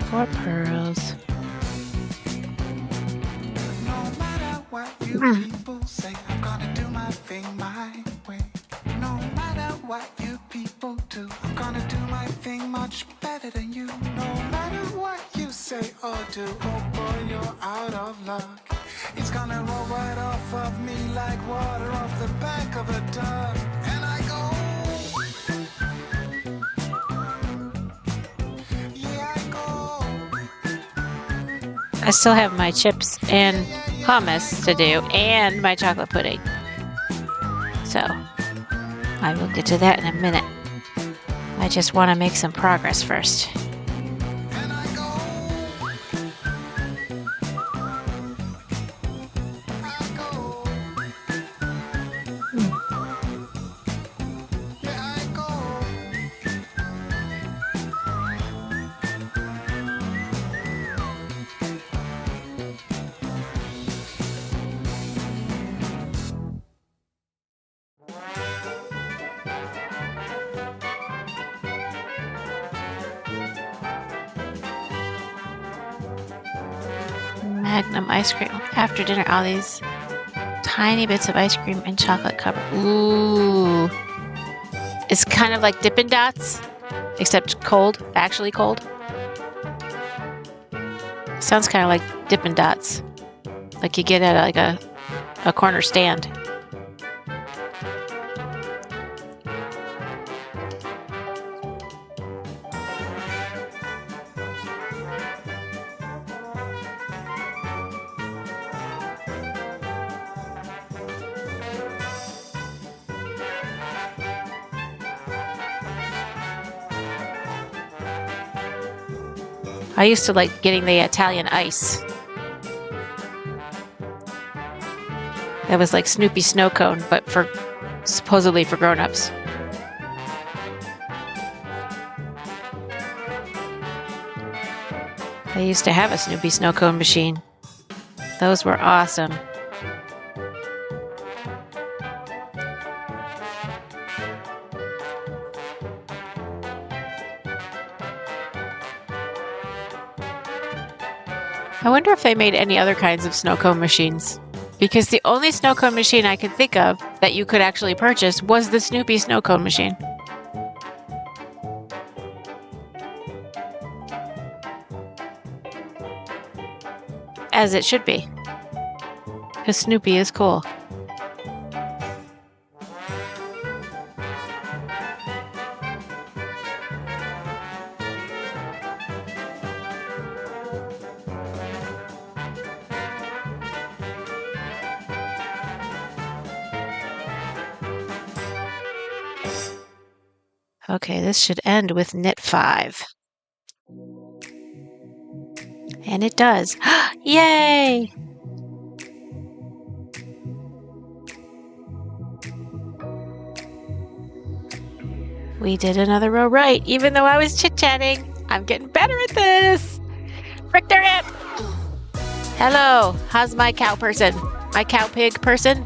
4 pearls. People say I'm gonna do my thing my way. No matter what you people do, I'm gonna do my thing much better than you. No matter what you say or do, oh boy, you're out of luck. It's gonna roll right off of me like water off the back of a duck. And I go, I still have my chips and hummus to do and my chocolate pudding. So I will get to that in a minute. I just want to make some progress first. Magnum ice cream. After dinner, all these tiny bits of ice cream and chocolate covered. Ooh. It's kind of like Dippin' Dots, except cold, actually cold. Sounds kind of like Dippin' Dots, like you get at like a corner stand. I used to like getting the Italian ice. That was like Snoopy snow cone, but supposedly for grown-ups. I used to have a Snoopy snow cone machine. Those were awesome. I wonder if they made any other kinds of snow cone machines. Because the only snow cone machine I could think of that you could actually purchase was the Snoopy snow cone machine. As it should be. Because Snoopy is cool. Okay, this should end with knit 5. And it does. Yay! We did another row right, even though I was chit-chatting. I'm getting better at this. Frick their hip! Hello, how's my cow person? My cow pig person?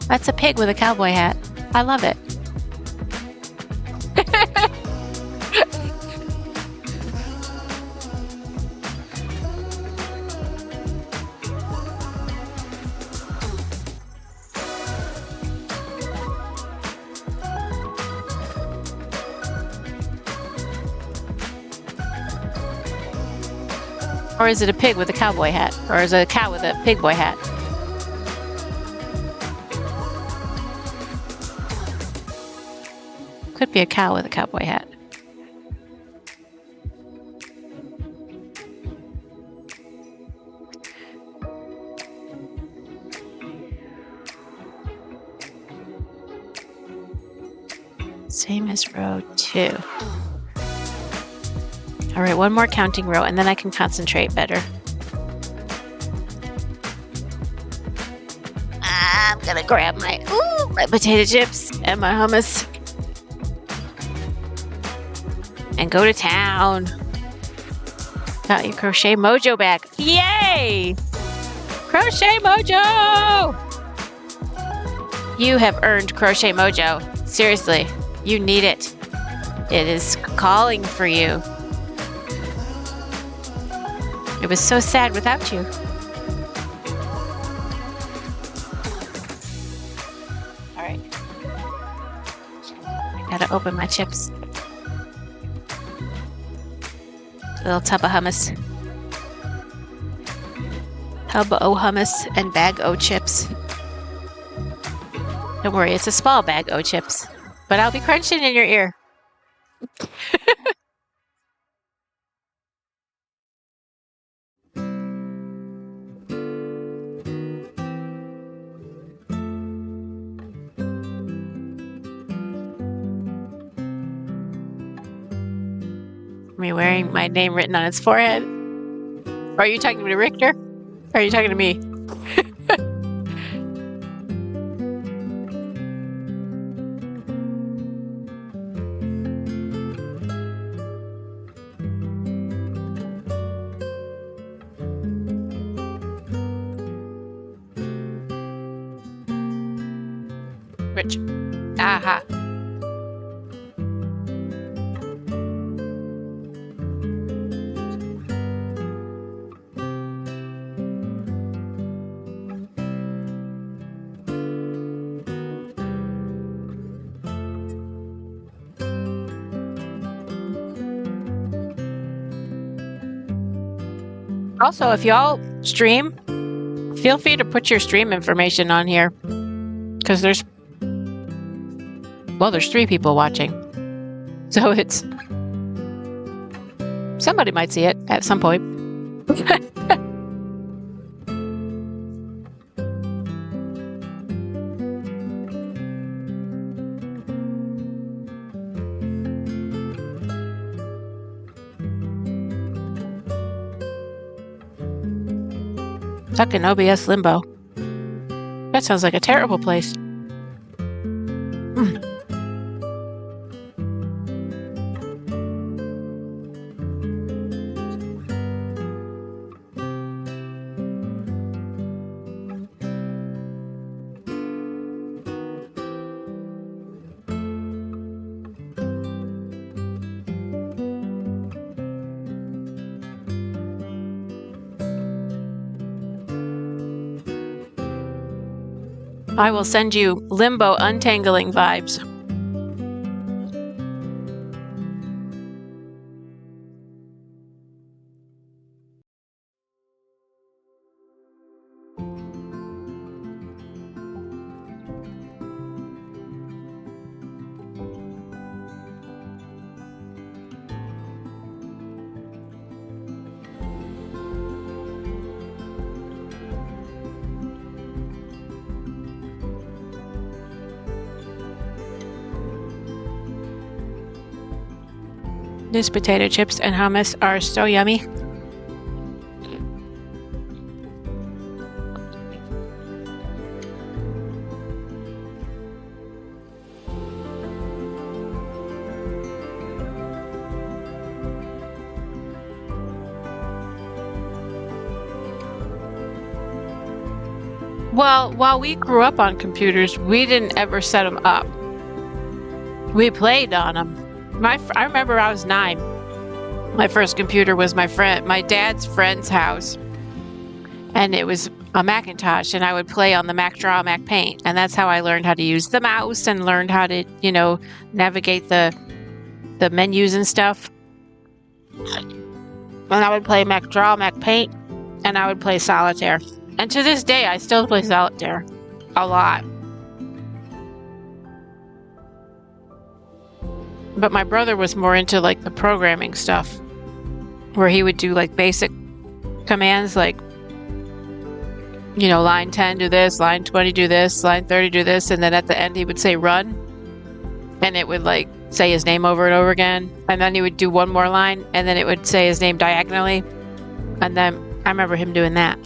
That's a pig with a cowboy hat. I love it. Or is it a pig with a cowboy hat? Or is it a cow with a pig boy hat? Could be a cow with a cowboy hat. Same as row 2. All right, one more counting row, and then I can concentrate better. I'm gonna grab my potato chips and my hummus and go to town. Got your crochet mojo back. Yay! Crochet mojo! You have earned crochet mojo. Seriously, you need it. It is calling for you. It was so sad without you. All right. I gotta open my chips. Little tub of hummus. Tub o' hummus and bag o' chips. Don't worry, it's a small bag o' chips. But I'll be crunching in your ear. All Me wearing my name written on its forehead. Are you talking to Richter? Or are you talking to me? Rich. Aha. Also, if y'all stream, feel free to put your stream information on here. Because there's 3 people watching. So it's... somebody might see it at some point. Stuck in OBS limbo. That sounds like a terrible place. I will send you limbo untangling vibes. These potato chips and hummus are so yummy. Well, while we grew up on computers, we didn't ever set them up. We played on them. I remember I was 9. My first computer was my dad's friend's house, and it was a Macintosh, and I would play on the Mac Draw, Mac Paint, and that's how I learned how to use the mouse and learned how to, navigate the menus and stuff. And I would play Mac Draw, Mac Paint, and I would play Solitaire. And to this day, I still play Solitaire a lot. But my brother was more into like the programming stuff, where he would do like basic commands like, line 10 do this, line 20 do this, line 30 do this, and then at the end he would say run, and it would like say his name over and over again, and then he would do one more line, and then it would say his name diagonally, and then I remember him doing that.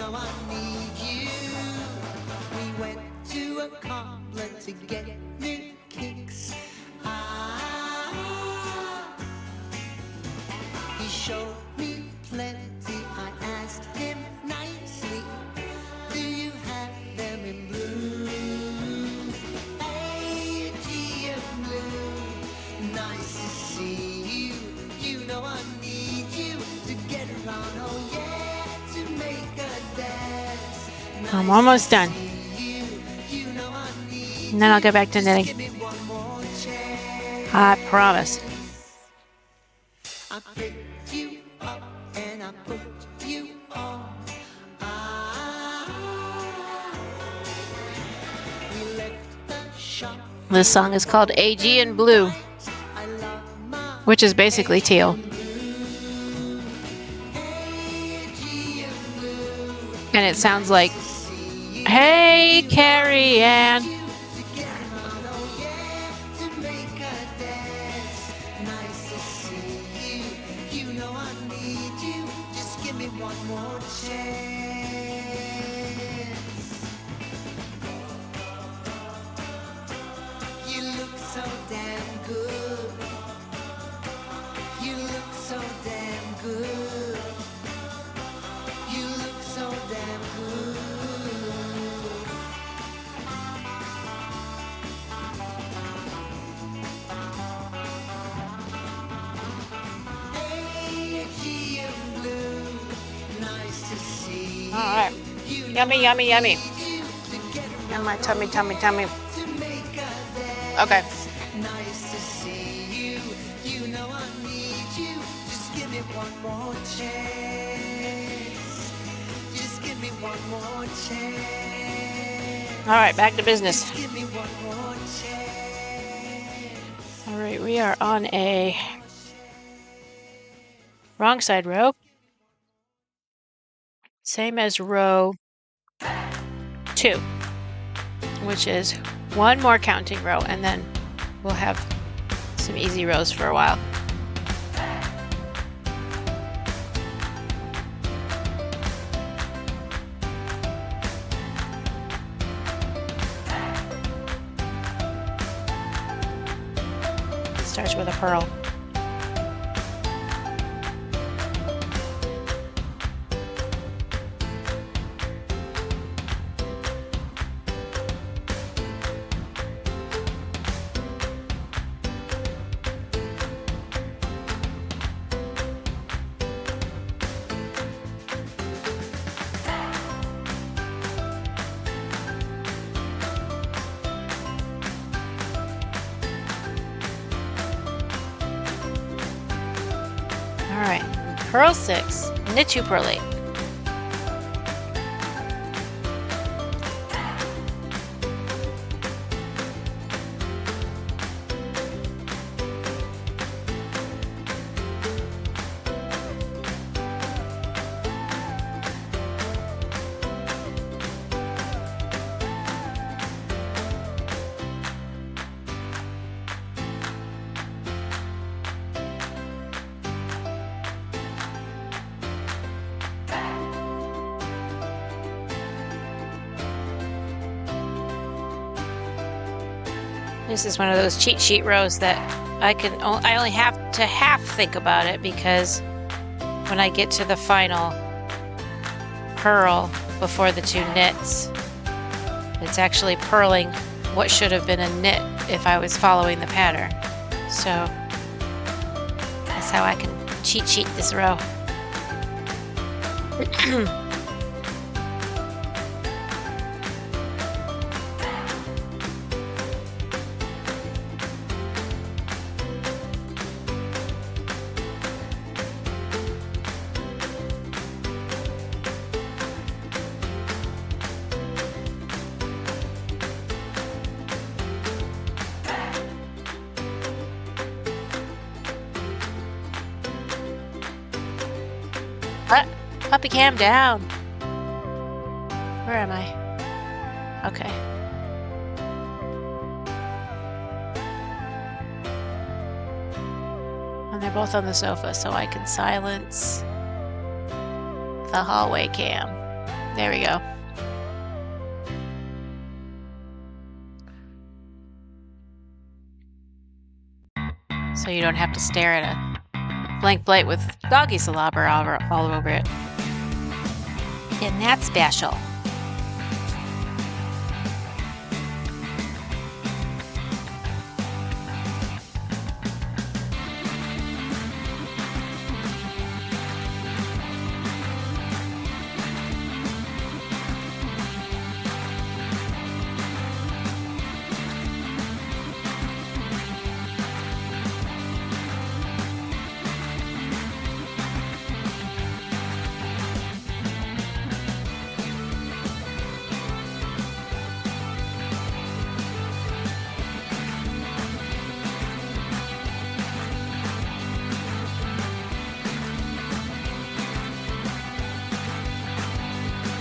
know I need you. We went to a cobbler to get new kicks. He showed me plenty. I asked him nicely, do you have them in blue? Hey, G of blue, nice to see you. You know I need you to get around, oh yeah, to make a dance. I'm almost done. You know I need And then I'll go back to knitting. give me one more chance. I promise. I picked you up and I put you on. We left the shop. This song is called AG in Blue, I love my which is basically teal. AG and blue. And it sounds like, hey, Carrie Ann. To get around, oh yeah, to make a dance. Nice to see you. You know I need you. Just give me one more chance. You look so damn good. You look so damn good. You look so damn good. Hey, G and blue, nice to see you. All right. You know Yummy, yummy, yummy. you to get around And my tummy. to make a dance. Okay. Nice to see you. You know I need you. Just give me one more chance. Just give me one more chance. All right, back to business. Just give me one more chance. All right, we are on a wrong side row. Same as row 2, which is one more counting row, and then we'll have some easy rows for a while. It starts with a purl. All right, purl 6, knit 2, purl 8. This is one of those cheat sheet rows that I only have to half think about it, because when I get to the final purl before the 2 knits, it's actually purling what should have been a knit if I was following the pattern. So that's how I can cheat sheet this row. Puppy cam down. Where am I? Okay. And they're both on the sofa, so I can silence the hallway cam. There we go. So you don't have to stare at a blank plate with doggy slobber all over it. And that's special.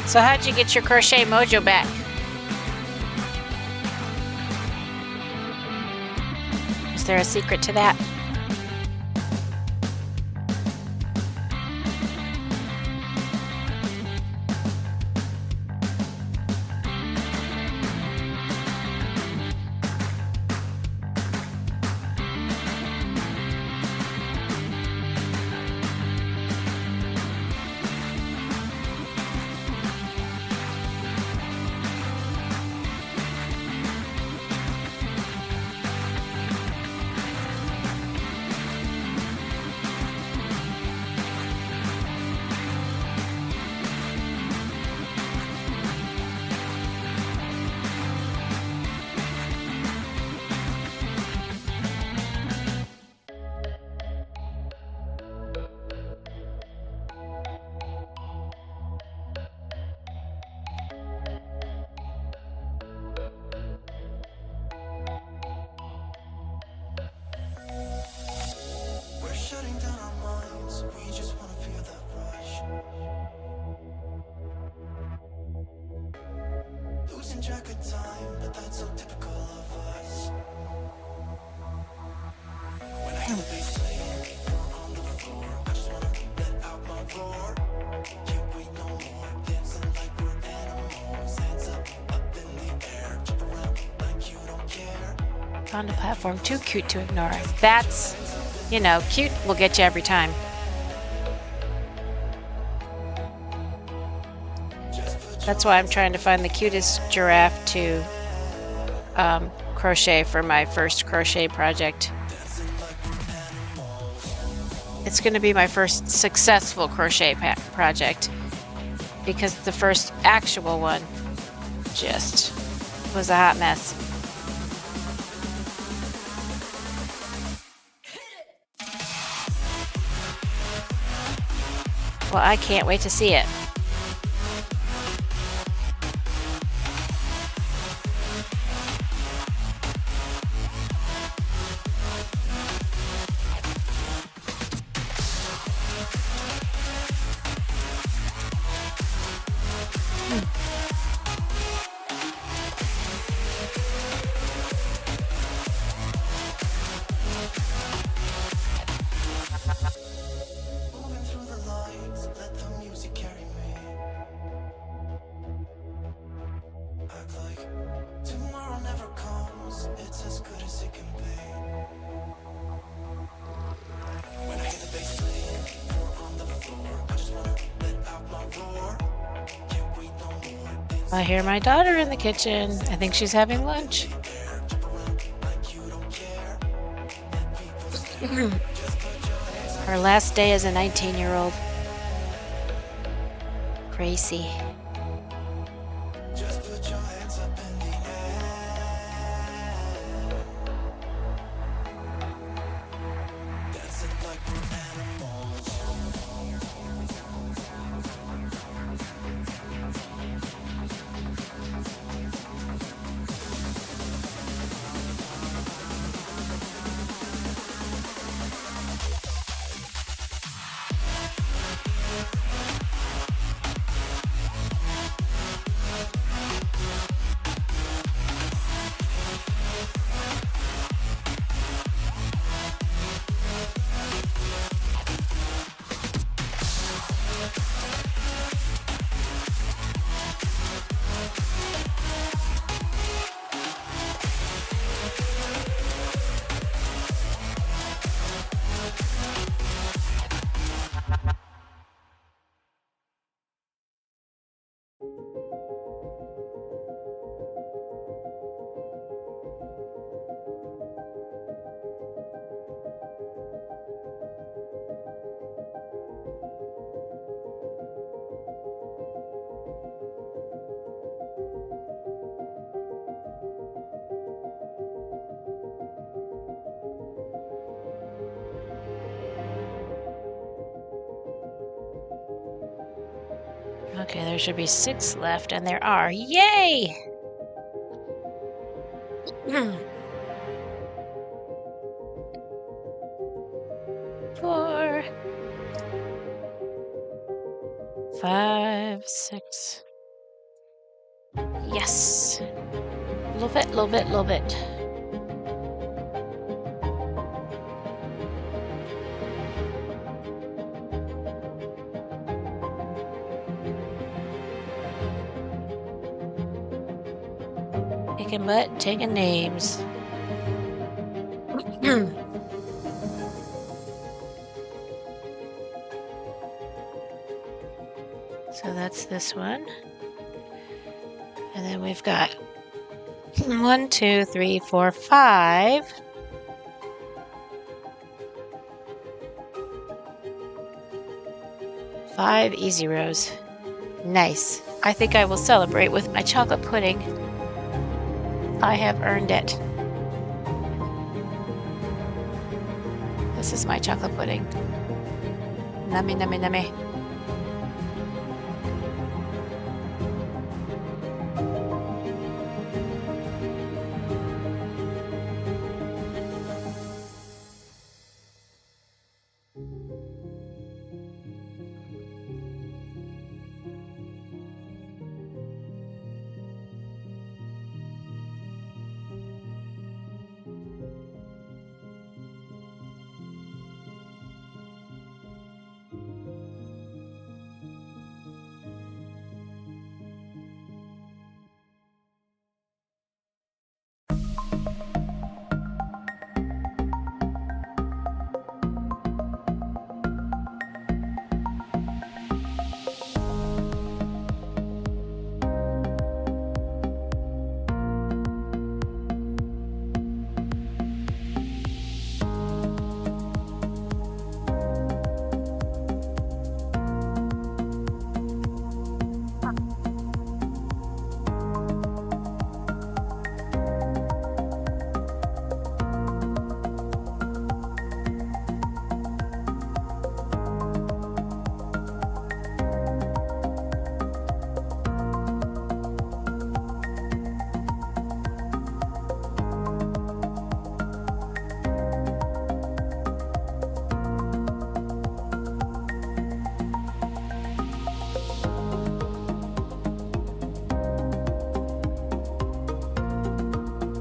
So how'd you get your crochet mojo back? Is there a secret to that? Track of time, but that's so typical of us. When I hear the bass playing, four on the floor, I just wanna let out my roar. Can't wait no more, dancing like we're animals. Hands up in the air, jump around like you don't care. On the platform, too cute to ignore. That's, you know, cute will get you every time. That's why I'm trying to find the cutest giraffe to crochet for my first crochet project. It's going to be my first successful crochet project because the first actual one just was a hot mess. Well, I can't wait to see it. I hear my daughter in the kitchen. I think she's having lunch. Her last day as a 19-year-old. Crazy. Okay, there should be 6 left, and there are. Yay! 4, 5, 6. Yes. Love it, love it, love it. Kicking butt and taking names. So that's this one. And then we've got 1, 2, 3, 4, 5. Five easy rows. Nice. I think I will celebrate with my chocolate pudding. I have earned it. This is my chocolate pudding. Nummy, nummy, nummy.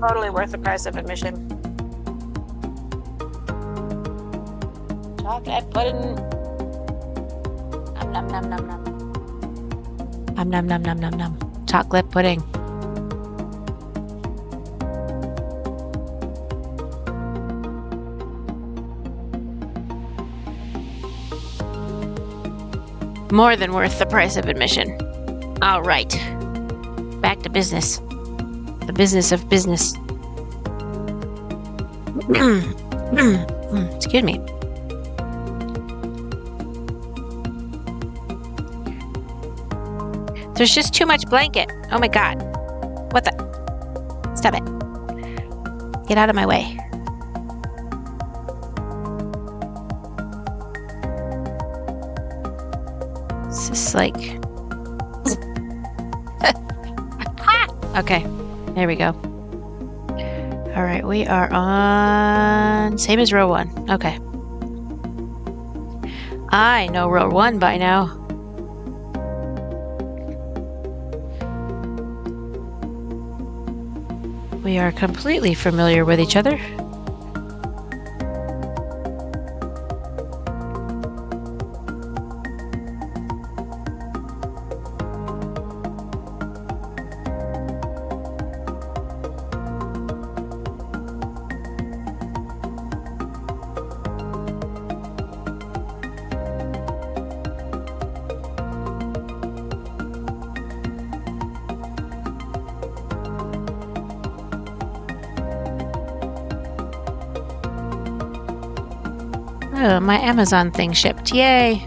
Totally worth the price of admission. Chocolate pudding. Nom nom nom nom nom. Nom nom nom nom nom nom. Chocolate pudding. More than worth the price of admission. All right. Back to business. The business of business. Excuse me. There's just too much blanket. Oh my god. What the? Stop it. Get out of my way. It's just like... Okay. There we go. All right, we are on same as row 1. Okay. I know row 1 by now. We are completely familiar with each other. Oh, my Amazon thing shipped. Yay!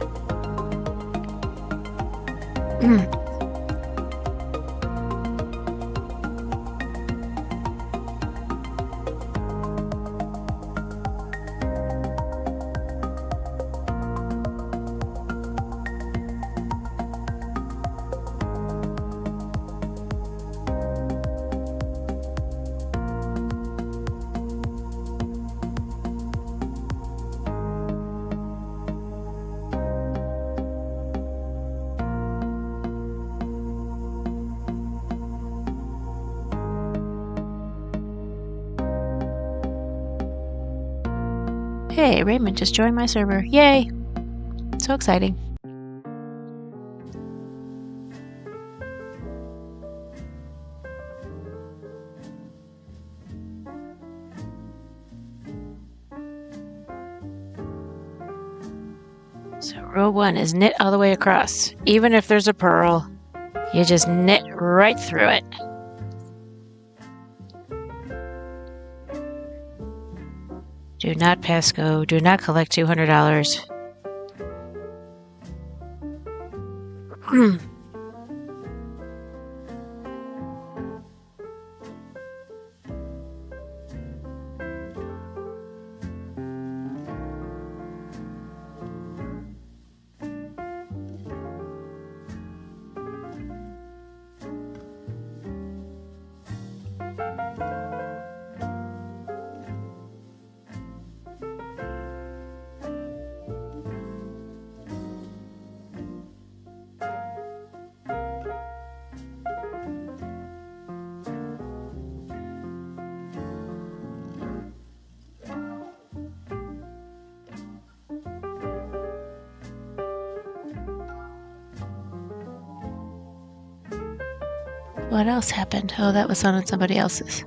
Hey, Raymond just joined my server. Yay! So exciting. So row 1 is knit all the way across. Even if there's a purl, you just knit right through it. Do not pass go. Do not collect $200. What else happened? Oh, that was on somebody else's.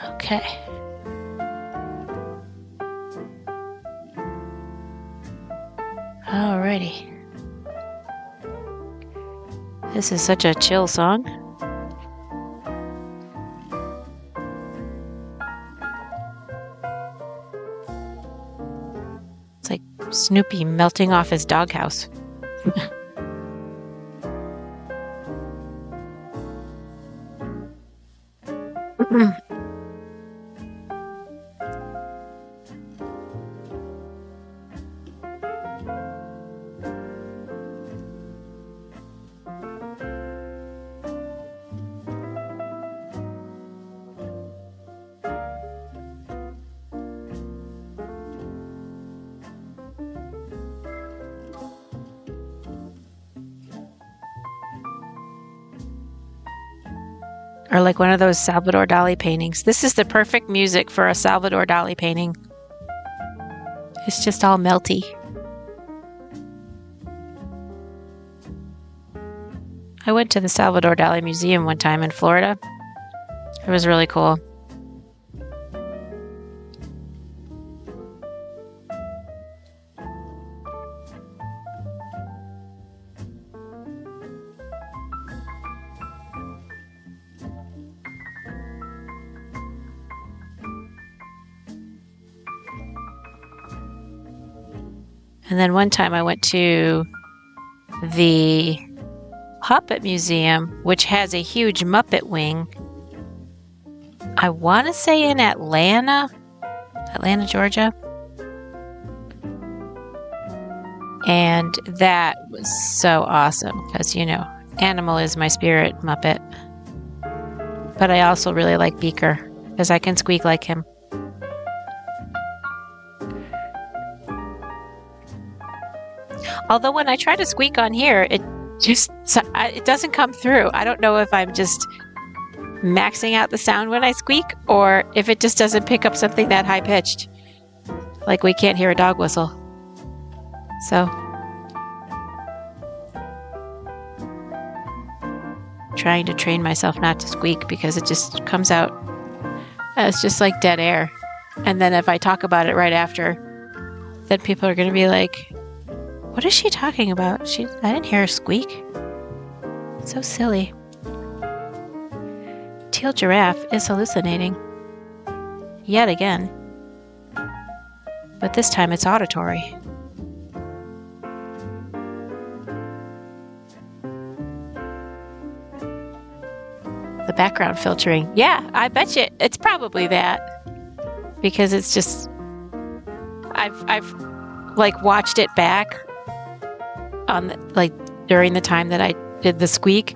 Okay. Alrighty. This is such a chill song. It's like Snoopy melting off his doghouse. Or like one of those Salvador Dali paintings. This is the perfect music for a Salvador Dali painting. It's just all melty. I went to the Salvador Dali Museum one time in Florida. It was really cool. And then one time I went to the Puppet Museum, which has a huge Muppet wing. I want to say in Atlanta, Georgia. And that was so awesome because, you know, Animal is my spirit Muppet. But I also really like Beaker because I can squeak like him. Although when I try to squeak on here, it doesn't come through. I don't know if I'm just maxing out the sound when I squeak or if it just doesn't pick up something that high pitched. Like we can't hear a dog whistle. So trying to train myself not to squeak because it just comes out. It's just like dead air. And then if I talk about it right after, then people are going to be like, what is she talking about? I didn't hear her squeak. So silly. Teal giraffe is hallucinating. Yet again. But this time it's auditory. The background filtering. Yeah, I bet you it's probably that. Because it's just I've like watched it back on during the time that I did the squeak,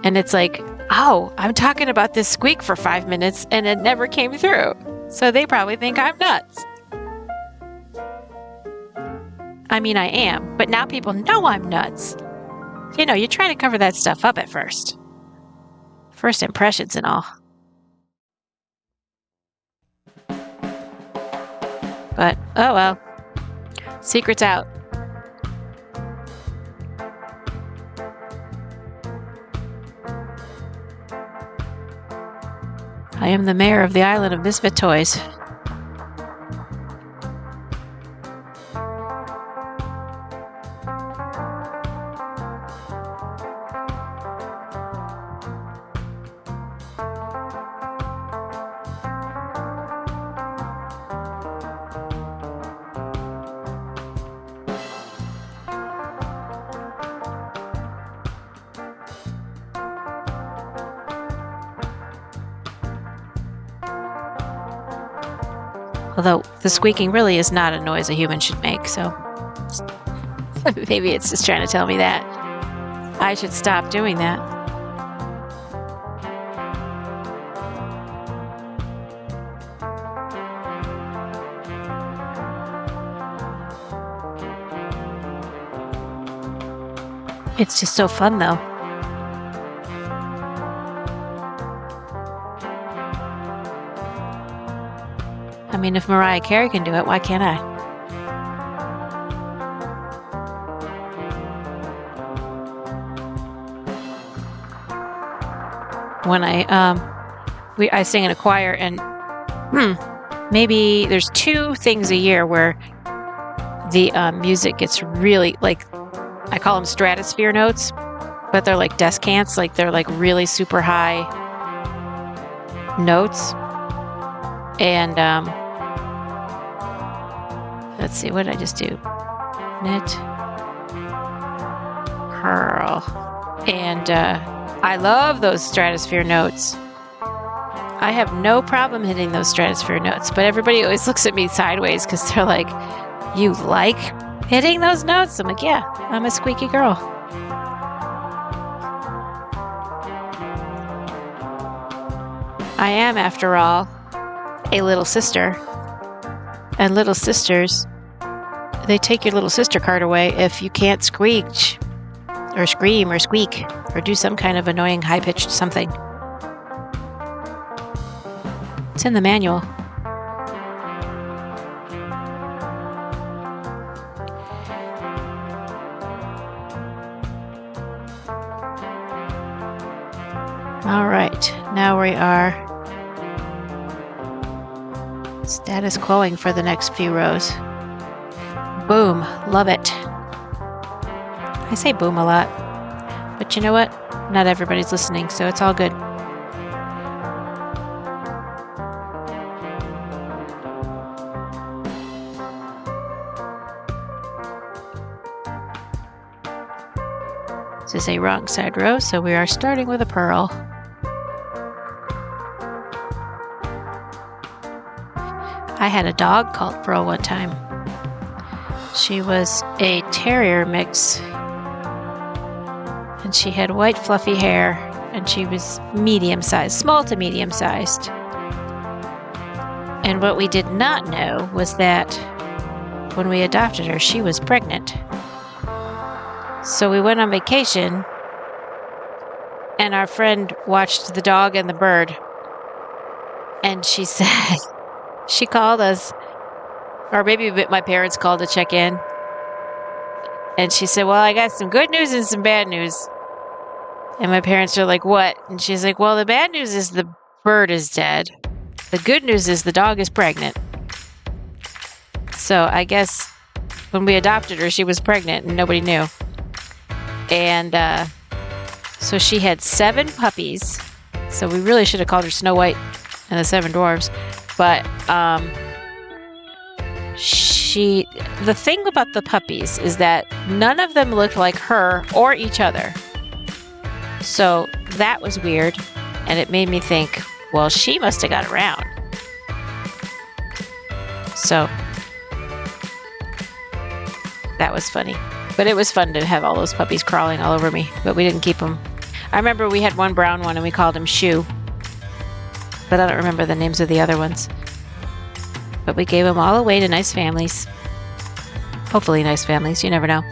and it's like, oh, I'm talking about this squeak for 5 minutes and it never came through. So they probably think I'm nuts. I mean, I am, but now people know I'm nuts. You know, you're trying to cover that stuff up at first. First impressions and all. Oh well. Secret's out. I am the mayor of the island of Misfit Toys. Although the squeaking really is not a noise a human should make, so maybe it's just trying to tell me that I should stop doing that. It's just so fun, though. I mean, if Mariah Carey can do it, why can't I? When I sing in a choir, and maybe there's 2 things a year where the music gets really, like, I call them stratosphere notes, but they're like descants, like they're like really super high notes. And let's see, what did I just do? Knit, purl, and I love those stratosphere notes. I have no problem hitting those stratosphere notes, but everybody always looks at me sideways because they're like, "You like hitting those notes?" I'm like, "Yeah, I'm a squeaky girl." I am, after all, a little sister. And little sisters, they take your little sister card away if you can't screech or scream or squeak or do some kind of annoying high-pitched something. It's in the manual. All right, now we are status quoing for the next few rows. Boom, love it. I say boom a lot, but you know what? Not everybody's listening, so it's all good. This is a wrong side row, so we are starting with a purl. I had a dog called Pearl one time. She was a terrier mix, and she had white fluffy hair, and she was medium-sized, small to medium-sized. And what we did not know was that when we adopted her, she was pregnant. So we went on vacation, and our friend watched the dog and the bird, and she said, she called us, or maybe my parents called to check in. And she said, "Well, I got some good news and some bad news." And my parents are like, "What?" And she's like, "Well, the bad news is the bird is dead. The good news is the dog is pregnant." So I guess when we adopted her, she was pregnant and nobody knew. And so she had 7 puppies. So we really should have called her Snow White and the 7 Dwarves. But the thing about the puppies is that none of them looked like her or each other. So that was weird, and it made me think, well, she must have got around. So that was funny. But it was fun to have all those puppies crawling all over me, but we didn't keep them. I remember we had one brown one, and we called him Shoe. But I don't remember the names of the other ones. But we gave them all away to nice families. Hopefully nice families, you never know.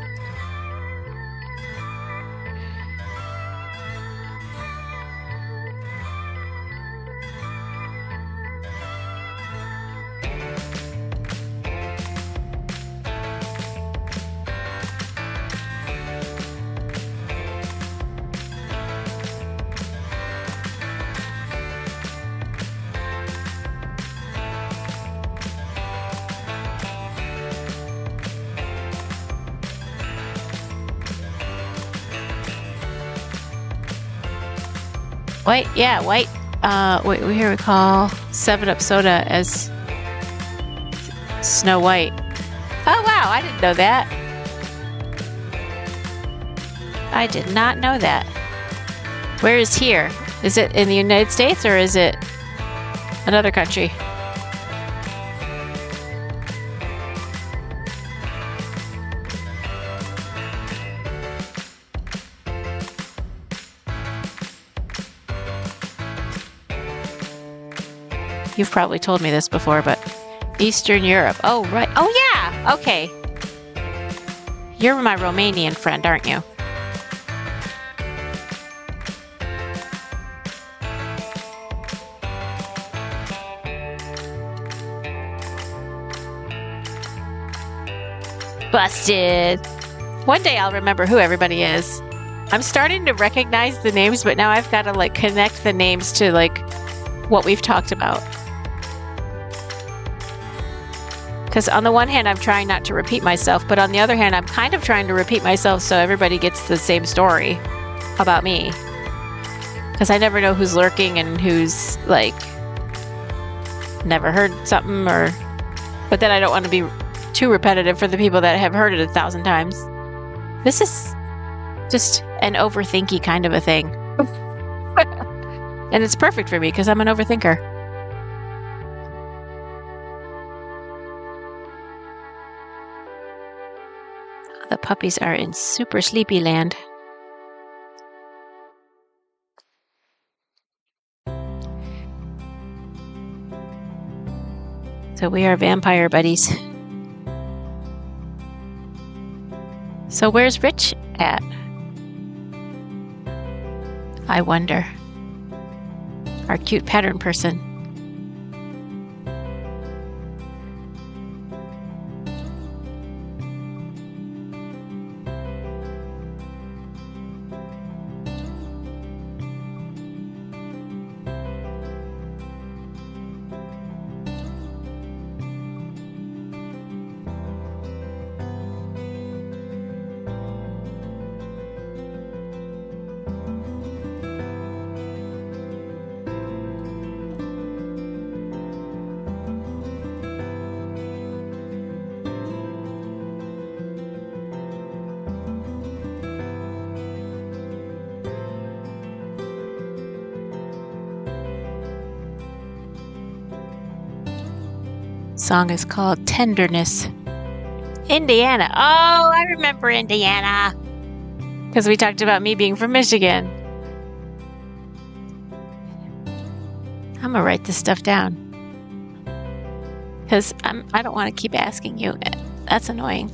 White, yeah, white. Wait, here we call 7-Up soda as Snow White. Oh, wow, I didn't know that. I did not know that. Where is here? Is it in the United States or is it another country? You've probably told me this before, but Eastern Europe. Oh, right. Oh, yeah. Okay. You're my Romanian friend, aren't you? Busted. One day I'll remember who everybody is. I'm starting to recognize the names, but now I've got to like connect the names to like what we've talked about. Because on the one hand, I'm trying not to repeat myself, but on the other hand, I'm kind of trying to repeat myself so everybody gets the same story about me. Because I never know who's lurking and who's like never heard something, or but then I don't want to be too repetitive for the people that have heard it 1,000 times. This is just an overthinky kind of a thing. And it's perfect for me because I'm an overthinker. The puppies are in super sleepy land. So we are vampire buddies. So where's Rich at? I wonder. Our cute pattern person. Song is called Tenderness. Indiana. Oh, I remember Indiana. Because we talked about me being from Michigan. I'm going to write this stuff down. Because I don't want to keep asking you. That's annoying.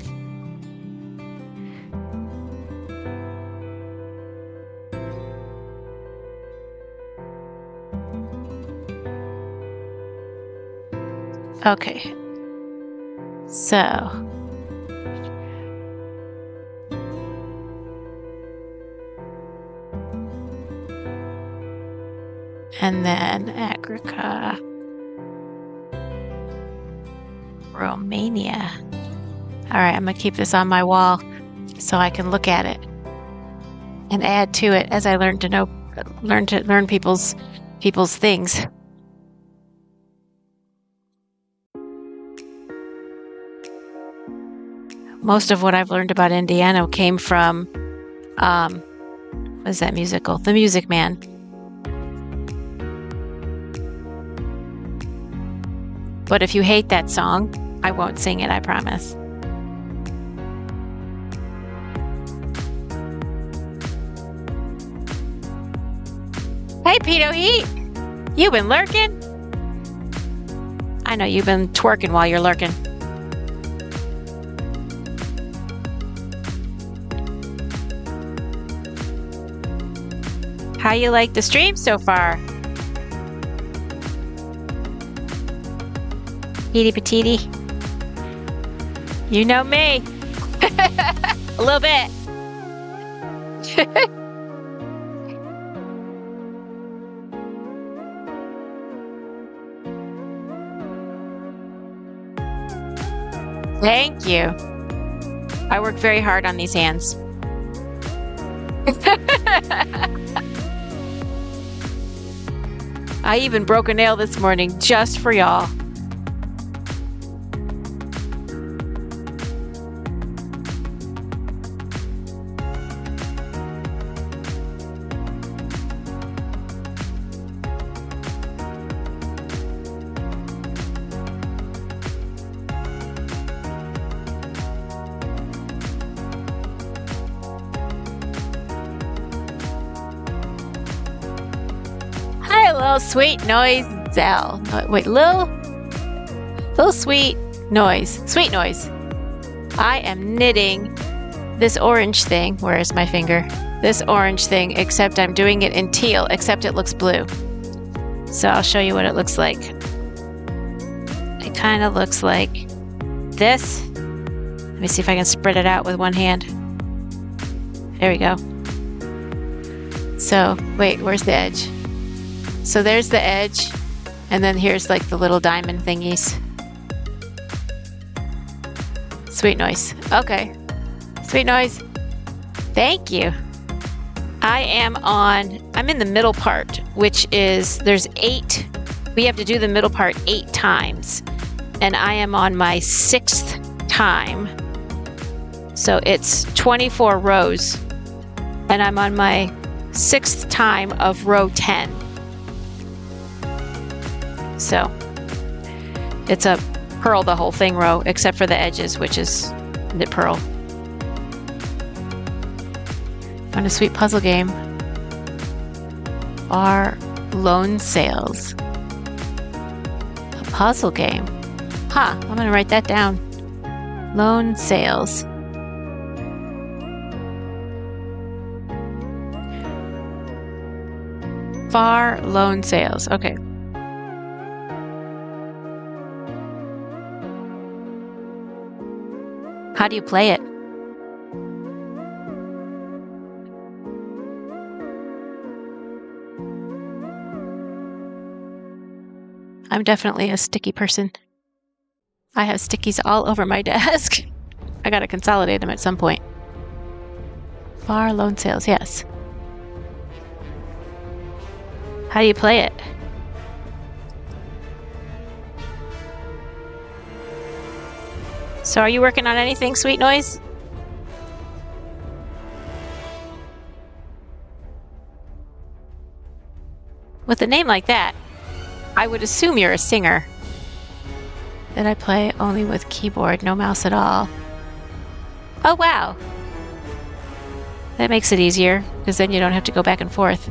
Okay, so and then Agrica, Romania. All right, I'm gonna keep this on my wall so I can look at it and add to it as I learn people's things. Most of what I've learned about Indiana came from, what is that musical? The Music Man. But if you hate that song, I won't sing it, I promise. Hey, Pedo Heat! You been lurking? I know you've been twerking while you're lurking. How you like the stream so far? Petey patiti. You know me. A little bit. Thank you. I work very hard on these hands. I even broke a nail this morning just for y'all. Hi, little sweet noise, Zell. Wait, little sweet noise. Sweet noise. I am knitting this orange thing. Where is my finger? This orange thing, except I'm doing it in teal, except it looks blue. So I'll show you what it looks like. It kind of looks like this. Let me see if I can spread it out with one hand. There we go. So, wait, where's the edge? So there's the edge, and then here's like the little diamond thingies. Sweet noise. Okay. Sweet noise. Thank you. I'm in the middle part, which is, there's 8. We have to do the middle part 8 times. And I am on my 6th time. So it's 24 rows. And I'm on my 6th time of row 10. So it's a purl the whole thing row, except for the edges, which is knit purl. Found a sweet puzzle game. Our loan sales. A puzzle game. Huh, I'm gonna write that down. Loan sales. Far loan sales. Okay. How do you play it? I'm definitely a sticky person. I have stickies all over my desk. I gotta consolidate them at some point. Far loan sales, yes. How do you play it? So are you working on anything, Sweet Noise? With a name like that, I would assume you're a singer. That I play only with keyboard, no mouse at all. Oh, wow. That makes it easier, because then you don't have to go back and forth.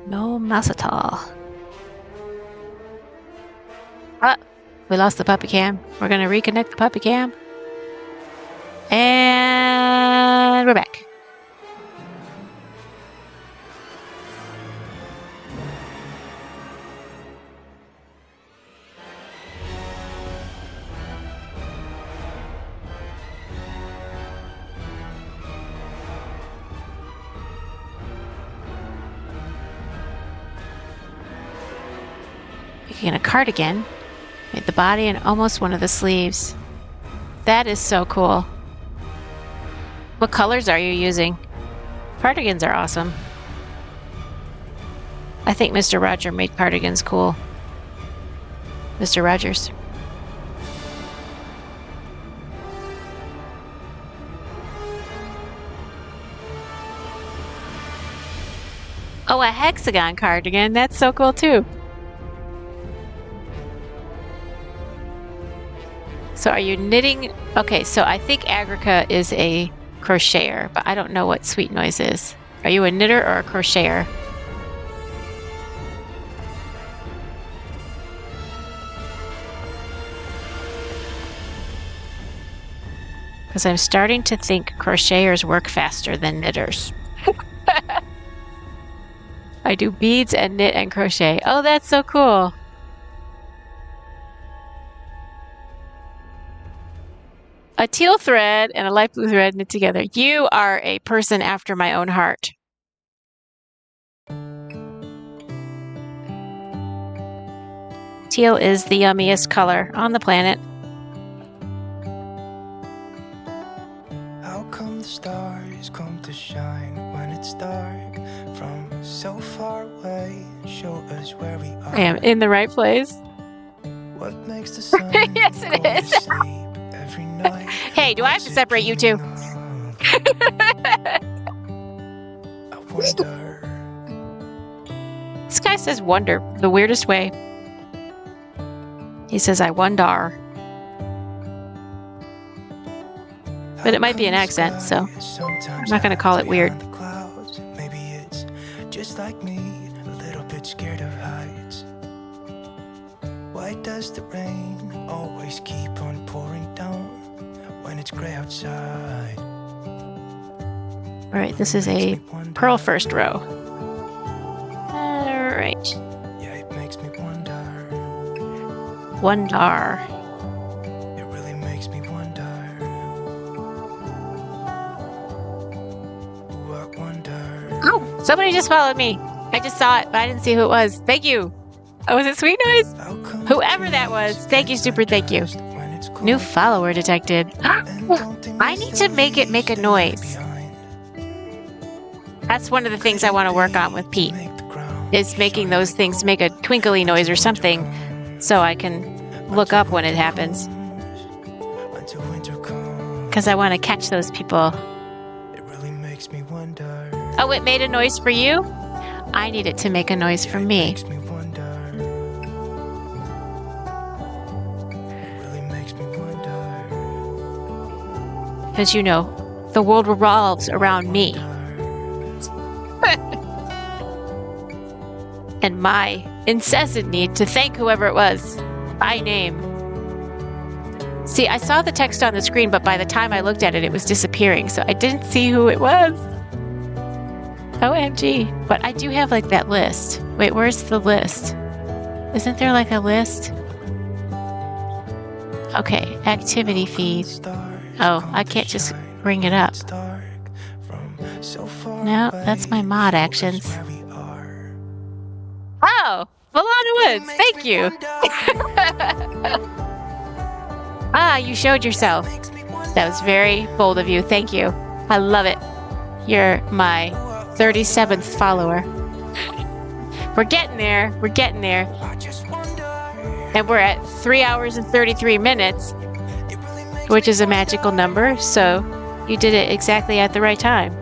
No mouse at all. Ah, we lost the puppy cam. We're going to reconnect the puppy cam. And we're back. Making a cardigan. Made the body and almost one of the sleeves. That is so cool. What colors are you using? Cardigans are awesome. I think Mr. Roger made cardigans cool. Mr. Rogers. Oh, a hexagon cardigan. That's so cool too. So are you knitting? Okay, so I think Agrica is a crocheter, but I don't know what Sweet Noise is. Are you a knitter or a crocheter? Because I'm starting to think crocheters work faster than knitters. I do beads and knit and crochet. Oh, that's so cool. A teal thread and a light blue thread knit together. You are a person after my own heart. Teal is the yummiest color on the planet. How come the stars come to shine when it's dark from so far away? Show us where we are. I am in the right place. What makes the sun Yes, it go to is. sleep every night? Hey, do I have to separate you two? I wonder. This guy says wonder the weirdest way. He says, I wonder. But it might be an accent, so I'm not gonna call it weird. Maybe it's just like me, a little bit scared of heights. Why does the rain always keep on pouring down when it's gray outside? All right, this is a pearl first row. All right. Yeah, it makes me wonder. Wonder. It really makes me wonder. Ooh, I wonder. Oh, somebody just followed me. I just saw it, but I didn't see who it was. Thank you. Oh, was it Sweet Noise? How come Whoever that was, thank you, super thank you. when it's cold New follower detected. and don't they I miss need the to make it make a leaves noise. behind? That's one of the things I want to work on with Pete, Make the ground is making those things make a twinkly noise or something so I can look up when it happens. until winter comes. Because I want to catch those people. It really makes me wonder. Oh, it made a noise for you? I need it to make a noise for me. Makes me wonder. It really makes me wonder. Because you know, the world revolves around me and my incessant need to thank whoever it was by name. See, I saw the text on the screen, but by the time I looked at it, it was disappearing, so I didn't see who it was. OMG. But I do have like that list. Wait, where's the list? Isn't there like a list? Okay, activity feed. Oh, I can't just bring it up. No, that's my mod actions. Oh, Valana Woods, thank you. Ah, you showed yourself. That was very bold of you. Thank you. I love it. You're my 37th follower. We're getting there. We're getting there. And we're at 3 hours and 33 minutes, which is a magical number. So you did it exactly at the right time.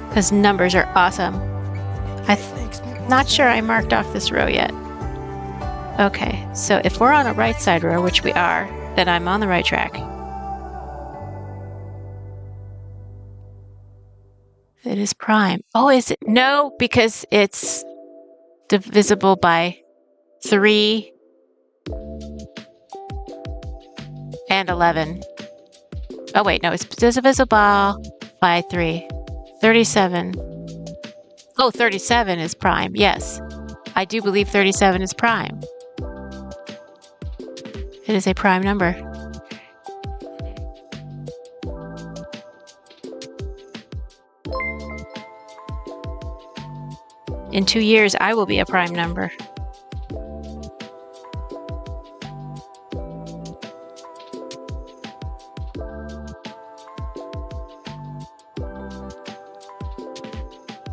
Because numbers are awesome. I'm not sure I marked off this row yet. Okay, so if we're on a right side row, which we are, then I'm on the right track. It is prime. Oh, is it? No, because it's divisible by 3 and 11. Oh, wait, no, it's divisible by 3. 37. Oh, 37 is prime. Yes, I do believe 37 is prime. It is a prime number. In 2 years, I will be a prime number.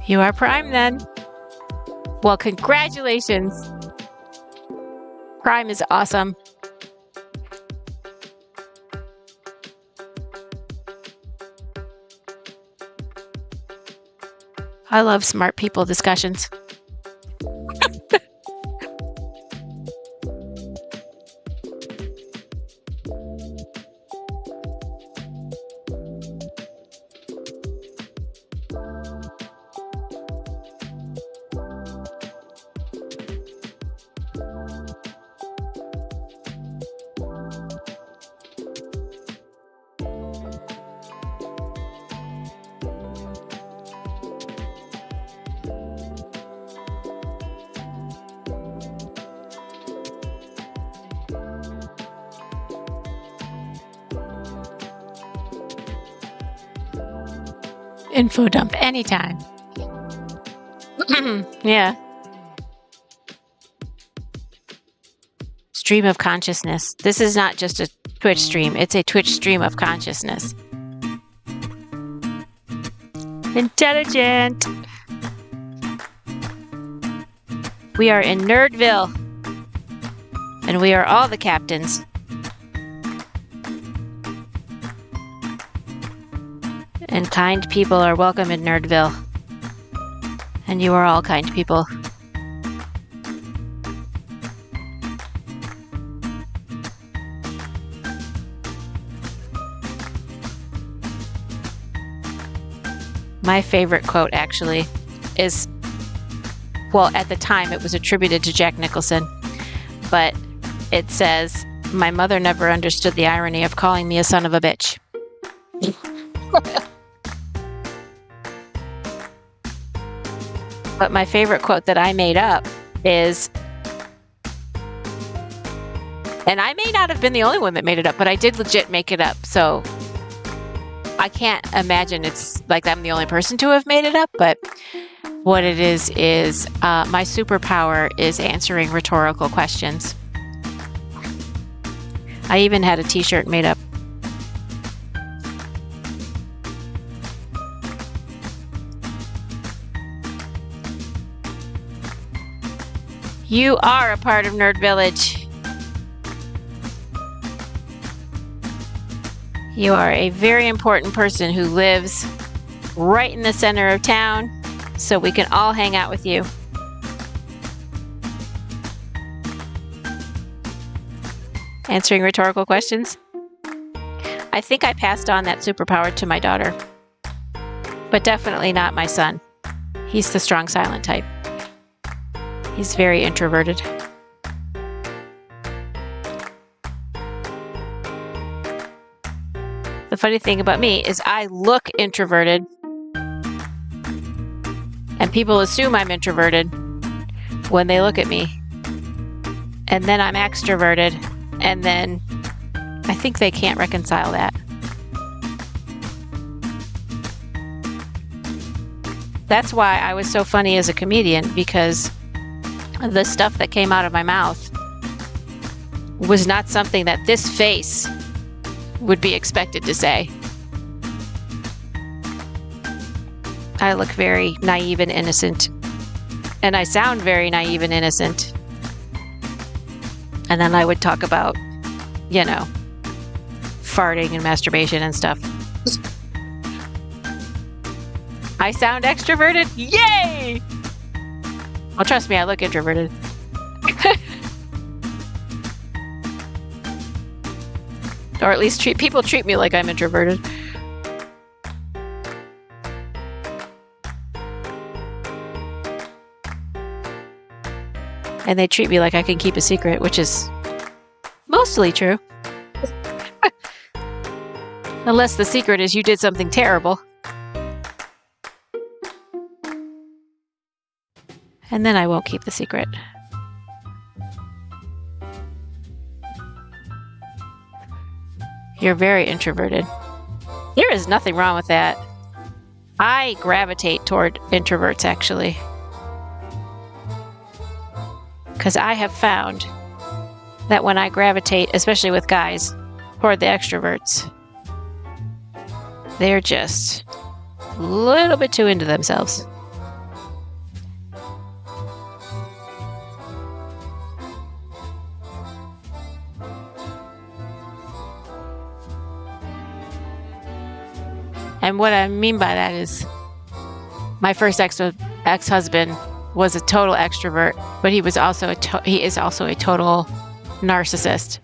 You are prime then. Well, congratulations. Prime is awesome. I love smart people discussions. Info dump anytime. Yeah. stream of consciousness. This is not just a Twitch stream. It's a Twitch stream of consciousness. Intelligent. We are in Nerdville. And we are all the captains. And kind people are welcome in Nerdville. And you are all kind people. My favorite quote, actually, is, well, at the time it was attributed to Jack Nicholson, but it says, "My mother never understood the irony of calling me a son of a bitch." But my favorite quote that I made up is, and I may not have been the only one that made it up, but I did legit make it up. So I can't imagine it's like I'm the only person to have made it up. But what it is my superpower is answering rhetorical questions. I even had a t-shirt made up. You are a part of Nerd Village. You are a very important person who lives right in the center of town, so we can all hang out with you. Answering rhetorical questions. I think I passed on that superpower to my daughter, but definitely not my son. He's the strong silent type. He's very introverted. The funny thing about me is I look introverted, and people assume I'm introverted when they look at me. And then I'm extroverted, and then I think they can't reconcile that. That's why I was so funny as a comedian, because the stuff that came out of my mouth was not something that this face would be expected to say. I look very naive and innocent, and I sound very naive and innocent. And then I would talk about, farting and masturbation and stuff. I sound extroverted? Yay! Well, trust me, I look introverted. Or at least people treat me like I'm introverted. And they treat me like I can keep a secret, which is mostly true. Unless the secret is you did something terrible. And then I won't keep the secret. You're very introverted. There is nothing wrong with that. I gravitate toward introverts, actually. Because I have found that when I gravitate, especially with guys, toward the extroverts, they're just a little bit too into themselves. And what I mean by that is my first ex-husband was a total extrovert, but he was also he is also a total narcissist.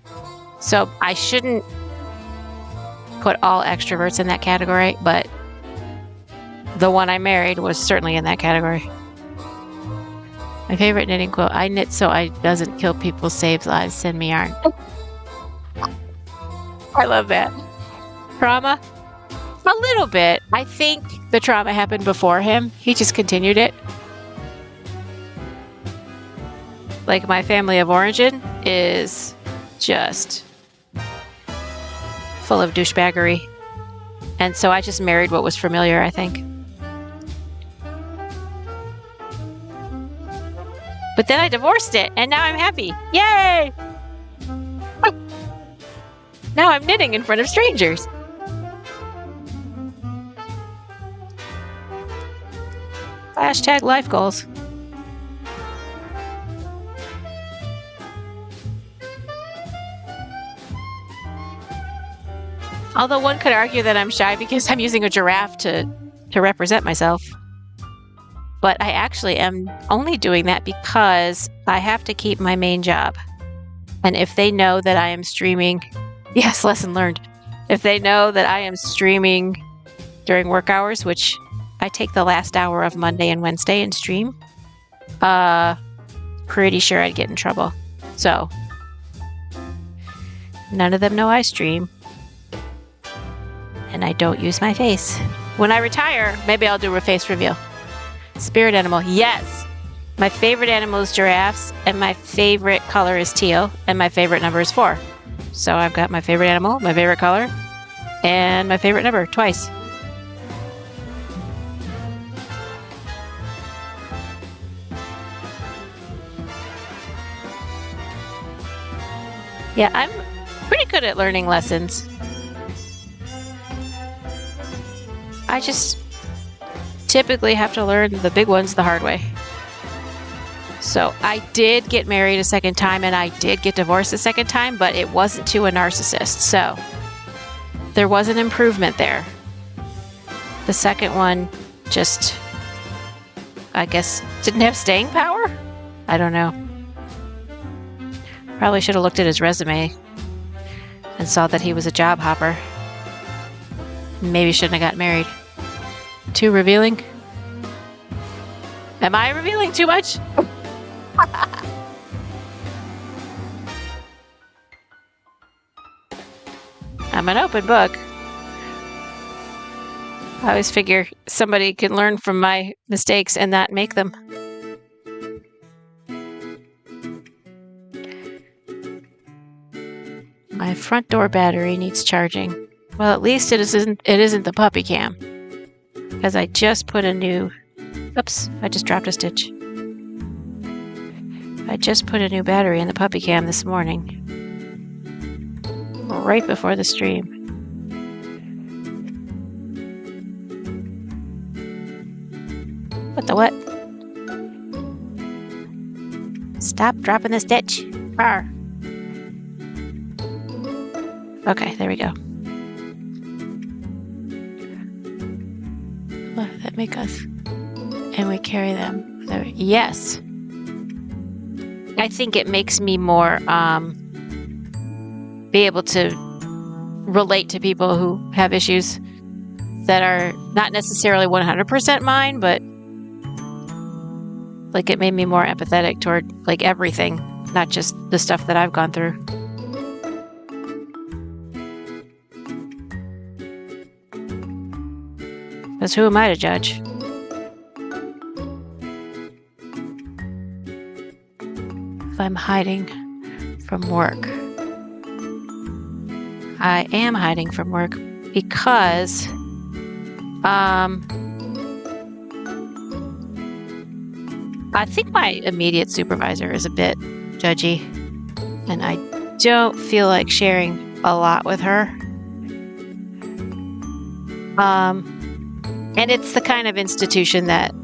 So I shouldn't put all extroverts in that category, but the one I married was certainly in that category. My favorite knitting quote: "I knit so I doesn't kill people, saves lives, send me yarn." I love that. Trauma? A little bit. I think the trauma happened before him. He just continued it. Like, my family of origin is just full of douchebaggery. And so I just married what was familiar, I think. But then I divorced it, and now I'm happy. Yay! Now I'm knitting in front of strangers. Hashtag life goals. Although one could argue that I'm shy because I'm using a giraffe to represent myself. But I actually am only doing that because I have to keep my main job. And if they know that I am streaming, yes, lesson learned. If they know that I am streaming during work hours, which I take the last hour of Monday and Wednesday and stream, pretty sure I'd get in trouble. So, none of them know I stream. And I don't use my face. When I retire, maybe I'll do a face reveal. Spirit animal, yes. My favorite animal is giraffes, and my favorite color is teal, and my favorite number is 4. So I've got my favorite animal, my favorite color, and my favorite number twice. Yeah, I'm pretty good at learning lessons. I just typically have to learn the big ones the hard way. So I did get married a second time and I did get divorced a second time, but it wasn't to a narcissist. So there was an improvement there. The second one just, I guess, didn't have staying power? I don't know. Probably should have looked at his resume and saw that he was a job hopper. Maybe shouldn't have got married. Too revealing? Am I revealing too much? I'm an open book. I always figure somebody can learn from my mistakes and not make them. My front door battery needs charging. Well, at least it isn't the puppy cam. Because I just put a new... Oops, I just dropped a stitch. I just put a new battery in the puppy cam this morning. Right before the stream. What the what? Stop dropping the stitch. Arr. Okay, there we go. What does that make us? And we carry them. Yes. I think it makes me more be able to relate to people who have issues that are not necessarily 100% mine, but like it made me more empathetic toward like everything, not just the stuff that I've gone through. Because who am I to judge? If I'm hiding from work. I am hiding from work because I think my immediate supervisor is a bit judgy, and I don't feel like sharing a lot with her. And it's the kind of institution that,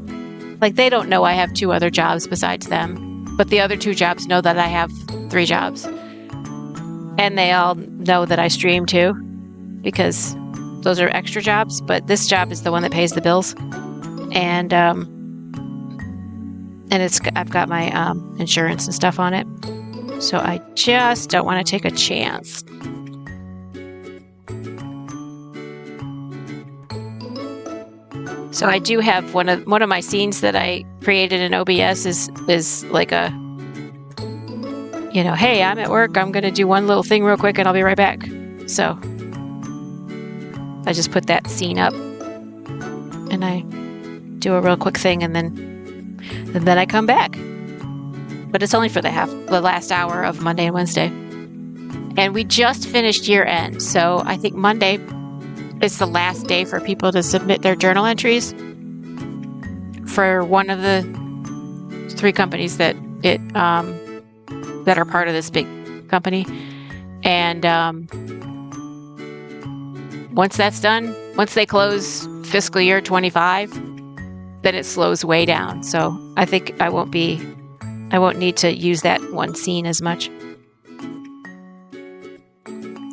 like, they don't know I have 2 other jobs besides them, but the other 2 jobs know that I have 3 jobs. And they all know that I stream too, because those are extra jobs, but this job is the one that pays the bills. And I've got my insurance and stuff on it. So I just don't want to take a chance. So I do have one of my scenes that I created in OBS is like a, you know, hey, I'm at work, I'm going to do one little thing real quick and I'll be right back. So I just put that scene up and I do a real quick thing and then I come back. But it's only for the last hour of Monday and Wednesday. And we just finished year end. So I think Monday is the last day for people to submit their journal entries for one of the 3 companies that are part of this big company. And once that's done, once they close fiscal year 25, then it slows way down. So I think I won't need to use that one scene as much.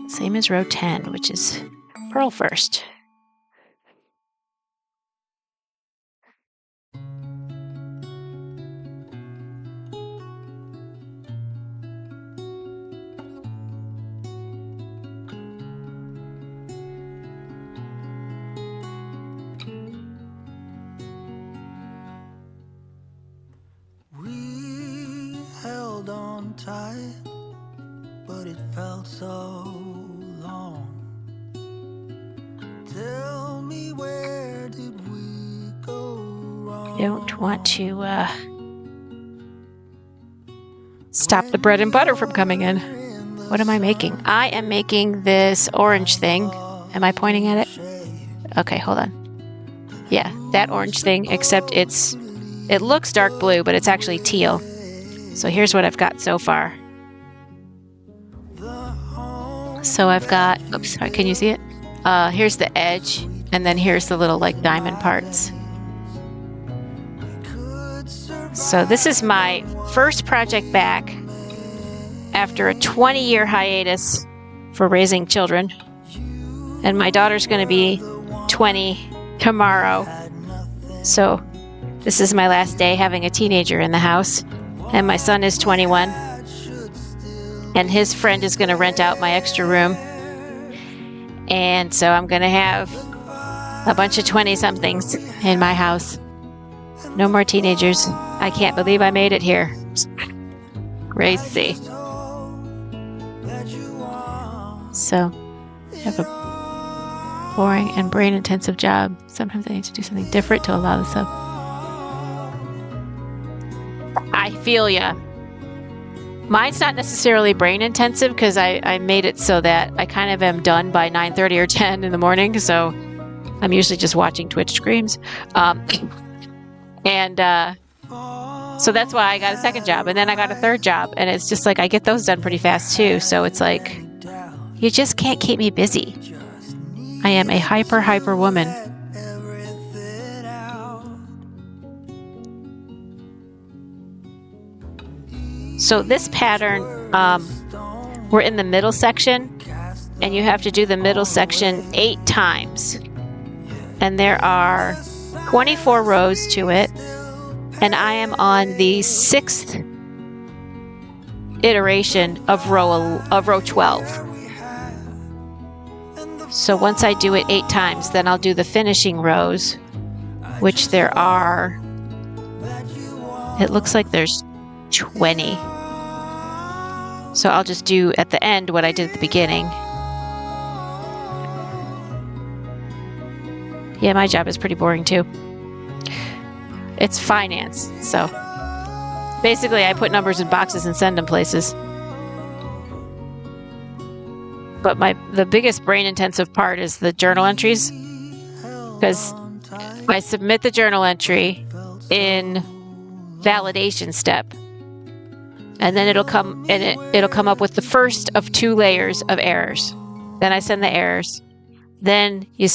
Same as row 10, which is purl first. We held on tight, but it felt so long. Tell me, where did we go wrong? Don't want to stop the bread and butter from coming in. What am I making? I am making this orange thing. Am I pointing at it? Okay, hold on. Yeah, that orange thing, except it looks dark blue, but it's actually teal. So here's what I've got so far. So I've got, oops, sorry, can you see it? Here's the edge, and then here's the little like diamond parts. So this is my first project back after a 20-year hiatus for raising children. And my daughter's going to be 20 tomorrow. So this is my last day having a teenager in the house. And my son is 21. And his friend is going to rent out my extra room. And so I'm going to have a bunch of 20-somethings in my house. No more teenagers. I can't believe I made it here. Crazy. So I have a boring and brain-intensive job. Sometimes I need to do something different to allow this up. I feel ya. Mine's not necessarily brain-intensive because I made it so that I kind of am done by 9:30 or 10 in the morning. So I'm usually just watching Twitch streams. So that's why I got a second job. And then I got a third job. And it's just like I get those done pretty fast too. So it's like, you just can't keep me busy. I am a hyper woman. So this pattern, we're in the middle section, and you have to do the middle section 8 times. And there are 24 rows to it, and I am on the 6th iteration of row 12. So once I do it 8 times, then I'll do the finishing rows, which there are, it looks like there's 20. So I'll just do at the end what I did at the beginning. Yeah, my job is pretty boring too. It's finance, so basically I put numbers in boxes and send them places. But the biggest brain-intensive part is the journal entries, because I submit the journal entry in validation step, and then it'll come up with the first of 2 layers of errors. Then I send the errors. Then you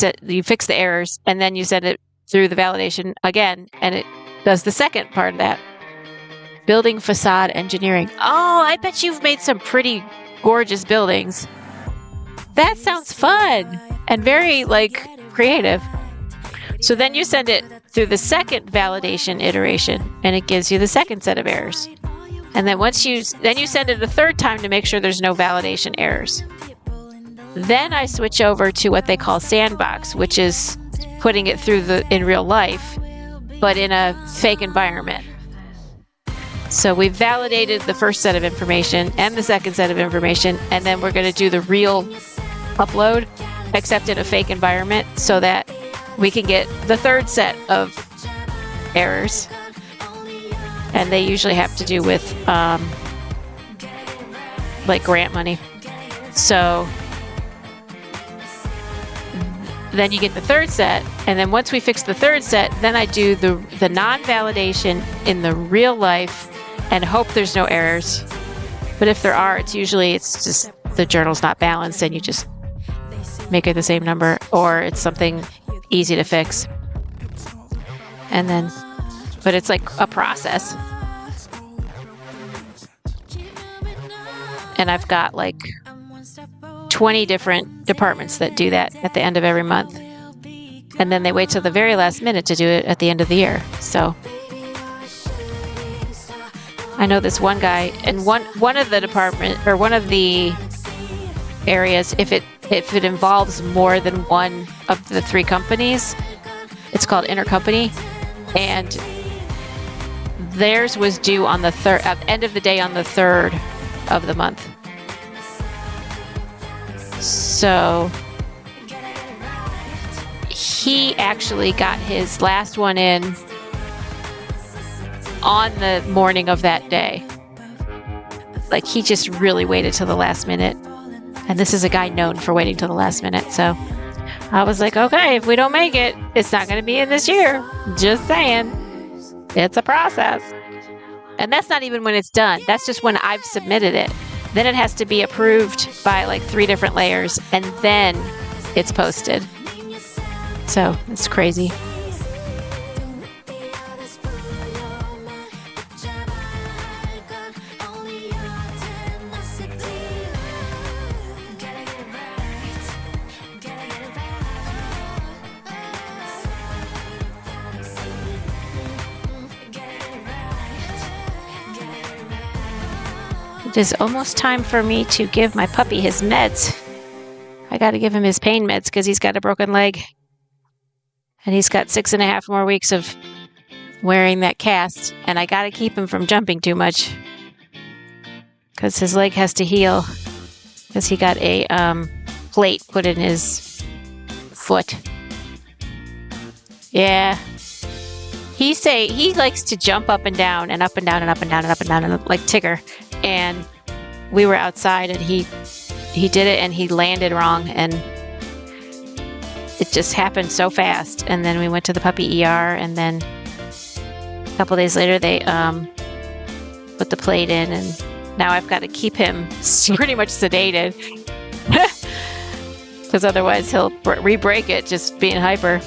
fix the errors, and then you send it through the validation again, and it does the second part of that. Building facade engineering. Oh, I bet you've made some pretty gorgeous buildings. That sounds fun and very creative. So then you send it through the second validation iteration, and it gives you the second set of errors. And then you send it a third time to make sure there's no validation errors. Then I switch over to what they call sandbox, which is putting it through in real life, but in a fake environment. So we've validated the first set of information and the second set of information, and then we're going to do the real upload, except in a fake environment, so that we can get the third set of errors. And they usually have to do with grant money. So then you get the third set, and then once we fix the third set, then I do the non-validation in the real life and hope there's no errors. But if there are, it's just the journal's not balanced, and you just make it the same number, or it's something easy to fix. And then, but it's like a process. And I've got like 20 different departments that do that at the end of every month. And then they wait till the very last minute to do it at the end of the year. So I know this one guy, and one of the department, or one of the areas, if it involves more than one of the 3 companies, it's called intercompany, and theirs was due on the end of the day on the 3rd of the month. So he actually got his last one in on the morning of that day. Like, he just really waited till the last minute. And this is a guy known for waiting till the last minute. So I was like, okay, if we don't make it, it's not going to be in this year. Just saying. It's a process. And that's not even when it's done. That's just when I've submitted it. Then it has to be approved by like 3 different layers, and then it's posted. So it's crazy. It is almost time for me to give my puppy his meds. I got to give him his pain meds because he's got a broken leg. And he's got 6.5 more weeks of wearing that cast. And I got to keep him from jumping too much because his leg has to heal because he got a plate put in his foot. Yeah. He likes to jump up and down and up and down and up and down and up and down, and like Tigger. And we were outside, and he did it, and he landed wrong, and it just happened so fast. And then we went to the puppy ER, and then a couple days later they put the plate in, and now I've got to keep him pretty much sedated because otherwise he'll re-break it just being hyper.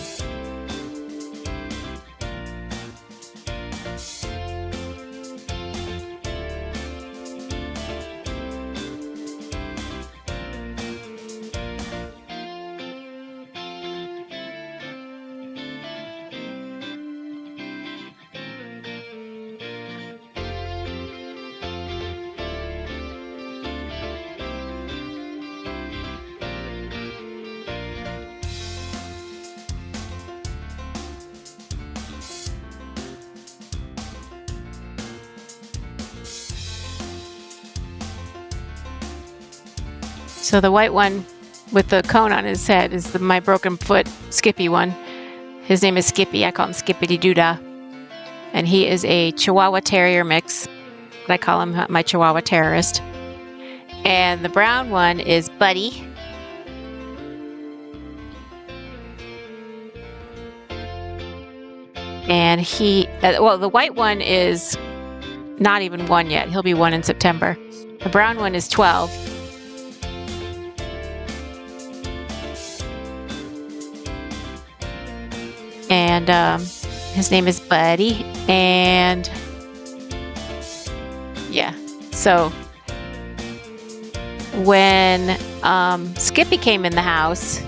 So the white one with the cone on his head is my broken foot Skippy one. His name is Skippy. I call him Skippity Doodah. And he is a Chihuahua Terrier mix. I call him my Chihuahua terrorist. And the brown one is Buddy. And the white one is not even 1 yet. He'll be 1 in September. The brown one is 12. And his name is Buddy. And yeah, so when Skippy came in the house,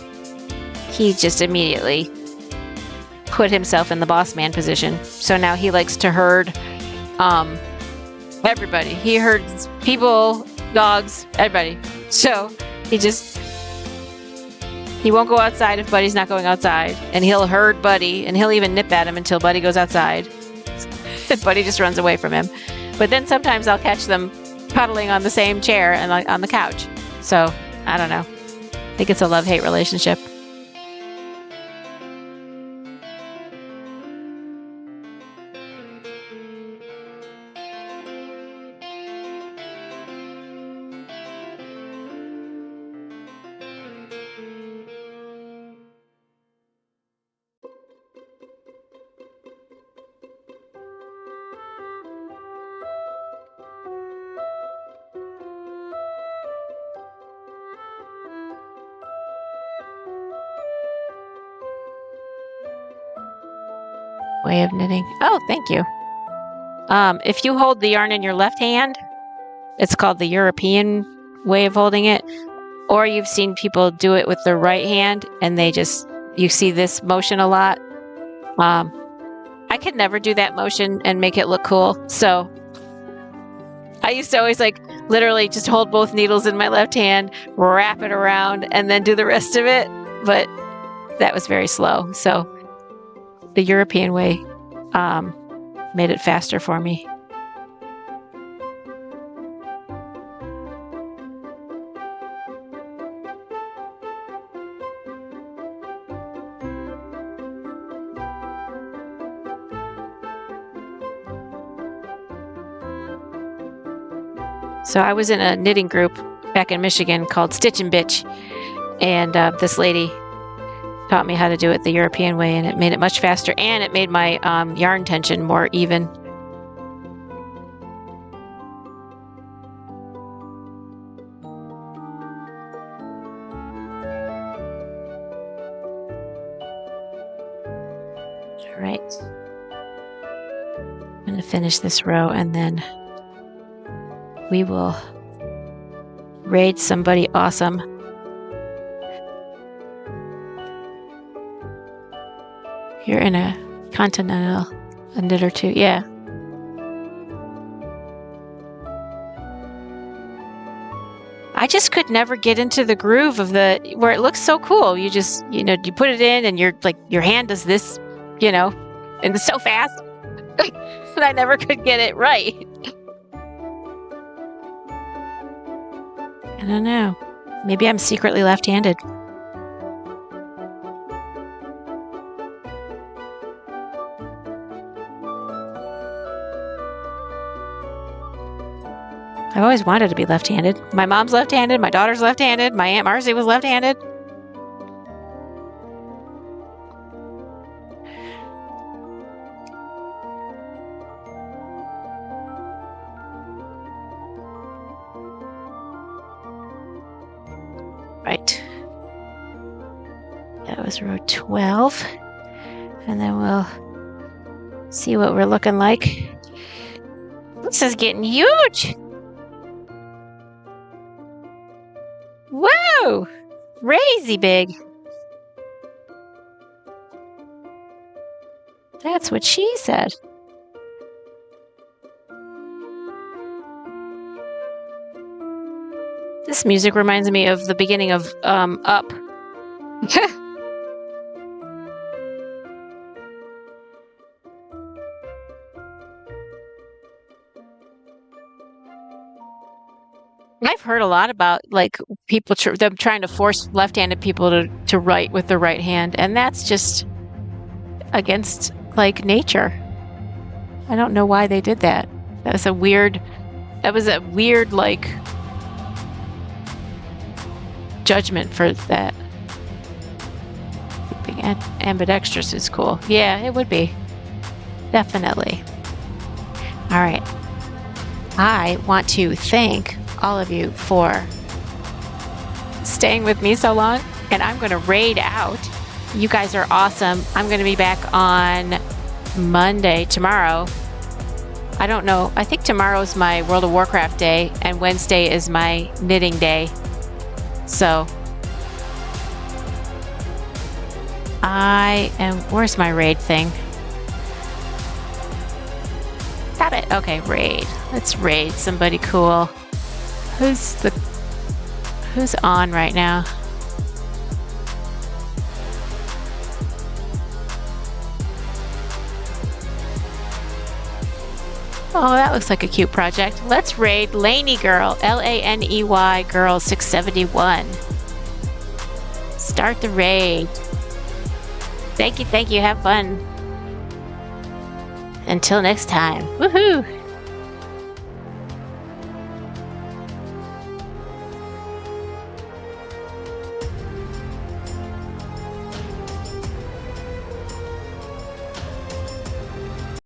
he just immediately put himself in the boss man position. So now he likes to herd everybody. He herds people, dogs, everybody. So he won't go outside if Buddy's not going outside. And he'll herd Buddy, and he'll even nip at him until Buddy goes outside. And Buddy just runs away from him. But then sometimes I'll catch them cuddling on the same chair and on the couch. So, I don't know. I think it's a love-hate relationship. way of knitting. Oh, thank you. If you hold the yarn in your left hand, it's called the European way of holding it. Or you've seen people do it with their right hand, and you see this motion a lot. I could never do that motion and make it look cool. So I used to always literally just hold both needles in my left hand, wrap it around, and then do the rest of it. But that was very slow. So the European way made it faster for me. So I was in a knitting group back in Michigan called Stitch and Bitch, and this lady taught me how to do it the European way, and it made it much faster, and it made my yarn tension more even. All right. I'm going to finish this row, and then we will raid somebody awesome. You're in a continental, a knit or two, yeah. I just could never get into the groove of where it looks so cool. You just, you put it in and your hand does this, and it's so fast. And I never could get it right. I don't know. Maybe I'm secretly left-handed. I've always wanted to be left-handed. My mom's left-handed, my daughter's left-handed, my Aunt Marcy was left-handed. Right. That was row 12. And then we'll see what we're looking like. This is getting huge. Whoa! Crazy big. That's what she said. This music reminds me of the beginning of Up. I've heard a lot about people them trying to force left-handed people to write with the right hand, and that's just against nature. I don't know why they did that. That was a weird judgment for that. Being ambidextrous is cool. Yeah, it would be. Definitely. All right. I want to thank all of you for staying with me so long, and I'm going to raid out. You guys are awesome. I'm going to be back on Monday, tomorrow. I don't know. I think tomorrow's my World of Warcraft day, and Wednesday is my knitting day. So where's my raid thing? Got it. Okay, raid. Let's raid somebody cool. Who's on right now? Oh, that looks like a cute project. Let's raid Laney Girl, Laney Girl 671. Start the raid. Thank you. Have fun. Until next time. Woohoo!